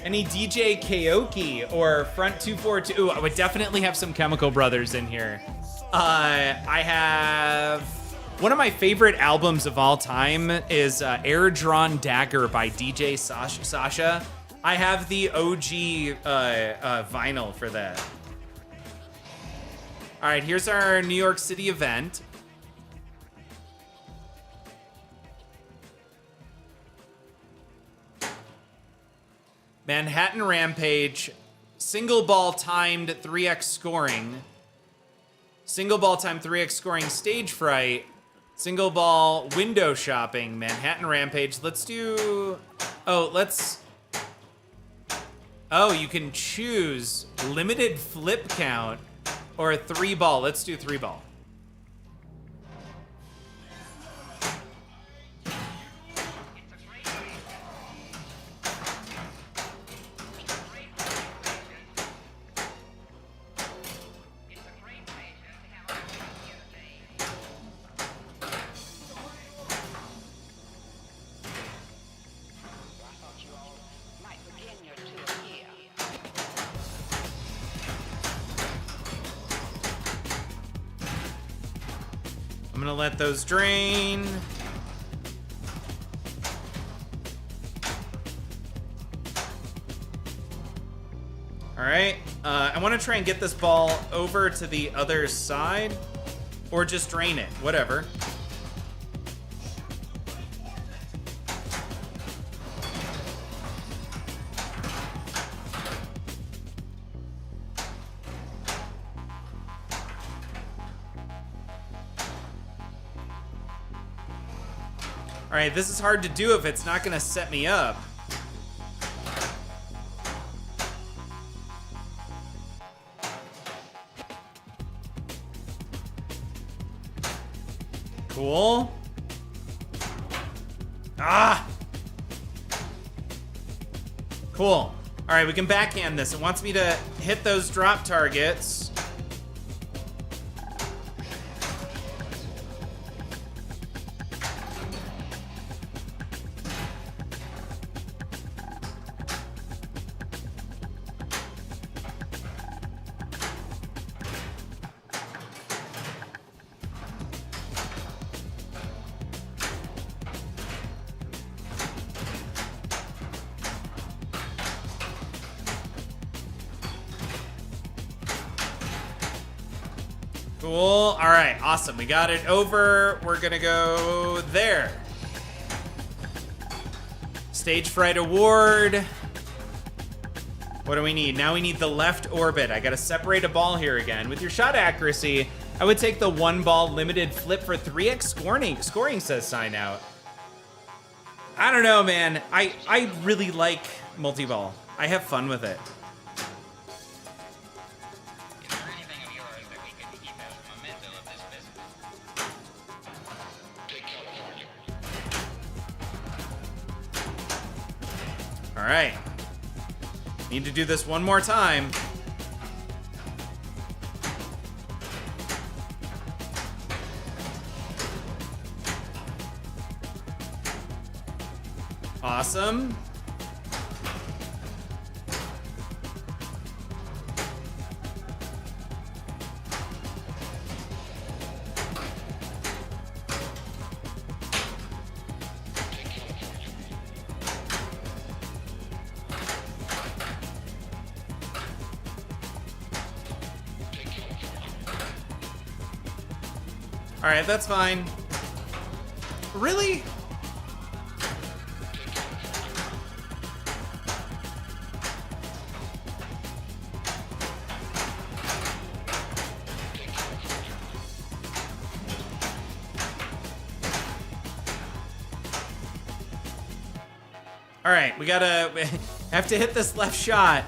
J: Any DJ karaoke or Front 242? Ooh, I would definitely have some Chemical Brothers in here. I have... One of my favorite albums of all time is Air Drawn Dagger by DJ Sasha. I have the OG vinyl for that. All right, here's our New York City event. Manhattan Rampage, single ball timed 3x scoring. Single ball timed 3x scoring stage fright. Single ball window shopping, Manhattan Rampage. Let's do, you can choose limited flip count or a 3-ball. Let's do 3-ball. I'm gonna let those drain. All right, I wanna try and get this ball over to the other side or just drain it, whatever. All right, this is hard to do if it's not gonna set me up. Cool. Ah! Cool. All right, we can backhand this. It wants me to hit those drop targets. Cool. All right, awesome. We got it over. We're gonna go there. Stage Fright Award. What do we need? Now we need the left orbit. I gotta separate a ball here again. With your shot accuracy, I would take the 1-ball limited flip for 3x scoring, says Sign Out. I don't know, man. I really like multi-ball. I have fun with it. All right. Need to do this one more time. Awesome. All right, that's fine. Really? All right, we gotta have to hit this left shot.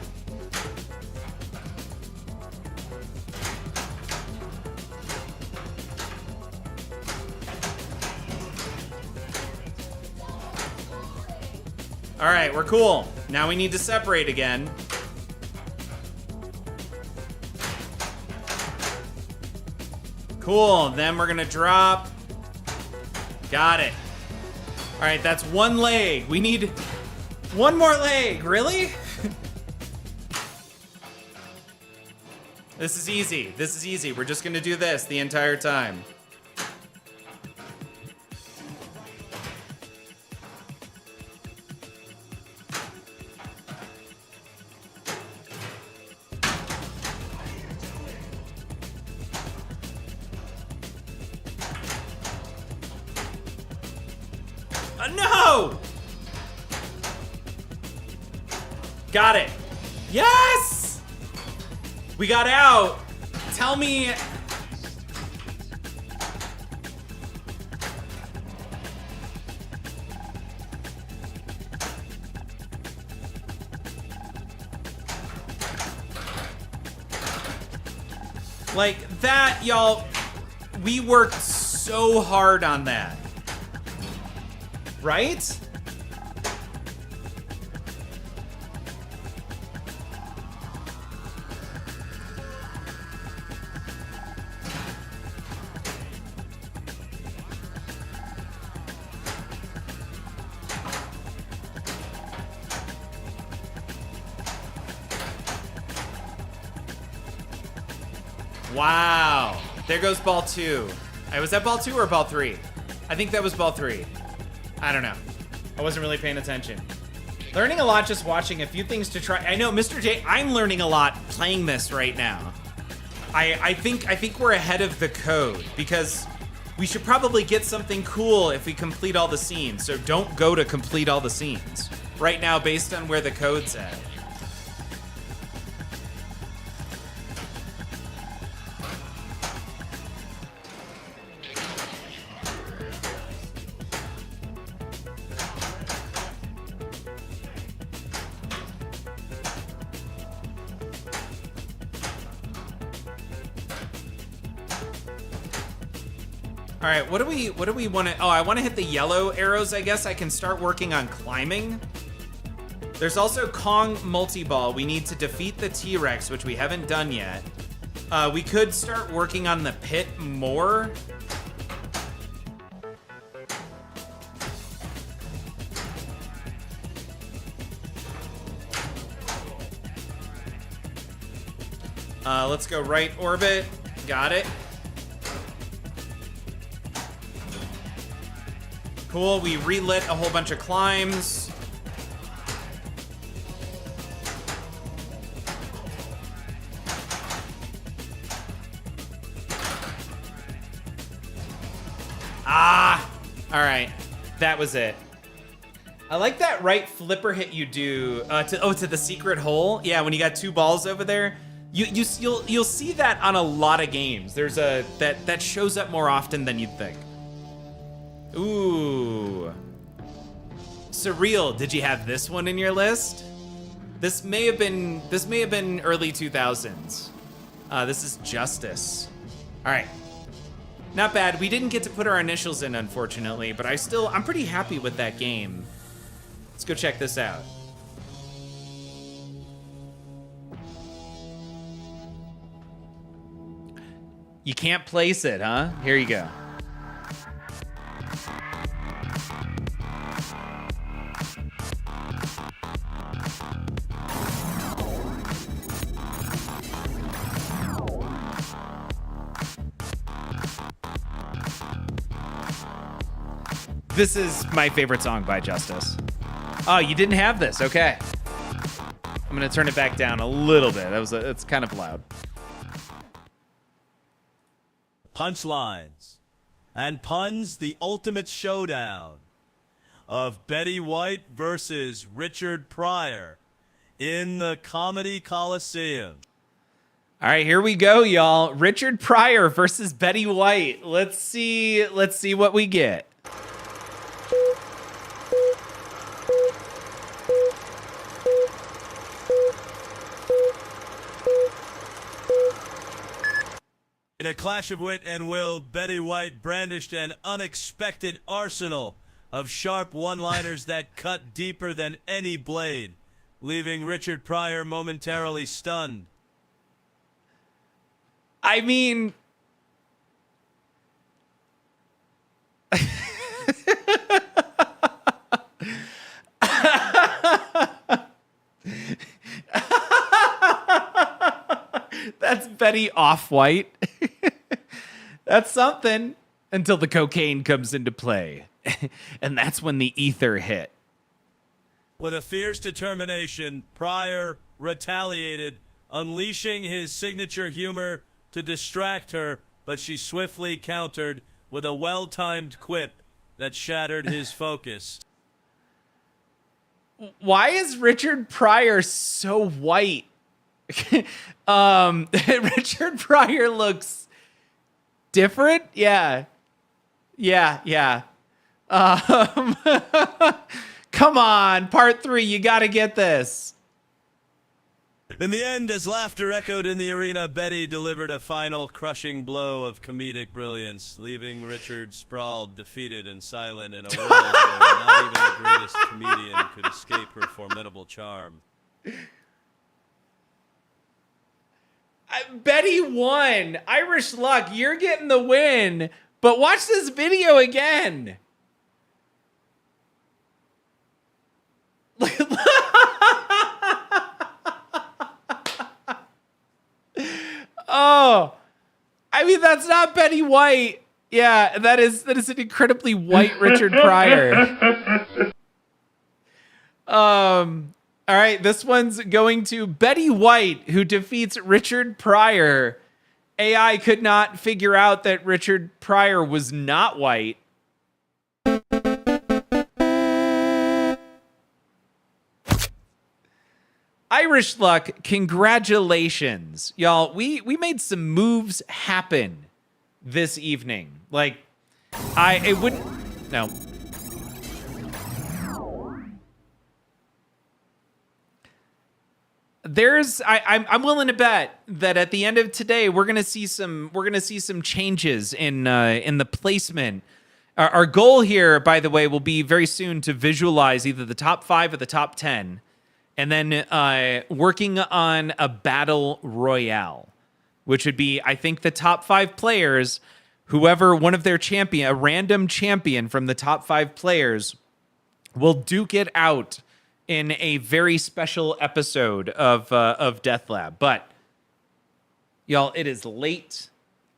J: All right, we're cool. Now we need to separate again. Cool, then we're gonna drop. Got it. All right, that's one leg. We need one more leg, really? This is easy, this is easy. We're just gonna do this the entire time. No! Got it. Yes! We got out. Tell me. Like that, y'all, we worked so hard on that. Right? Wow. There goes ball 2. Was that ball 2 or ball 3? I think that was ball 3. I don't know. I wasn't really paying attention. Learning a lot just watching a few things to try. I know, Mr. J, I'm learning a lot playing this right now. I think we're ahead of the code because we should probably get something cool if we complete all the scenes. So don't go to complete all the scenes right now based on where the code's at. All right, what do we want to? Oh, I want to hit the yellow arrows. I guess I can start working on climbing. There's also Kong multi-ball. We need to defeat the T-Rex, which we haven't done yet. We could start working on the pit more. Let's go right orbit. Got it. Cool, we relit a whole bunch of climbs. Ah! All right, that was it. I like that right flipper hit you do to the secret hole. Yeah, when you got 2 balls over there. You'll see that on a lot of games. There's that shows up more often than you'd think. Ooh. Surreal, did you have this one in your list? This may have been early 2000s. This is Justice. All right. Not bad. We didn't get to put our initials in, unfortunately, but I'm pretty happy with that game. Let's go check this out. You can't place it, huh? Here you go. This is my favorite song by Justice. Oh, you didn't have this. Okay. I'm gonna turn it back down a little bit. It's kind of loud.
D: Punchlines. and puns the ultimate showdown of Betty White versus Richard Pryor in the Comedy Coliseum.
A: All right, here we go, y'all. Richard Pryor versus Betty White. Let's see what we get.
D: In a clash of wit and will, Betty White brandished an unexpected arsenal of sharp one-liners that cut deeper than any blade, leaving Richard Pryor momentarily stunned.
A: I mean, that's Betty Off-White. That's something until the cocaine comes into play. And that's when the ether hit.
D: With a fierce determination, Pryor retaliated, unleashing his signature humor to distract her, but she swiftly countered with a well-timed quip that shattered his focus.
A: Why is Richard Pryor so white? Richard Pryor looks different. Yeah. Come on, part 3. You got to get this.
D: In the end, as laughter echoed in the arena, Betty delivered a final crushing blow of comedic brilliance, leaving Richard sprawled, defeated, and silent in a world where not even the greatest comedian could escape her formidable charm.
A: Betty won. Irish luck. You're getting the win. But watch this video again. Oh, I mean, that's not Betty White. Yeah, that is an incredibly white Richard Pryor. All right, this one's going to Betty White, who defeats Richard Pryor. AI could not figure out that Richard Pryor was not white. Irish luck, congratulations. Y'all, we made some moves happen this evening. Like, it wouldn't, no. I'm willing to bet that at the end of today we're gonna see some changes in the placement. Our goal here, by the way, will be very soon to visualize either the top 5 or the top 10. And then working on a battle royale, which would be, I think, the top 5 players, whoever one of their a random champion from the top 5 players will duke it out in a very special episode of Death Lab. But y'all, it is late.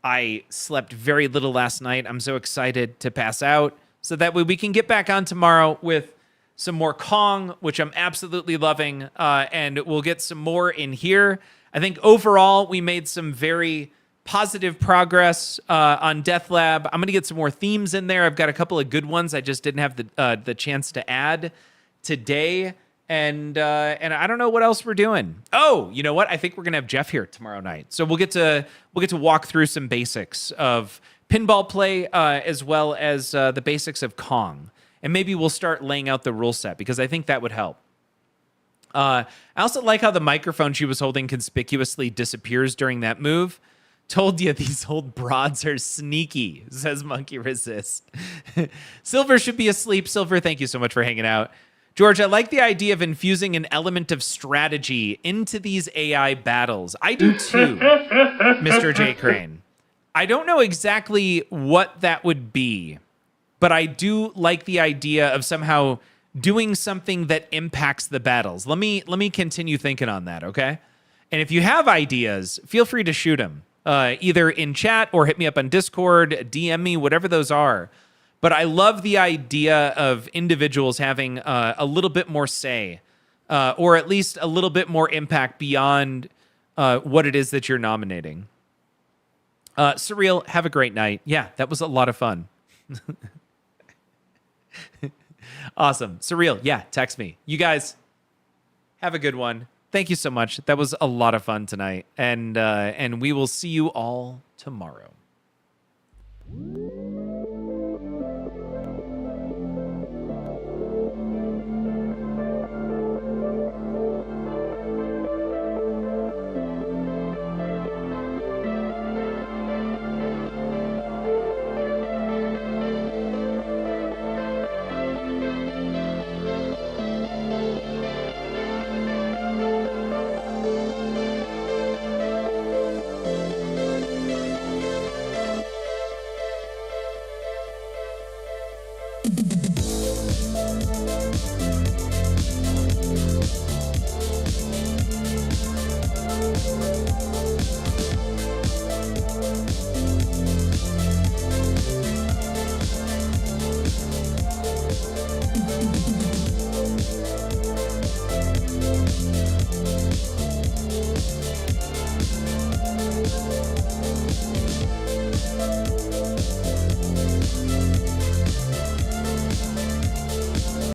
A: I slept very little last night. I'm so excited to pass out so that way we can get back on tomorrow with some more Kong, which I'm absolutely loving, and we'll get some more in here. I think overall we made some very positive progress on Death Lab. I'm going to get some more themes in there. I've got a couple of good ones I just didn't have the chance to add today, and I don't know what else we're doing. Oh, you know what? I think we're going to have Jeff here tomorrow night, so we'll get to walk through some basics of pinball play as well as the basics of Kong. And maybe we'll start laying out the rule set because I think that would help. I also like how the microphone she was holding conspicuously disappears during that move. Told you these old broads are sneaky, says Monkey Resist. Silver should be asleep. Silver, thank you so much for hanging out. George, I like the idea of infusing an element of strategy into these AI battles. I do too, Mr. J. Crane. I don't know exactly what that would be, but I do like the idea of somehow doing something that impacts the battles. Let me continue thinking on that, okay? And if you have ideas, feel free to shoot them, either in chat or hit me up on Discord, DM me, whatever those are. But I love the idea of individuals having a little bit more say, or at least a little bit more impact beyond what it is that you're nominating.
J: Surreal, have a great night. Yeah, that was a lot of fun. Awesome. Surreal, yeah, text me. You guys, have a good one. Thank you so much. That was a lot of fun tonight. And we will see you all tomorrow.
C: You